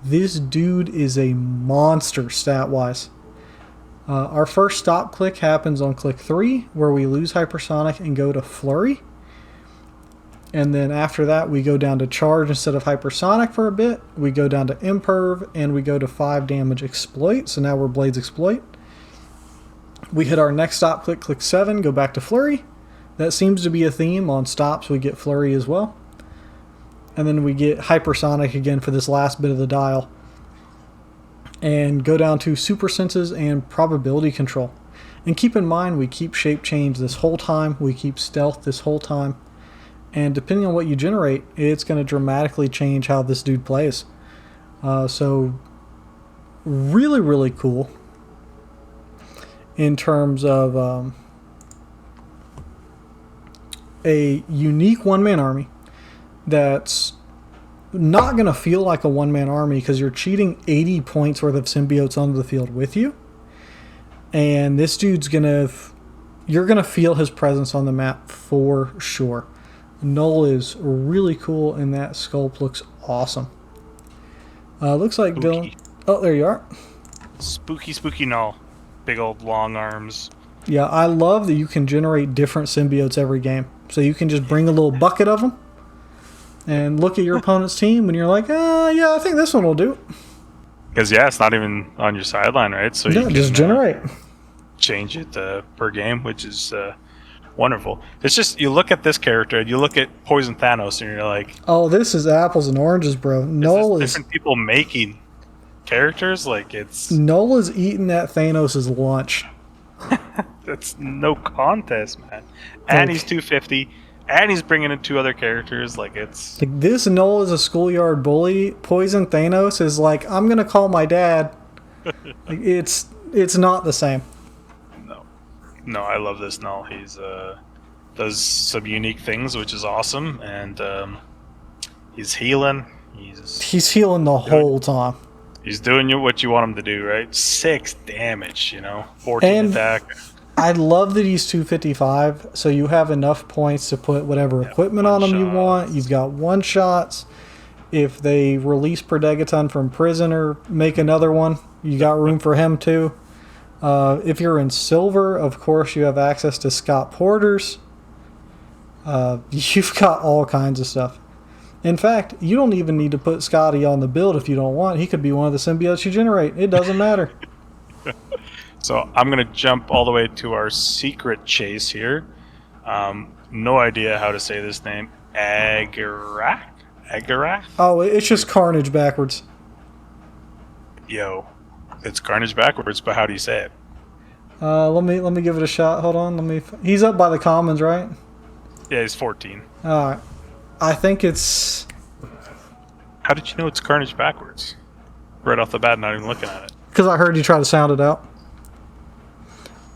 This dude is a monster stat-wise. Our first stop click happens on click 3, where we lose hypersonic and go to flurry. And then after that, we go down to charge instead of hypersonic for a bit. We go down to imperv, and we go to 5 damage exploit. So now we're Blades exploit. We hit our next stop click, click 7, go back to flurry. That seems to be a theme on stops. We get flurry as well. And then we get hypersonic again for this last bit of the dial. And go down to super senses and probability control. And keep in mind, we keep shape change this whole time. We keep stealth this whole time. And depending on what you generate, it's going to dramatically change how this dude plays. So really, really cool in terms of a unique one-man army that's not going to feel like a one-man army because you're cheating 80 points worth of symbiotes onto the field with you. And this dude's going to... You're going to feel his presence on the map for sure. Null is really cool, and that sculpt looks awesome. Looks like Spooky. Dylan... Oh, there you are. Spooky Null. Big old long arms. Yeah, I love that you can generate different symbiotes every game. So you can just bring a little bucket of them and look at your opponent's team, and you're like, yeah, I think this one will do. Because it's not even on your sideline, right? So you can just generate. Change it per game, which is wonderful. It's just you look at this character and you look at Poison Thanos, and you're like, oh, this is apples and oranges, bro. Null is different people making characters. Like it's Null is eating that Thanos' lunch. That's no contest, man. And he's 250, and he's bringing in 2 other characters. Like it's like this. Null is a schoolyard bully. Poison Thanos is like, I'm gonna call my dad. Like, it's not the same. No, I love this Null. He's does some unique things, which is awesome, and he's healing. He's healing the whole time. He's doing what you want him to do, right? 6 damage, 14 attack. I love that he's 255, so you have enough points to put whatever equipment on him you want. You've got one-shots. If they release Predegaton from prison or make another one, you got room for him too. If you're in silver, of course, you have access to Scott Porters. You've got all kinds of stuff. In fact, you don't even need to put Scotty on the build if you don't want. He could be one of the symbiotes you generate. It doesn't matter. So I'm going to jump all the way to our secret chase here. No idea how to say this name. Agarak? Oh, it's just Carnage backwards. Yo, it's Carnage backwards, but how do you say it? Let me give it a shot. Hold on. He's up by the commons, right? Yeah, he's 14. All right. I think it's... How did you know it's Carnage backwards? Right off the bat, not even looking at it. Because I heard you try to sound it out.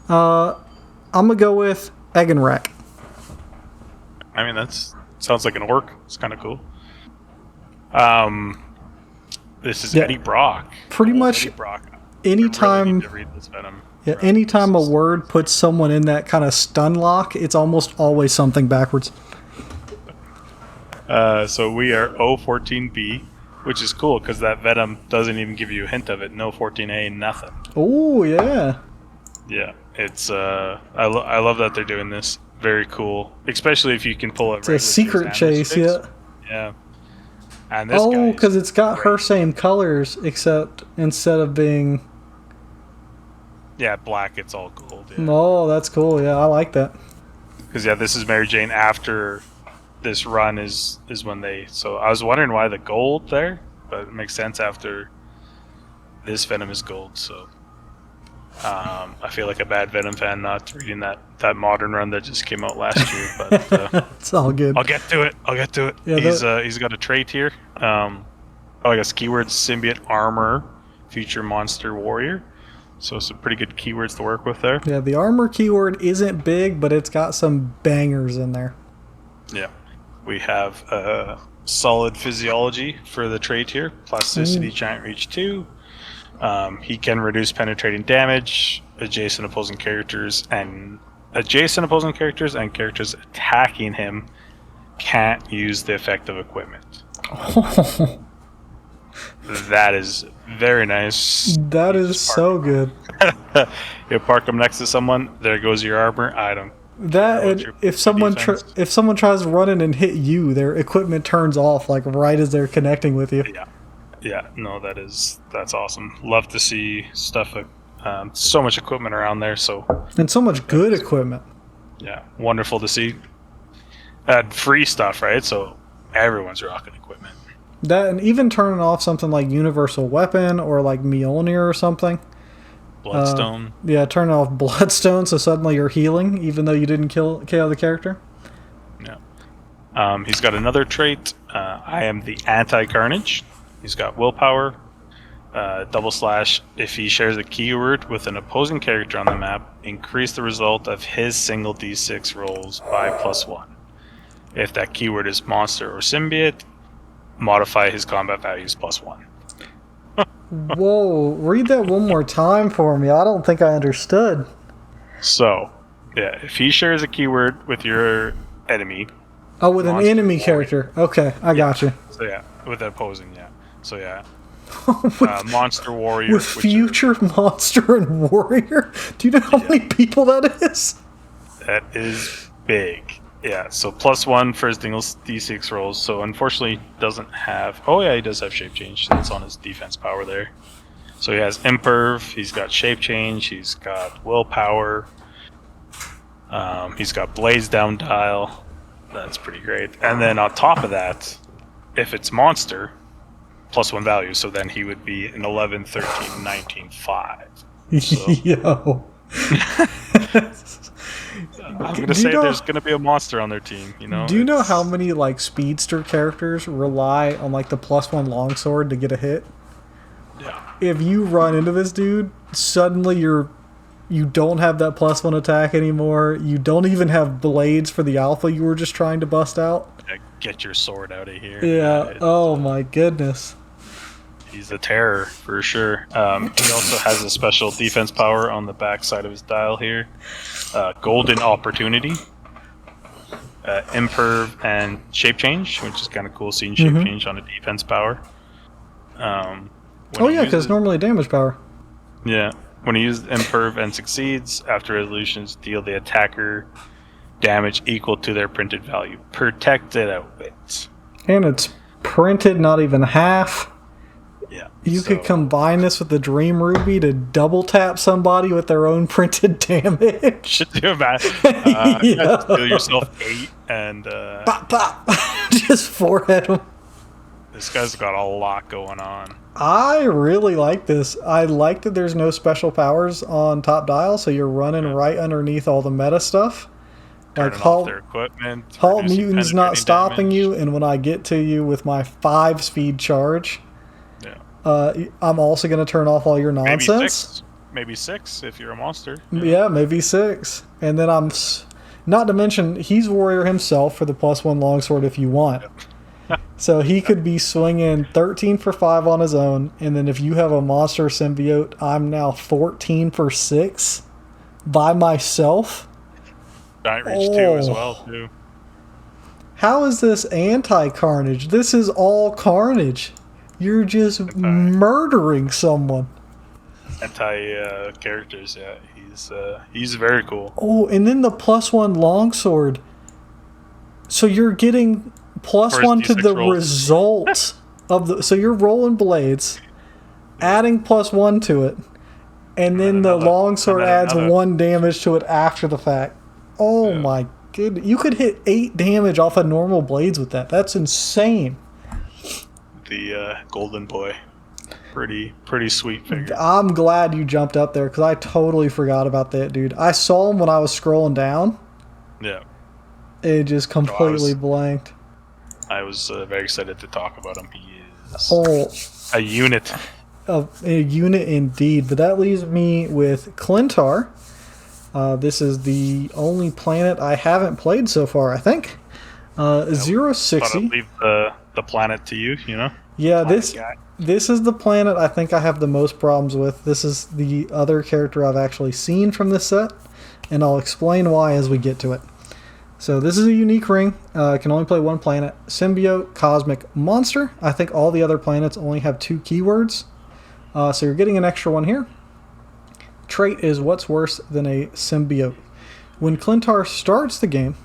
I'm going to go with Eggenrack. I mean, that sounds like an orc. It's kind of cool. This is Eddie Brock. Pretty much Eddie Brock. anytime... I really need to read this Venom. Yeah, anytime a word puts someone in that kind of stun lock, it's almost always something backwards. So we are O14B, which is cool because that Venom doesn't even give you a hint of it. No 14A, nothing. Oh, yeah. Yeah, it's I love that they're doing this. Very cool, especially if you can pull it. It's a secret chase, yeah. Yeah. And this guy because it's got her same colors, except instead of being... Yeah, black, it's all gold. Yeah. Oh, that's cool. Yeah, I like that. Because, this is Mary Jane after this run is when they... So I was wondering why the gold there, but it makes sense after this Venom is gold, so... I feel like a bad Venom fan not reading that modern run that just came out last year, but... it's all good. I'll get to it. Yeah, he's got a trait here. I guess keywords symbiote armor, future monster warrior. So some pretty good keywords to work with there. Yeah, the armor keyword isn't big, but it's got some bangers in there. Yeah. We have solid physiology for the trait here. Plasticity, Giant Reach 2. He can reduce penetrating damage, adjacent opposing characters and characters attacking him can't use the effect of equipment. That is very nice. That is so good. You park them next to someone, there goes your armor. I don't. If someone tries to run in and hit you, their equipment turns off like right as they're connecting with you. Yeah. No, that's awesome. Love to see stuff. So much equipment around there. And so much good equipment. Yeah, wonderful to see. Free stuff, right? So everyone's rocking equipment. That, and even turning off something like Universal Weapon or like Mjolnir or something. Bloodstone. Turn off Bloodstone so suddenly you're healing even though you didn't KO the character. Yeah. He's got another trait. I am the anti-carnage. He's got willpower. // if he shares a keyword with an opposing character on the map, increase the result of his single d6 rolls by +1. If that keyword is monster or symbiote, modify his combat values +1. Whoa, read that one more time for me. I don't think I understood. So, if he shares a keyword with your enemy... Oh, with an enemy character. Okay, I got you. So with the opposing, So Monster Warrior. With Future Monster and Warrior? Do you know how many people that is? That is big. Yeah, so +1 for his D6 rolls. So unfortunately, doesn't have. Oh yeah, he does have shape change. That's on his defense power there. So he has Imperv. He's got shape change. He's got willpower. He's got blaze down dial. That's pretty great. And then on top of that, if it's monster, +1 value. So then he would be an 11, 13, 19, 5. So. Yo. I'm gonna say there's gonna be a monster on their team. Do you know how many like speedster characters rely on like the +1 longsword to get a hit? Yeah. If you run into this dude, suddenly you don't have that +1 attack anymore. You don't even have blades for the alpha you were just trying to bust out. Get your sword out of here. Yeah. Oh my goodness. He's a terror for sure. He also has a special defense power on the back side of his dial here. Golden Opportunity, Imperv, and Shape Change, which is kind of cool seeing Shape Change on a defense power. Because normally damage power. Yeah. When he uses Imperv and succeeds, after resolutions, deal the attacker damage equal to their printed value. Protected at wit. And it's printed, not even half. Yeah. You could combine this with the Dream Ruby to double tap somebody with their own printed damage. Should do that. Deal yourself 8 and pop, pop. Just forehead them. This guy's got a lot going on. I really like this. I like that there's no special powers on top dial, so you're running right underneath all the meta stuff. Like halt Mutant's not stopping you, and when I get to you with my 5 speed charge, I'm also going to turn off all your nonsense. Maybe six if you're a monster. Yeah, maybe 6. And then not to mention, he's warrior himself for the +1 longsword if you want. So he could be swinging 13 for 5 on his own, and then if you have a monster symbiote, I'm now 14 for 6 by myself. Giant Reach 2 as well, too. How is this anti-Carnage? This is all Carnage. You're just murdering someone. Characters, yeah. He's very cool. Oh, and then the +1 longsword. So you're getting +1 to the result of the. So you're rolling blades, adding +1 to it, and then the longsword adds 1 damage to it after the fact. Oh my goodness! You could hit 8 damage off of normal blades with that. That's insane. The Golden Boy, pretty sweet figure. I'm glad you jumped up there because I totally forgot about that dude. I saw him when I was scrolling down. Yeah. It just completely blanked. I was very excited to talk about him. He is a unit. A unit indeed. But that leaves me with Clintar. This is the only planet I haven't played so far, I think. 060. I'll leave the planet to you, Yeah, this is the planet I think I have the most problems with. This is the other character I've actually seen from this set, and I'll explain why as we get to it. So this is a unique ring. Can only play 1 planet. Symbiote, Cosmic, Monster. I think all the other planets only have 2 keywords. So you're getting an extra one here. Trait is what's worse than a symbiote. When Clintar starts the game,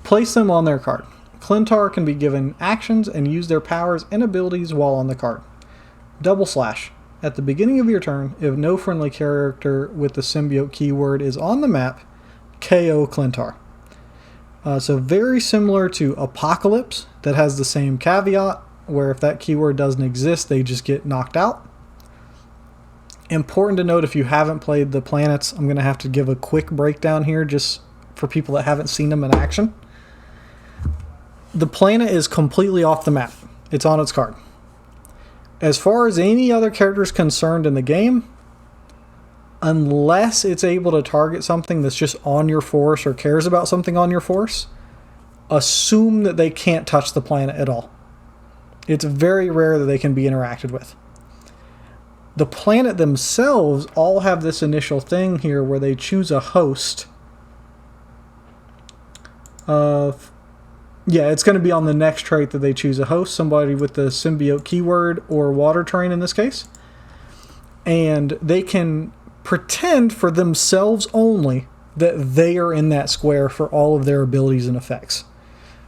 place them on their card. Clintar can be given actions and use their powers and abilities while on the card. Double slash. At the beginning of your turn, if no friendly character with the symbiote keyword is on the map, KO Clintar. So very similar to Apocalypse, that has the same caveat, where if that keyword doesn't exist, they just get knocked out. Important to note, if you haven't played the planets, I'm going to have to give a quick breakdown here just for people that haven't seen them in action. The planet is completely off the map. It's on its card. As far as any other characters concerned in the game, unless it's able to target something that's just on your force or cares about something on your force, assume that they can't touch the planet at all. It's very rare that they can be interacted with. The planet themselves all have this initial thing here where they choose a host of Yeah, it's going to be on the next trait that they choose a host, somebody with the symbiote keyword or water terrain in this case. And they can pretend for themselves only that they are in that square for all of their abilities and effects.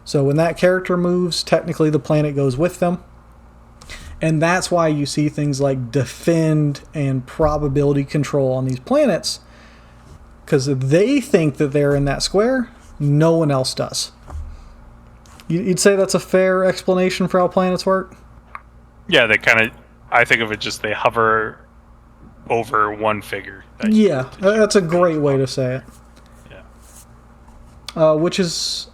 So when that character moves, technically the planet goes with them. And that's why you see things like defend and probability control on these planets. Because if they think that they're in that square, no one else does. You'd say that's a fair explanation for how planets work? Yeah, they kind of, I think of it just they hover over one figure. Yeah, that's a great way to say it. Yeah. Which is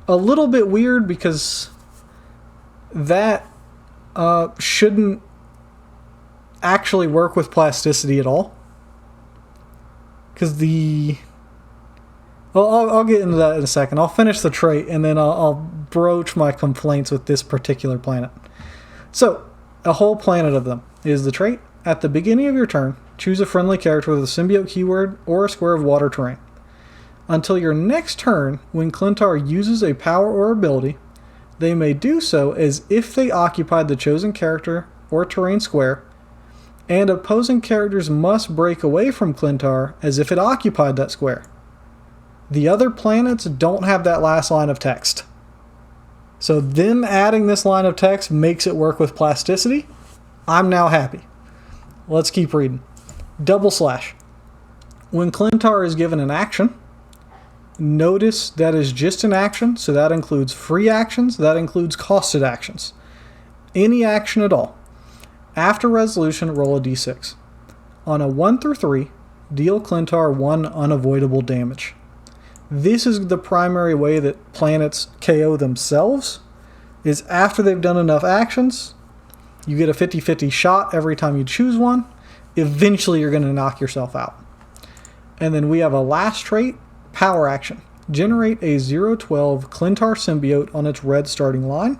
a little bit weird because that shouldn't actually work with plasticity at all. Because Well, I'll get into that in a second. I'll finish the trait, and then I'll broach my complaints with this particular planet. So, a whole planet of them is the trait. At the beginning of your turn, choose a friendly character with a symbiote keyword or a square of water terrain. Until your next turn, when Clintar uses a power or ability, they may do so as if they occupied the chosen character or terrain square, and opposing characters must break away from Clintar as if it occupied that square. The other planets don't have that last line of text. So them adding this line of text makes it work with plasticity. I'm now happy. Let's keep reading. Double slash. When Clintar is given an action, notice that is just an action, so that includes free actions, that includes costed actions. Any action at all. After resolution, roll a d6. On a 1 through 3, deal Clintar 1 unavoidable damage. This is the primary way that planets KO themselves, is after they've done enough actions, you get a 50-50 shot every time you choose one. Eventually you're going to knock yourself out. And then we have a last trait, power action. Generate a 012 Clintar symbiote on its red starting line.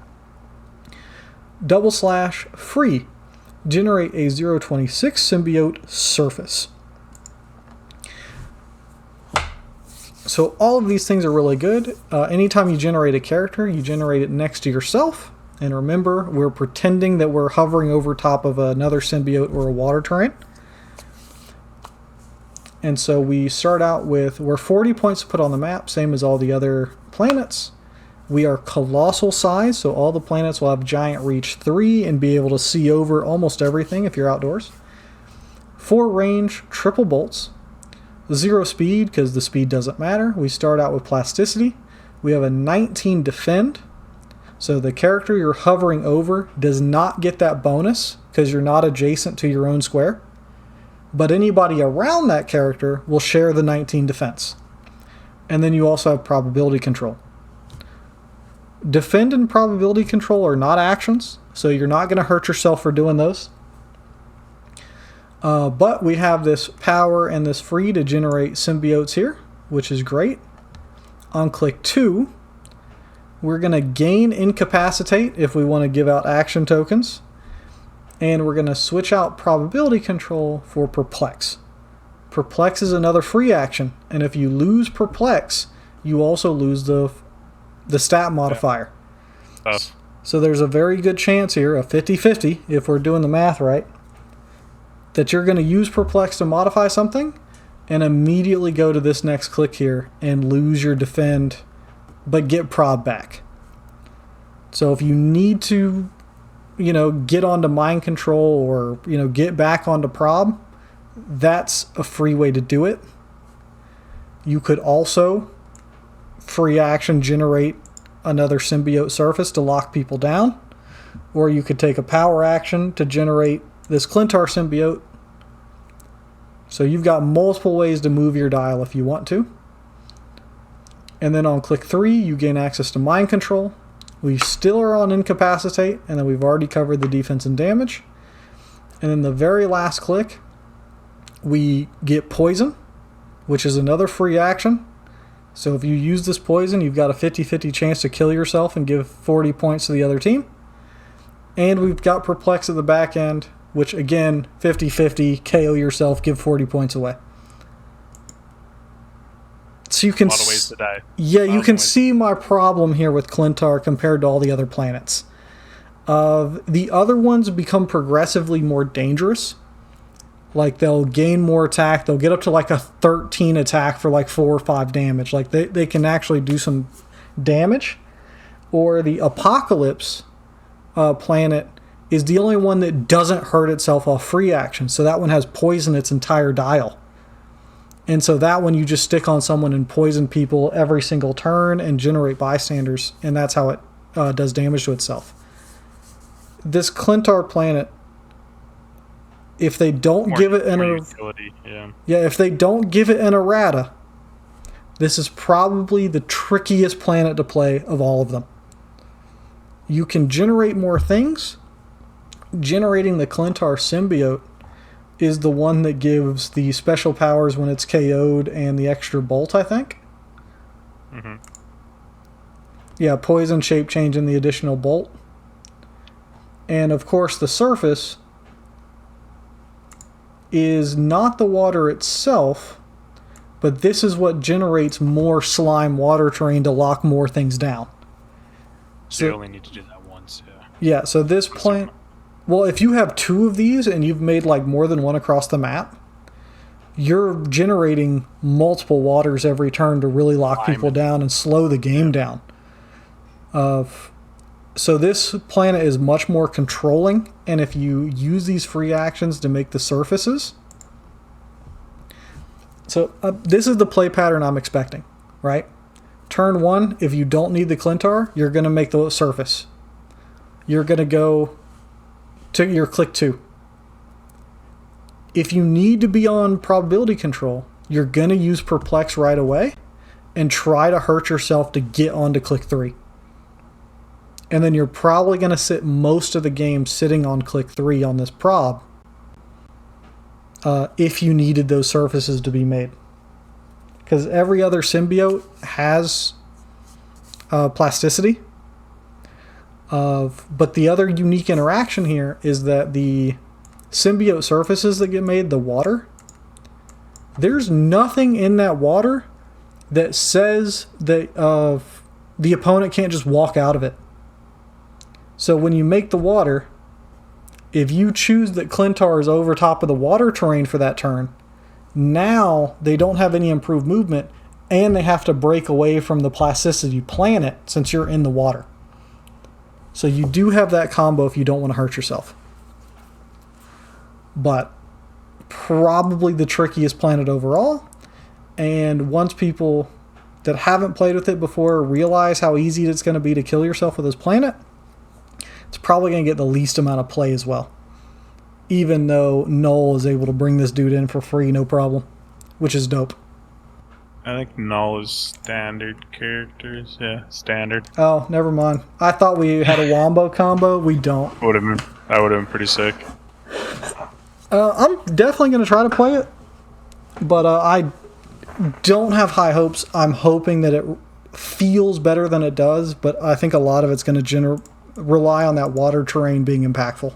Double slash free. Generate a 026 symbiote surface. So all of these things are really good. Anytime you generate a character, you generate it next to yourself. And remember, we're pretending that we're hovering over top of another symbiote or a water terrain. And so we start out with, we're 40 points to put on the map, same as all the other planets. We are colossal size, so all the planets will have giant reach 3 and be able to see over almost everything if you're outdoors. 4 range, triple bolts. 0 speed, because the speed doesn't matter. We start out with plasticity. We have a 19 defend. So the character you're hovering over does not get that bonus because you're not adjacent to your own square. But anybody around that character will share the 19 defense. And then you also have probability control. Defend and probability control are not actions, so you're not going to hurt yourself for doing those. But we have this power and this free to generate symbiotes here, which is great. On click 2, we're going to gain incapacitate if we want to give out action tokens. And we're going to switch out probability control for perplex. Perplex is another free action, and if you lose perplex, you also lose the stat modifier. Yeah. So there's a very good chance here, a 50-50, if we're doing the math right, that you're going to use perplex to modify something and immediately go to this next click here and lose your defend but get prob back. So if you need to, get onto mind control or, get back onto prob, that's a free way to do it. You could also free action generate another symbiote surface to lock people down, or you could take a power action to generate this Clintar symbiote. So you've got multiple ways to move your dial if you want to. And then on click 3, you gain access to mind control. We still are on incapacitate, and then we've already covered the defense and damage. And then the very last click, we get poison, which is another free action. So if you use this poison, you've got a 50-50 chance to kill yourself and give 40 points to the other team. And we've got perplex at the back end, which again, 50-50, KO yourself, give 40 points away. So you can a lot of ways to die. Yeah, you can see my problem here with Clintar compared to all the other planets. The other ones become progressively more dangerous. Like, they'll gain more attack. They'll get up to like a 13 attack for like 4 or 5 damage. Like, they can actually do some damage. Or the Apocalypse planet is the only one that doesn't hurt itself off free action. So that one has poison its entire dial. And so that one you just stick on someone and poison people every single turn and generate bystanders. And that's how it does damage to itself. This Clintar planet, if they don't give it an utility, if they don't give it an errata, this is probably the trickiest planet to play of all of them. You can generate more things. Generating the Clintar symbiote is the one that gives the special powers when it's KO'd and the extra bolt, I think. Mm-hmm. Yeah, poison, shape change, and the additional bolt. And of course, the surface is not the water itself, but this is what generates more slime water terrain to lock more things down. So you only need to do that once, Yeah, so this planet... Well, if you have 2 of these and you've made like more than one across the map, you're generating multiple waters every turn to really lock people down and slow the game down. So this planet is much more controlling, and if you use these free actions to make the surfaces... So this is the play pattern I'm expecting, right? Turn 1, if you don't need the Clintar, you're going to make the surface. You're going to go to your click 2. If you need to be on probability control, you're going to use Perplex right away and try to hurt yourself to get onto click 3. And then you're probably going to sit most of the game sitting on click 3 on this prob if you needed those surfaces to be made. Because every other symbiote has plasticity. But the other unique interaction here is that the symbiote surfaces that get made, the water, there's nothing in that water that says that the opponent can't just walk out of it. So when you make the water, if you choose that Clintar is over top of the water terrain for that turn, now they don't have any improved movement, and they have to break away from the plasticity planet since you're in the water. So you do have that combo if you don't want to hurt yourself. But probably the trickiest planet overall. And once people that haven't played with it before realize how easy it's going to be to kill yourself with this planet, it's probably going to get the least amount of play as well. Even though Null is able to bring this dude in for free, no problem. Which is dope. I think Null is standard characters. Yeah, standard. Oh, never mind. I thought we had a Wombo combo. We don't. That would have been pretty sick. I'm definitely going to try to play it. But I don't have high hopes. I'm hoping that it feels better than it does. But I think a lot of it's going to rely on that water terrain being impactful.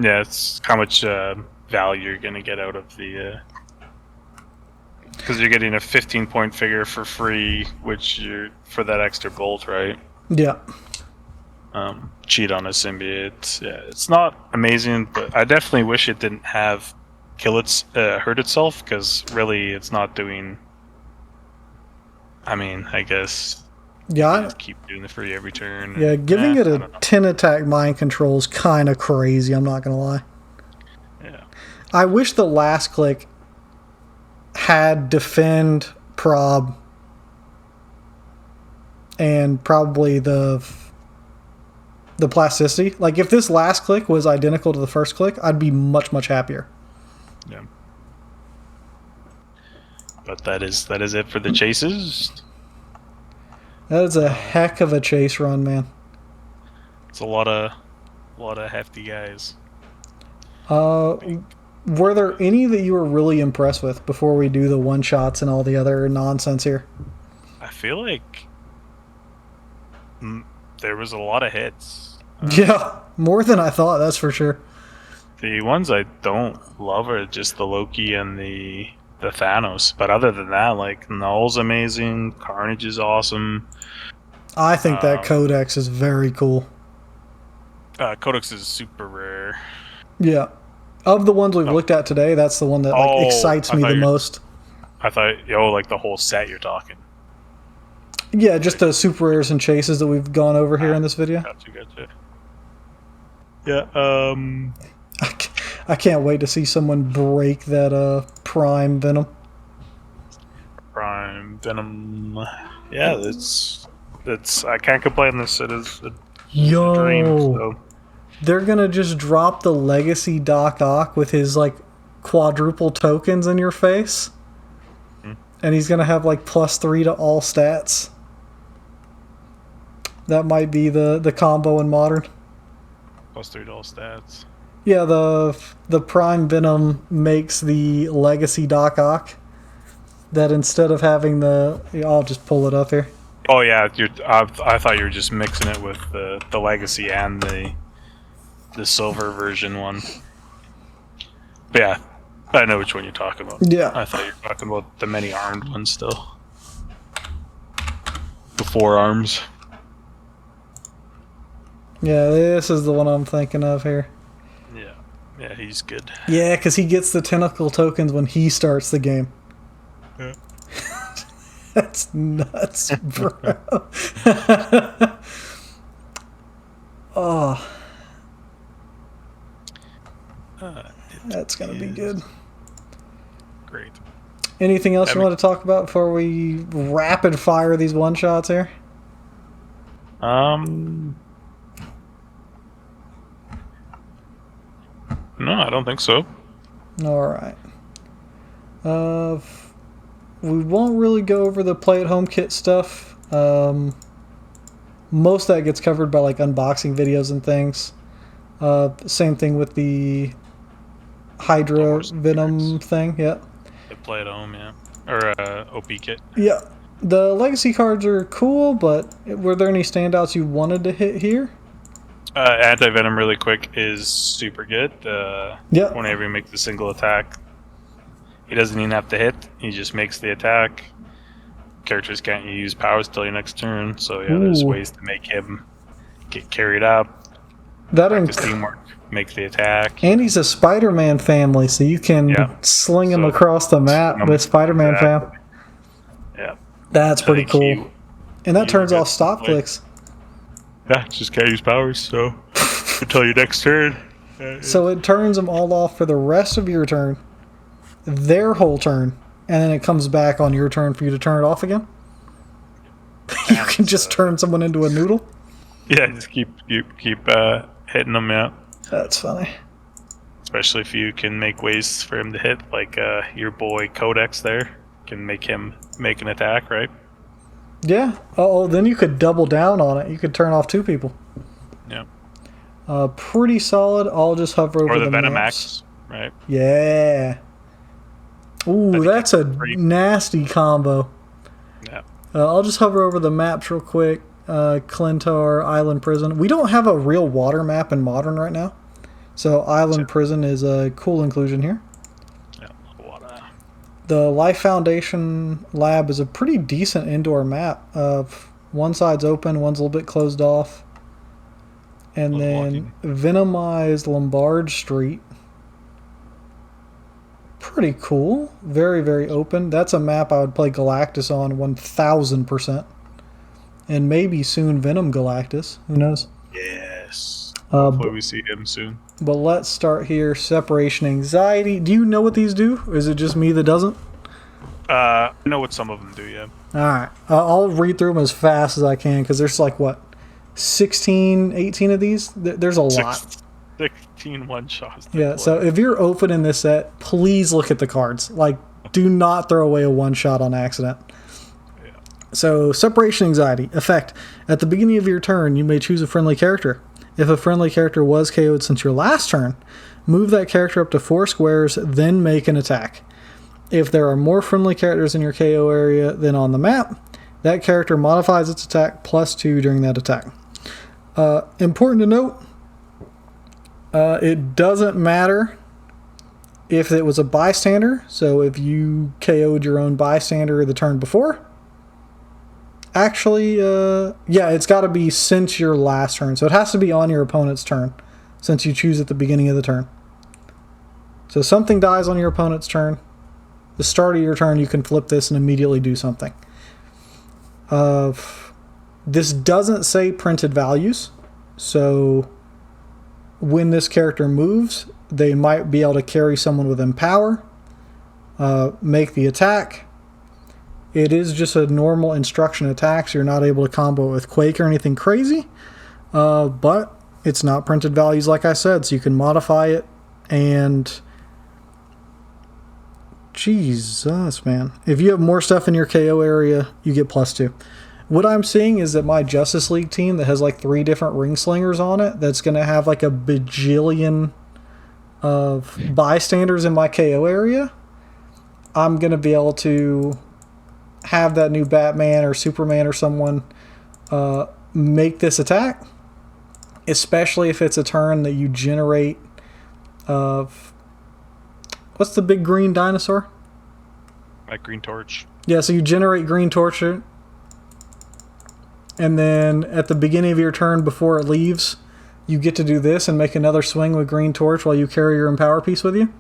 Yeah, it's how much value you're going to get out of the... Because you're getting a 15-point figure for free, which you're for that extra bolt, right? Yeah. Cheat on a symbiote. Yeah, it's not amazing, but I definitely wish it didn't have hurt itself, because really it's not doing... I mean, I guess... Yeah, just keep doing the free every turn. Yeah, giving it a 10 attack mind control is kind of crazy, I'm not going to lie. Yeah. I wish the last click had defend, prob, and probably the plasticity. Like, if this last click was identical to the first click, I'd be much, much happier. Yeah. But that is it for the chases. That is a heck of a chase run, man. It's a lot of hefty guys. Were there any that you were really impressed with before we do the one-shots and all the other nonsense here? I feel like there was a lot of hits. Yeah, more than I thought, that's for sure. The ones I don't love are just the Loki and the the Thanos. But other than that, like Null's amazing, Carnage is awesome. I think that Codex is very cool. Codex is super rare. Yeah. Of the ones we've looked at today, that's the one that like excites me the most. I thought, like the whole set you're talking. Yeah, just the super rares and chases that we've gone over here in this video. Gotcha. Yeah, I can't wait to see someone break that Prime Venom. Prime Venom. Yeah, it's I can't complain. This it is a dream. So. They're gonna just drop the Legacy Doc Ock with his like quadruple tokens in your face, and he's gonna have like +3 to all stats. That might be the combo in Modern. +3 to all stats. Yeah, the Prime Venom makes the Legacy Doc Ock. That instead of having I'll just pull it up here. Oh yeah, I thought you were just mixing it with the Legacy and the silver version one. But yeah, I know which one you're talking about. Yeah. I thought you were talking about the many armed one still. The 4 arms. Yeah, this is the one I'm thinking of here. Yeah, he's good. Yeah, because he gets the tentacle tokens when he starts the game. Yeah. That's nuts, bro. Oh. That's going to be good. Great. Anything else you want to talk about before we rapid fire these one-shots here? No, I don't think so. All right. We won't really go over the play-at-home kit stuff. Most of that gets covered by like unboxing videos and things. Same thing with the Hydra Venom thing. Yeah. The play-at-home, yeah, or OP kit. Yeah. The legacy cards are cool, but were there any standouts you wanted to hit here? Anti-Venom really quick is super good. Yeah. Whenever he makes a single attack, he doesn't even have to hit. He just makes the attack. Characters can't use powers till your next turn, so yeah, there's ways to make him get carried up. Practice teamwork, make the attack. And he's a Spider-Man family, so you can sling him across the map with Spider-Man fam. Yeah. That's pretty cool. And that turns off stop clicks. Yeah, just can't use powers, so until your next turn. So it turns them all off for the rest of your turn, their whole turn, and then it comes back on your turn for you to turn it off again. You can just turn someone into a noodle. Yeah, just keep hitting them. Yeah, that's funny. Especially if you can make ways for him to hit, like your boy Codex there can make him make an attack, right? Yeah. Oh, then you could double down on it. You could turn off 2 people. Yeah. Pretty solid. I'll just hover over the Venom maps. X, right? Yeah. Ooh, that's a nasty combo. Yeah. I'll just hover over the maps real quick. Clintar, Island Prison. We don't have a real water map in Modern right now. So Island Prison is a cool inclusion here. Yeah, water. The Life Foundation lab is a pretty decent indoor map. One side's open, one's a little bit closed off. And then Venomized Lombard Street. Pretty cool. Very, very open. That's a map I would play Galactus on 1000%. And maybe soon Venom Galactus. Who knows? Yes. Hopefully we see him soon. But let's start here. Separation Anxiety. Do you know what these do? Or is it just me that doesn't? I know what some of them do, yeah. Alright. I'll read through them as fast as I can because there's like, what, 16, 18 of these? There's a lot. 16 one-shots. Yeah, so if you're opening this set, please look at the cards. Like, do not throw away a one-shot on accident. Yeah. So, Separation Anxiety. Effect. At the beginning of your turn, you may choose a friendly character. If a friendly character was KO'd since your last turn, move that character up to 4 squares, then make an attack. If there are more friendly characters in your KO area than on the map, that character modifies its attack +2 during that attack. Important to note, it doesn't matter If it was a bystander, so if you KO'd your own bystander the turn before, actually, yeah, it's got to be since your last turn. So it has to be on your opponent's turn, since you choose at the beginning of the turn. So something dies on your opponent's turn. The start of your turn, you can flip this and immediately do something. This doesn't say printed values, so when this character moves, they might be able to carry someone with Empower, make the attack. It is just a normal instruction attack, so you're not able to combo it with Quake or anything crazy, but it's not printed values like I said, so you can modify it, and Jesus, man. If you have more stuff in your KO area, you get +2. What I'm seeing is that my Justice League team that has like 3 different ring slingers on it, that's going to have like a bajillion of bystanders in my KO area, I'm going to be able to have that new Batman or Superman or someone make this attack, especially if it's a turn that you generate of... What's the big green dinosaur? Like Green Torch. Yeah, so you generate Green Torch, and then at the beginning of your turn before it leaves, you get to do this and make another swing with Green Torch while you carry your Empower piece with you.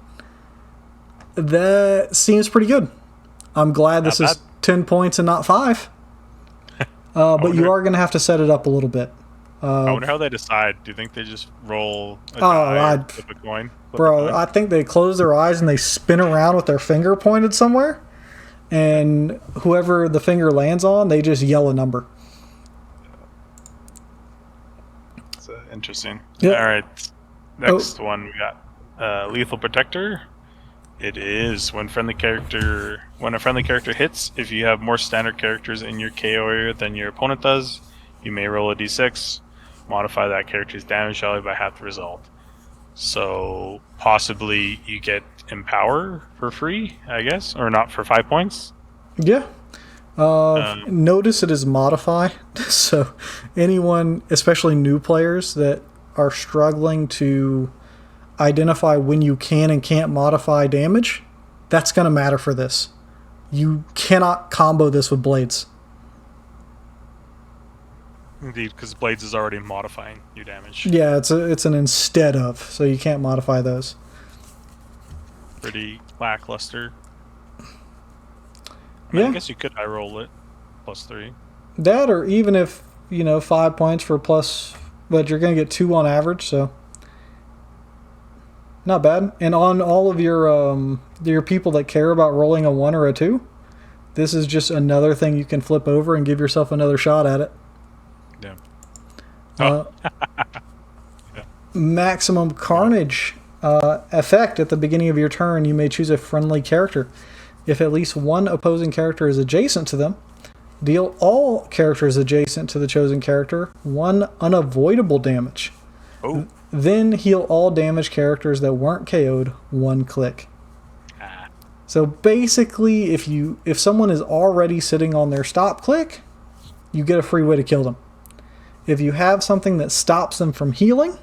That seems pretty good. I'm glad this is 10 points and not 5. But you are going to have to set it up a little bit. I wonder how they decide. Do you think they just roll a die or flip a coin? I think they close their eyes and they spin around with their finger pointed somewhere. And whoever the finger lands on, they just yell a number. That's interesting. Yep. All right. Next one we got Lethal Protector. It is when a friendly character hits, if you have more standard characters in your KO area than your opponent does, you may roll a d6, modify that character's damage value by half the result. So possibly you get Empower for free, I guess, or not, for 5 points. Yeah. Notice it is modify. So anyone, especially new players that are struggling to identify when you can and can't modify damage, that's going to matter for this. You cannot combo this with Blades. Indeed, because Blades is already modifying your damage. Yeah, it's an instead of, so you can't modify those. Pretty lackluster. Yeah. I guess you could high roll it +3. That, or even if 5 points for plus, but you're going to get 2 on average, so not bad. And on all of your people that care about rolling a 1 or a 2, this is just another thing you can flip over and give yourself another shot at it. Yeah. Yeah. Maximum Carnage effect at the beginning of your turn. You may choose a friendly character. If at least one opposing character is adjacent to them, deal all characters adjacent to the chosen character 1 unavoidable damage. Oh. Then heal all damaged characters that weren't KO'd 1 click. So basically, if someone is already sitting on their stop click, you get a free way to kill them. If you have something that stops them from healing,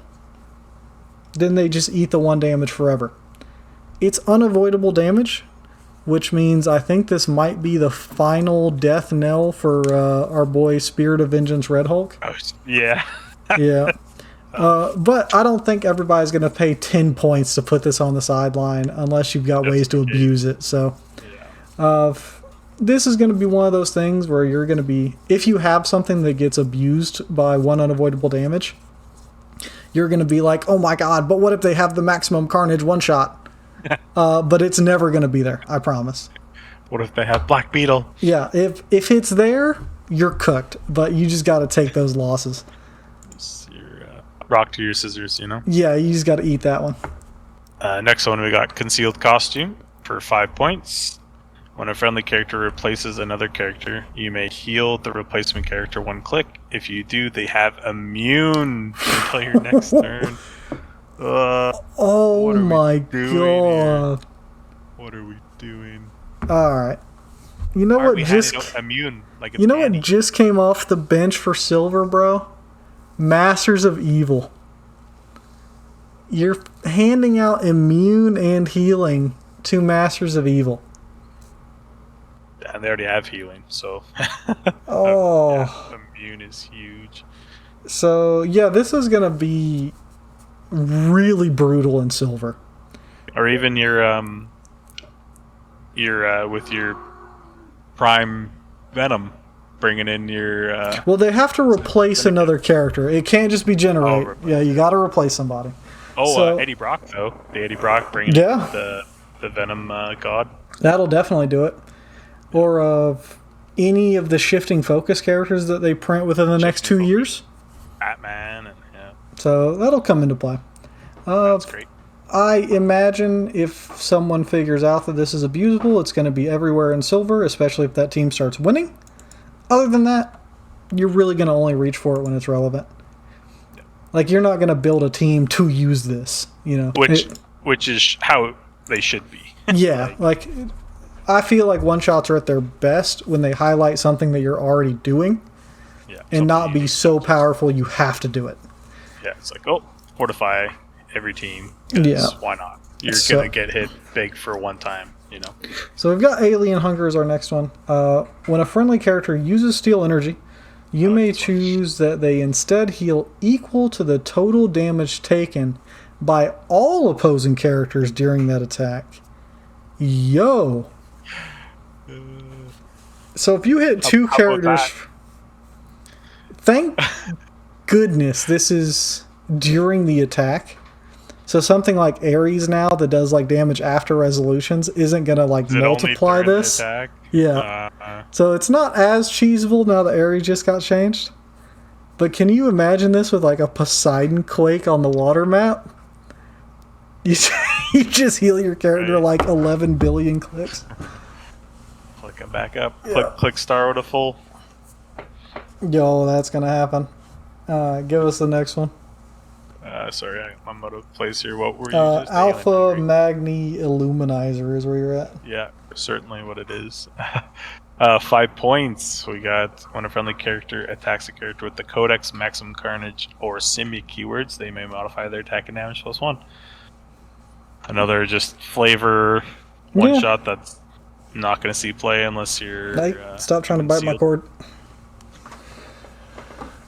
then they just eat the 1 damage forever. It's unavoidable damage, which means I think this might be the final death knell for our boy Spirit of Vengeance Red Hulk. Oh, yeah. Yeah. But I don't think everybody's going to pay 10 points to put this on the sideline unless you've got ways to abuse it. So this is going to be one of those things where you're going to be, if you have something that gets abused by 1 unavoidable damage, you're going to be like, oh my god, but what if they have the Maximum Carnage 1 shot? But it's never going to be there, I promise. What if they have Black Beetle? Yeah, if it's there, you're cooked, but you just got to take those losses. It's your rock to your scissors, Yeah, you just got to eat that one. Next one we got Concealed Costume for 5 points. When a friendly character replaces another character, you may heal the replacement character 1 click. If you do, they have immune until your next turn. Oh my god. What are we doing? Alright. You know what just immune? Like you know what just came off the bench for silver, bro? Masters of Evil. You're handing out immune and healing to Masters of Evil. And they already have healing, so. Oh. Yeah, immune is huge. So, yeah, this is going to be really brutal in Silver. Or even your with your Prime Venom, bringing in your. Well, they have to replace another character. It can't just be generate. Yeah, you got to replace somebody. Oh, so, Eddie Brock though. The Eddie Brock bringing in the Venom God. That'll definitely do it. Or of any of the shifting focus characters that they print within the next 2 years. Batman and So that'll come into play. That's great. I imagine if someone figures out that this is abusable, it's going to be everywhere in Silver, especially if that team starts winning. Other than that, you're really going to only reach for it when it's relevant. Yeah. Like, you're not going to build a team to use this, you know. Which is how they should be. Yeah, like I feel like one-shots are at their best when they highlight something that you're already doing and not be so powerful you have to do it. Yeah, it's like, fortify every team. Yeah. Why not? You're going to get hit big for one time, you know. So we've got Alien Hunger as our next one. When a friendly character uses Steel Energy, you may choose that they instead heal equal to the total damage taken by all opposing characters during that attack. Yo! So if you hit two characters... Thank goodness this is during the attack. So something like Ares now that does like damage after resolutions isn't going to like multiply this. Yeah. So it's not as cheesable now that Ares just got changed. But can you imagine this with like a Poseidon quake on the water map? You just heal your character like 11 billion clicks. Click it back up. Yeah. Click star with a full. Yo, that's going to happen. Give us the next one. Sorry, I'm out of place here. What were you just Alpha Magni Illuminizer is where you're at. Yeah, certainly what it is. 5 points. We got when a friendly character attacks a character with the Codex, Maximum Carnage, or Symbiote keywords, they may modify their attack and damage +1. Another just flavor one-shot that's not going to see play unless you're... stop trying to bite my cord.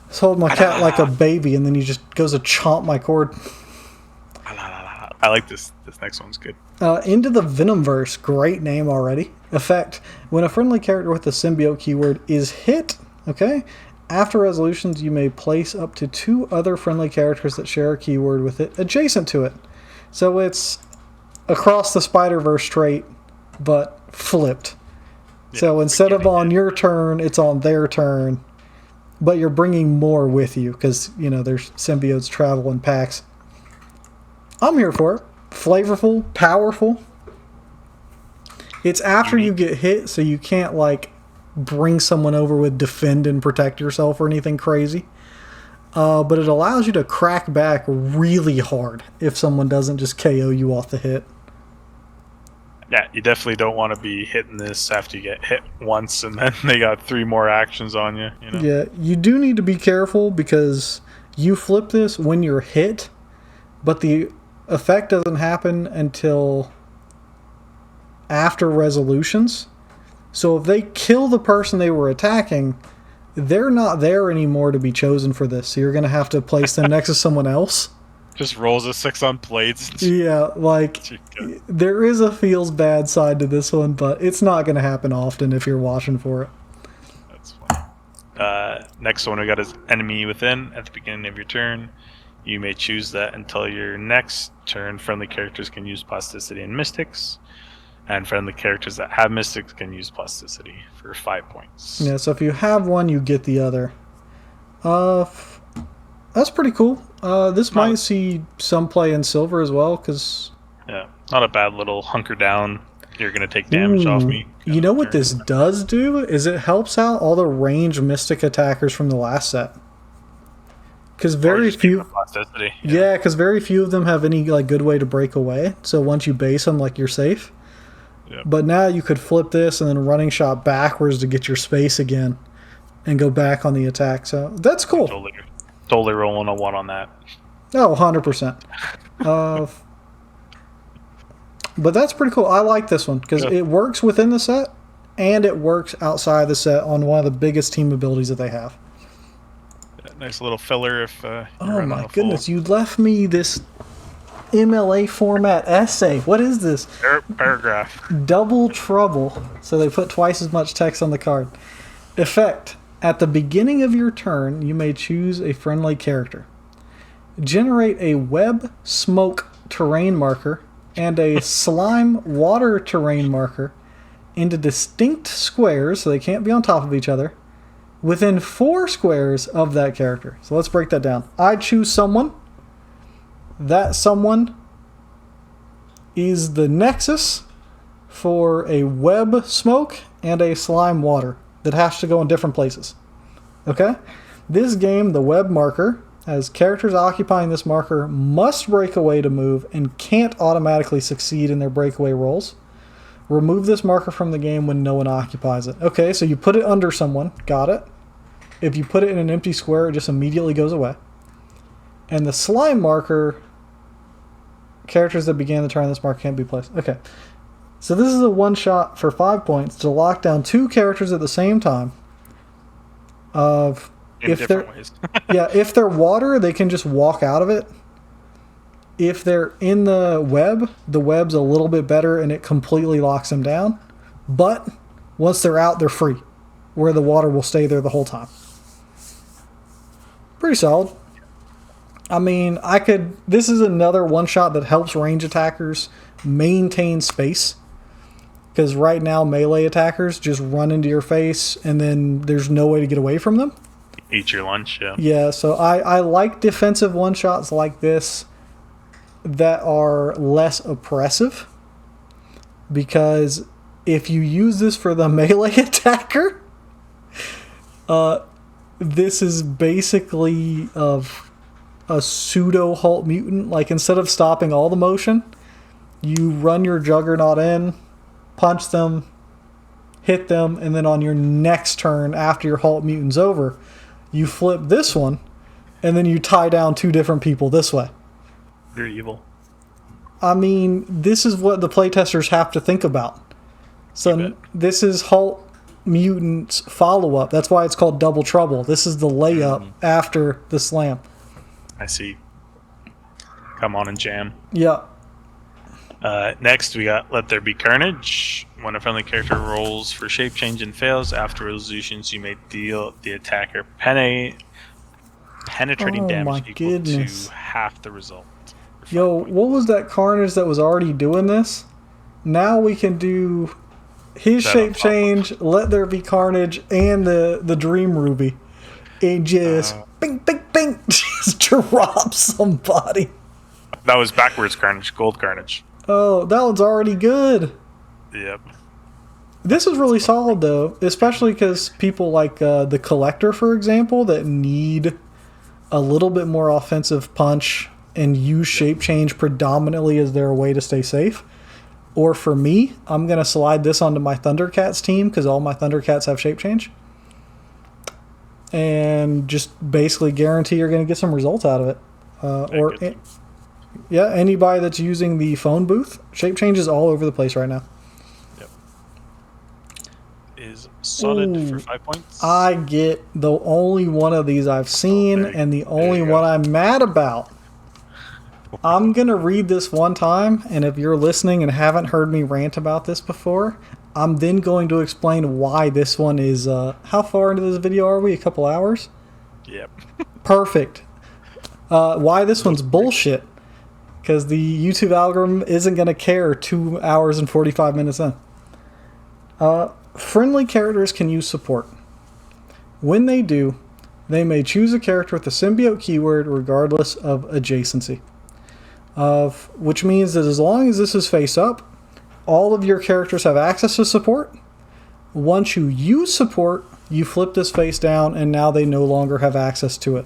Just hold my cat like a baby, and then he just goes to chomp my cord. I like this. This next one's good. Into the Venomverse. Great name already. Effect. When a friendly character with the symbiote keyword is hit, after resolutions, you may place up to 2 other friendly characters that share a keyword with it adjacent to it. So it's across the Spider-Verse trait, but flipped. Yeah, so instead of on your turn, it's on their turn. But you're bringing more with you because, there's symbiotes travel in packs. I'm here for it. Flavorful, powerful. It's after you get hit, so you can't, bring someone over with defend and protect yourself or anything crazy. But it allows you to crack back really hard if someone doesn't just KO you off the hit. Yeah, you definitely don't want to be hitting this after you get hit once and then they got 3 more actions on you. Yeah, you do need to be careful because you flip this when you're hit, but the effect doesn't happen until after resolutions. So if they kill the person they were attacking, they're not there anymore to be chosen for this. So you're going to have to place them next to someone else. Just rolls a 6 on blades. Yeah, there is a feels bad side to this one, but it's not going to happen often if you're watching for it. That's fine. Next one we got is Enemy Within. At the beginning of your turn, you may choose that until your next turn. Friendly characters can use Plasticity and Mystics, and friendly characters that have Mystics can use Plasticity for 5 points. Yeah, so if you have one, you get the other. That's pretty cool. This might see some play in Silver as well, because... Yeah, not a bad little hunker down. You're going to take damage off me. You know what this does do? Is it helps out all the ranged Mystic attackers from the last set. Because very few... Yeah, because very few of them have any good way to break away. So once you base them, you're safe. Yep. But now you could flip this and then running shot backwards to get your space again and go back on the attack. So that's cool. Totally rolling a 1 on that. Oh, 100%. But that's pretty cool. I like this one because it works within the set and it works outside the set on one of the biggest team abilities that they have. Nice little filler if oh my goodness, you left me this MLA format essay. What is this? Paragraph. Double Trouble. So they put twice as much text on the card. Effect. At the beginning of your turn, you may choose a friendly character. Generate a web smoke terrain marker and a slime water terrain marker into distinct squares, so they can't be on top of each other, within 4 squares of that character. So let's break that down. I choose someone. That someone is the nexus for a web smoke and a slime water that has to go in different places. Okay? This game, the web marker, as characters occupying this marker must break away to move and can't automatically succeed in their breakaway rolls. Remove this marker from the game when no one occupies it. Okay, so you put it under someone. Got it. If you put it in an empty square, it just immediately goes away. And the slime marker, characters that began the turn on this marker can't be placed. Okay. So this is a one-shot for 5 points to lock down 2 characters at the same time. In different ways. Yeah, if they're water, they can just walk out of it. If they're in the web's a little bit better and it completely locks them down. But once they're out, they're free, where the water will stay there the whole time. Pretty solid. I mean, this is another one-shot that helps range attackers maintain space. Because right now, melee attackers just run into your face and then there's no way to get away from them. Eat your lunch, yeah. Yeah, so I like defensive one-shots like this that are less oppressive. Because if you use this for the melee attacker, this is basically a pseudo halt mutant. Like, instead of stopping all the motion, you run your juggernaut in, punch them, hit them, and then on your next turn after your halt mutant's over, you flip this one, and then you tie down 2 different people this way. They're evil. I mean, this is what the playtesters have to think about. So this is halt mutant's follow-up. That's why it's called Double Trouble. This is the layup after the slam. I see. Come on and jam. Yeah. Next, we got Let There Be Carnage. When a friendly character rolls for shape change and fails, after resolutions, you may deal the attacker penetrating damage equal to half the result. Yo, what was that Carnage that was already doing this? Now we can do his shape change, Let There Be Carnage, and the Dream Ruby. And just bing, bing, bing, just drop somebody. That was backwards Carnage, Gold Carnage. Oh, that one's already good. Yep. This is really solid, though, especially because people like the Collector, for example, that need a little bit more offensive punch and use shape change predominantly as their way to stay safe. Or for me, I'm going to slide this onto my Thundercats team because all my Thundercats have shape change. And just basically guarantee you're going to get some results out of it. Yeah, anybody that's using the phone booth, shape change is all over the place right now. Yep. Is solid for 5 points. I get the only one of these I've seen and the only one I'm mad about. I'm going to read this one time, and if you're listening and haven't heard me rant about this before, I'm then going to explain why this one is... how far into this video are we? A couple hours? Yep. Perfect. Why this one's bullshit. Because the YouTube algorithm isn't going to care 2 hours and 45 minutes in. Friendly characters can use support. When they do, they may choose a character with the symbiote keyword regardless of adjacency. Which means that as long as this is face up, all of your characters have access to support. Once you use support, you flip this face down and now they no longer have access to it.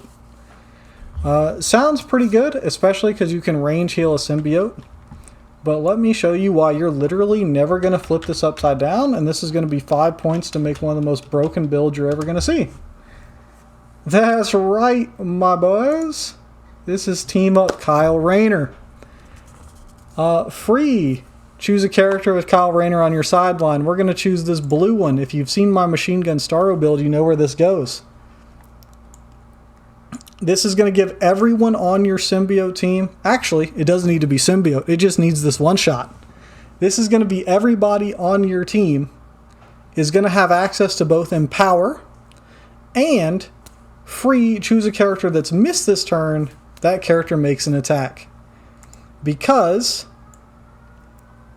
Sounds pretty good, especially because you can range heal a symbiote. But let me show you why you're literally never going to flip this upside down, and this is going to be 5 points to make one of the most broken builds you're ever going to see. That's right, my boys. This is Team Up Kyle Rayner. Free. Choose a character with Kyle Rayner on your sideline. We're going to choose this blue one. If you've seen my Machine Gun Starro build, you know where this goes. This is going to give everyone on your symbiote team... Actually, it doesn't need to be symbiote. It just needs this one shot. This is going to be everybody on your team is going to have access to both Empower and free. Choose a character that's missed this turn. That character makes an attack. Because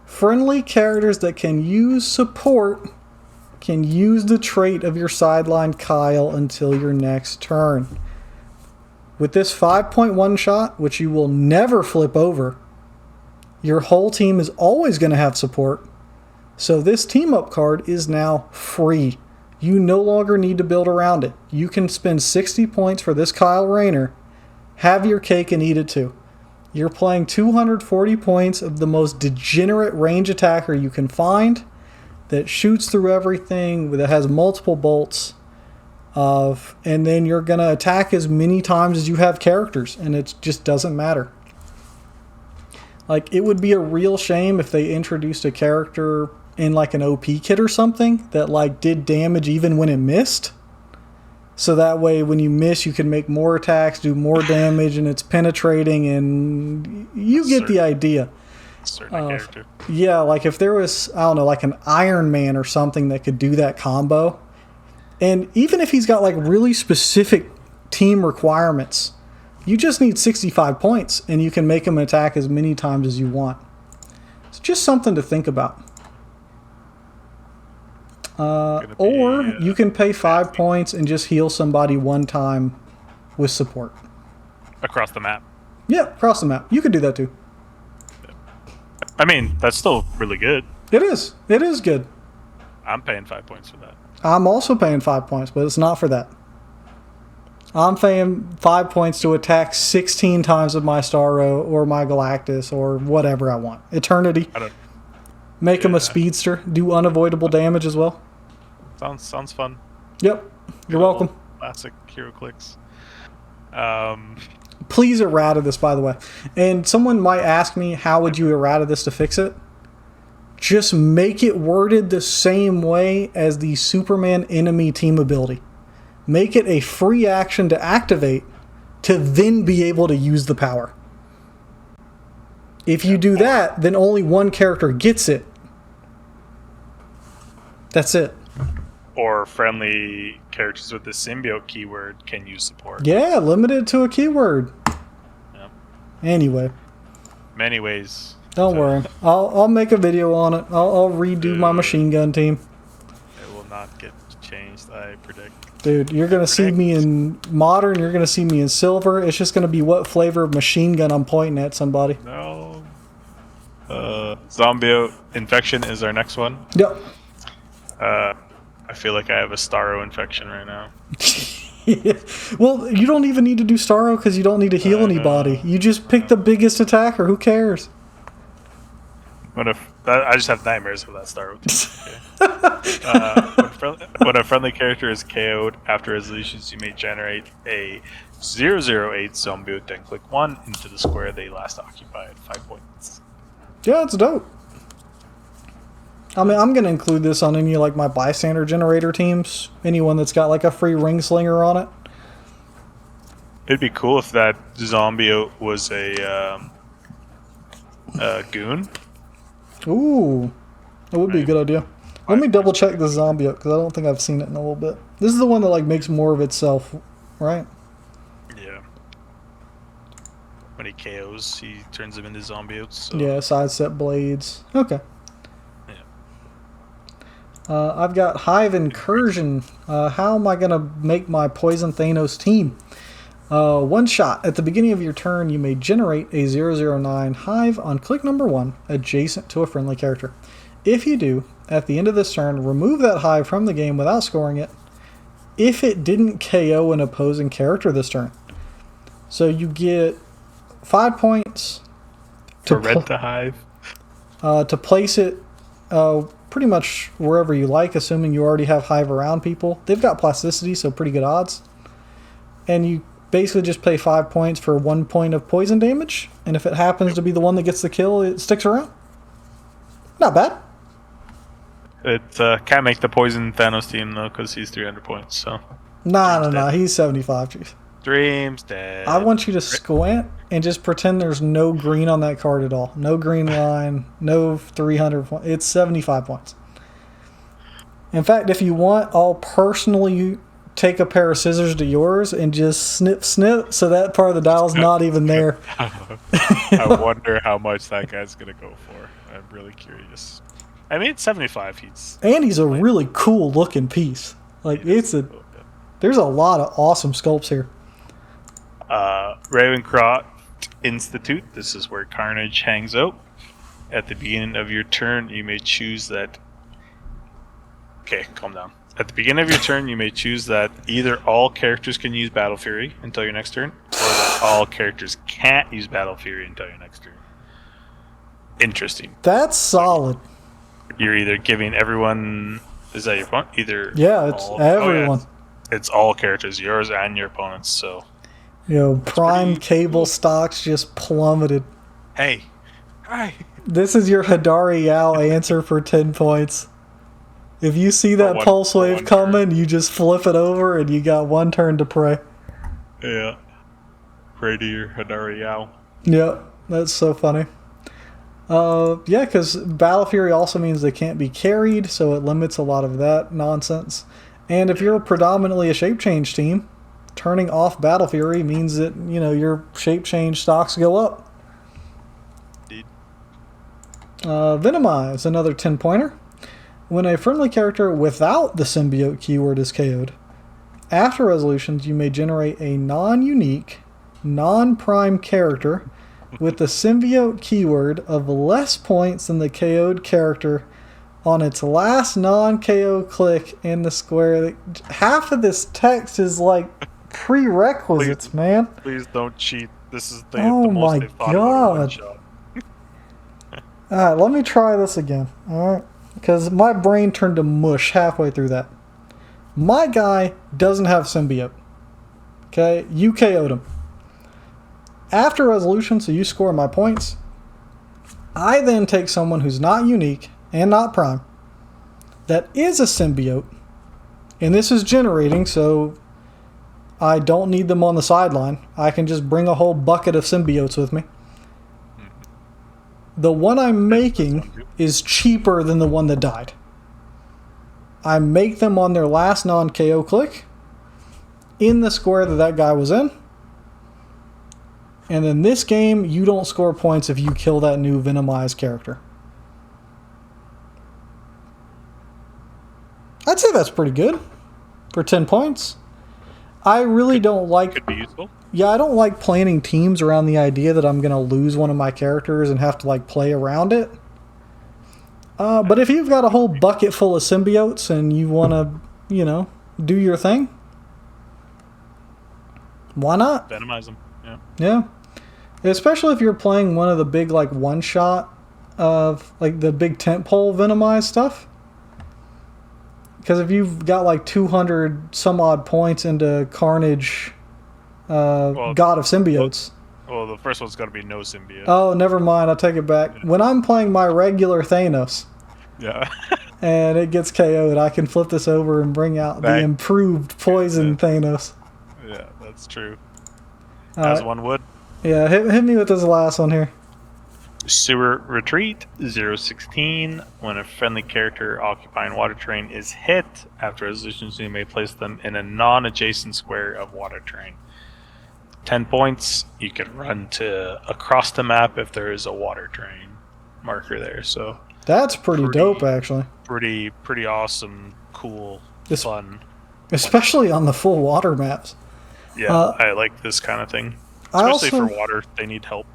friendly characters that can use support can use the trait of your sideline Kyle until your next turn. With this 5.1 shot, which you will never flip over, your whole team is always going to have support. So this team up card is now free. You no longer need to build around it. You can spend 60 points for this Kyle Rayner, have your cake and eat it too. You're playing 240 points of the most degenerate range attacker you can find that shoots through everything, that has multiple bolts, and then you're going to attack as many times as you have characters, and it just doesn't matter. Like, it would be a real shame if they introduced a character in like an OP kit or something that like did damage even when it missed. So that way when you miss, you can make more attacks, do more damage, and it's penetrating, and you get the idea. Certain character. Yeah, like if there was, I don't know, like an Iron Man or something that could do that combo. And even if he's got like really specific team requirements, you just need 65 points and you can make him attack as many times as you want. It's just something to think about. Or you can pay 5 points and just heal somebody one time with support. Across the map. Yeah, across the map. You could do that too. I mean, that's still really good. It is. It is good. I'm paying 5 points for that. I'm also paying 5 points, but it's not for that. I'm paying 5 points to attack 16 times with my Starro or my Galactus or whatever I want. Eternity. Make him a speedster. Do unavoidable damage as well. Sounds fun. Yep. You're welcome. Classic Heroclix. Please errata this, by the way. And someone might ask me, how would you errata this to fix it? Just make it worded the same way as the Superman enemy team ability. Make it a free action to activate to then be able to use the power. If you do that, then only one character gets it. That's it. Or friendly characters with the symbiote keyword can use support. Yeah, limited to a keyword. Yep. Anyway. Many ways. Don't worry. I'll make a video on it. I'll redo my machine gun team. It will not get changed, I predict. Dude, you're going to see me in modern, you're going to see me in silver. It's just going to be what flavor of machine gun I'm pointing at somebody. No. Zombie infection is our next one. Yep. I feel like I have a Starro infection right now. Yeah. Well, you don't even need to do Starro because you don't need to heal anybody. You just pick the biggest attacker. Who cares? What if I just have nightmares for that Starro team? Okay. When a friendly character is KO'd after resolutions, you may generate a 008 zombie, then click 1 into the square they last occupied. 5 points. Yeah, it's dope. I mean, I'm going to include this on any like my bystander generator teams. Anyone that's got like a free ring slinger on it. It'd be cool if that zombie was a goon. Ooh, that would be a good idea. Let me double check the zombie because I don't think I've seen it in a little bit. This is the one that like makes more of itself, right? Yeah. When he KOs, he turns them into zombiotes. So. Yeah, sidestep blades. Okay. I've got Hive Incursion. How am I going to make my Poison Thanos team? One shot. At the beginning of your turn, you may generate a 009 Hive on click number 1, adjacent to a friendly character. If you do, at the end of this turn, remove that Hive from the game without scoring it if it didn't KO an opposing character this turn. So you get 5 points to rent the Hive. To place it pretty much wherever you like, assuming you already have Hive around people. They've got plasticity, so pretty good odds. And you basically just pay 5 points for 1 point of poison damage, and if it happens to be the one that gets the kill, it sticks around. Not bad. It can't make the poison Thanos team though, because he's 300 points. So. No. He's 75. Jeez. Dream's dead. I want you to squint and just pretend there's no green on that card at all. No green line, no 300 points. It's 75 points. In fact, if you want, I'll personally take a pair of scissors to yours and just snip, so that part of the dial's not even there. I wonder how much that guy's going to go for. I'm really curious. I mean, it's 75. He's a really cool looking piece. Like, there's a lot of awesome sculpts here. Ravencroft Institute. This is where Carnage hangs out. At the beginning of your turn, you may choose that. Okay, calm down. At the beginning of your turn, you may choose that either all characters can use Battle Fury until your next turn, or that all characters can't use Battle Fury until your next turn. Interesting. That's solid. You're either giving everyone. Is that your point? Either. Yeah, it's everyone. Oh, yeah, it's all characters, yours and your opponents. So. Prime Cable stocks just plummeted. Hey. Hi. This is your Hadari Yao answer for 10 points. If you see that pulse wave coming, you just flip it over and you got 1 turn to pray. Yeah. Pray to your Hadari Yao. Yeah, that's so funny. Yeah, because Battle Fury also means they can't be carried, so it limits a lot of that nonsense. And if you're predominantly a shape change team, turning off Battle Fury means that, your shape change stocks go up. Indeed. Venomize, another 10-pointer. When a friendly character without the symbiote keyword is KO'd, after resolutions you may generate a non-unique, non-prime character with the symbiote keyword of less points than the KO'd character on its last non-KO click in the square. Half of this text is like prerequisites, man. Please don't cheat. This is the my most they've thought about a one-shot. Alright, let me try this again. Alright. Because my brain turned to mush halfway through that. My guy doesn't have symbiote. Okay? You KO'd him. After resolution, so you score my points, I then take someone who's not unique and not prime, that is a symbiote, and this is generating, so I don't need them on the sideline. I can just bring a whole bucket of symbiotes with me. The one I'm making is cheaper than the one that died. I make them on their last non-KO click in the square that guy was in. And in this game, you don't score points if you kill that new Venomized character. I'd say that's pretty good for 10 points. I really don't like... Could be useful. Yeah, I don't like planning teams around the idea that I'm going to lose one of my characters and have to play around it. But if you've got a whole bucket full of symbiotes and you want to, do your thing, why not? Venomize them, yeah. Yeah. Especially if you're playing one of the big, one-shot of, the big tentpole Venomized stuff. Because if you've got, 200 some odd points into Carnage... God of Symbiotes. Well, the first one's got to be no symbiote. Oh, never mind. I'll take it back. Yeah. When I'm playing my regular Thanos, and it gets KO'd, I can flip this over and bring out the improved poison Thanos. Yeah, that's true. As one would. Yeah, hit me with this last one here. Sewer Retreat 016. When a friendly character occupying water terrain is hit, after resolutions, you may place them in a non-adjacent square of water terrain. 10 points. You can run to across the map if there is a water terrain marker there. So that's pretty dope, actually. Pretty awesome, cool, fun. Especially on the full water maps. Yeah, I like this kind of thing. Especially for water, they need help.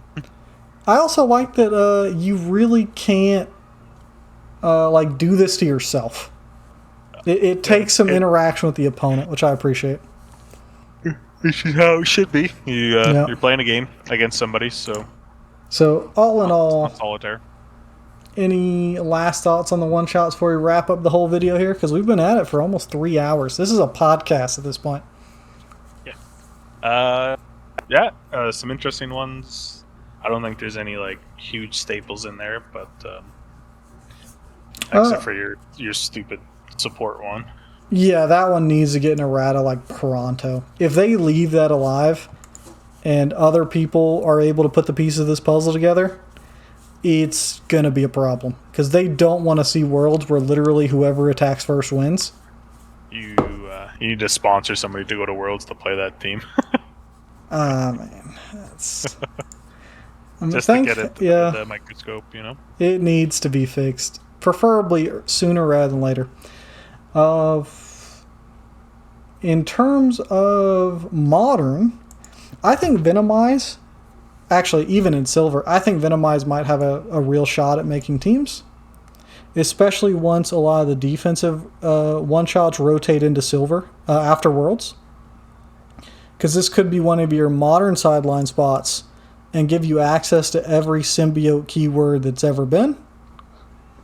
I also like that you really can't do this to yourself. It takes some interaction with the opponent, which I appreciate. This is how it should be. You're playing a game against somebody, so all in all, solitaire. Any last thoughts on the one shots before we wrap up the whole video here? Because we've been at it for almost 3 hours. This is a podcast at this point. Yeah. Yeah, some interesting ones. I don't think there's any like huge staples in there, but except for your stupid support one. Yeah, that one needs to get an errata like pronto. If they leave that alive and other people are able to put the pieces of this puzzle together, it's going to be a problem. Because they don't want to see worlds where literally whoever attacks first wins. You need to sponsor somebody to go to Worlds to play that team. Man. That's... Just to get it under the microscope, you know? It needs to be fixed. Preferably sooner rather than later. In terms of modern, I think Venomize, actually even in silver, I think Venomize might have a real shot at making teams. Especially once a lot of the defensive one-shots rotate into silver after Worlds. Because this could be one of your modern sideline spots and give you access to every symbiote keyword that's ever been.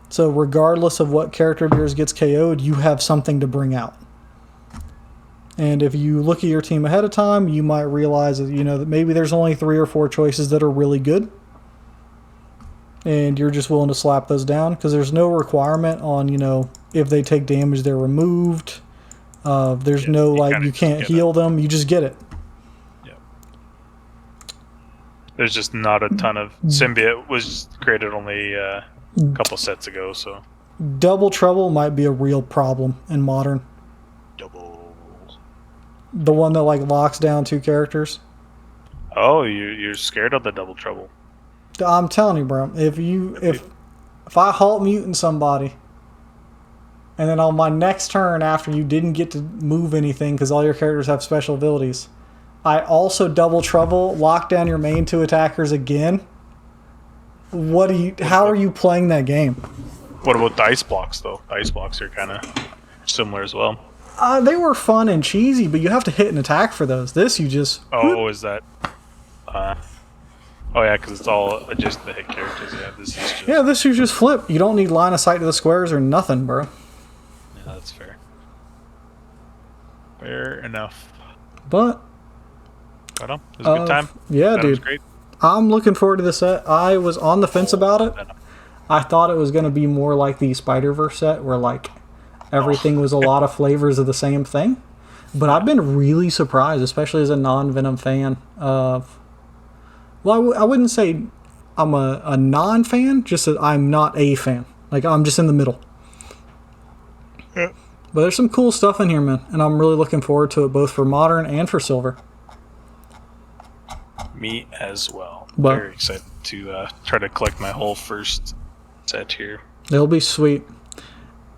So regardless of what character of yours gets KO'd, you have something to bring out. And if you look at your team ahead of time, you might realize that, that maybe there's only 3 or 4 choices that are really good. And you're just willing to slap those down because there's no requirement on, if they take damage, they're removed. There's you can't heal them. You just get it. Yeah. There's just not a ton of... Symbiote was created only a couple sets ago, so... Double Trouble might be a real problem in Modern. Double... The one that, locks down 2 characters. Oh, you're scared of the Double Trouble. I'm telling you, bro. If I halt mutant somebody, and then on my next turn after you didn't get to move anything because all your characters have special abilities, I also Double Trouble, lock down your main 2 attackers again. How are you playing that game? What about dice blocks though? Dice blocks are kind of similar as well. They were fun and cheesy, but you have to hit an attack for those. This you just... Oh, is that... Oh yeah, because it's all just the hit characters. Yeah, this you just flip. You don't need line of sight to the squares or nothing, bro. Yeah, that's fair. Fair enough. But it was a good time. Yeah, dude. Was great. I'm looking forward to the set. I was on the fence about it. I thought it was going to be more like the Spider-Verse set, where everything was a lot of flavors of the same thing. But I've been really surprised, especially as a non-Venom fan of... Well, I wouldn't say I'm a non-fan, just that I'm not a fan. I'm just in the middle. Yeah. But there's some cool stuff in here, man. And I'm really looking forward to it, both for Modern and for Silver. Me as well. Very excited to try to collect my whole first set here. It'll be sweet.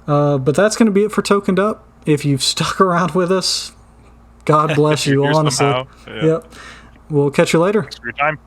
But that's going to be it for Tokened Up. If you've stuck around with us, God bless you, honestly. Yeah. Yep. We'll catch you later. Thanks for your time.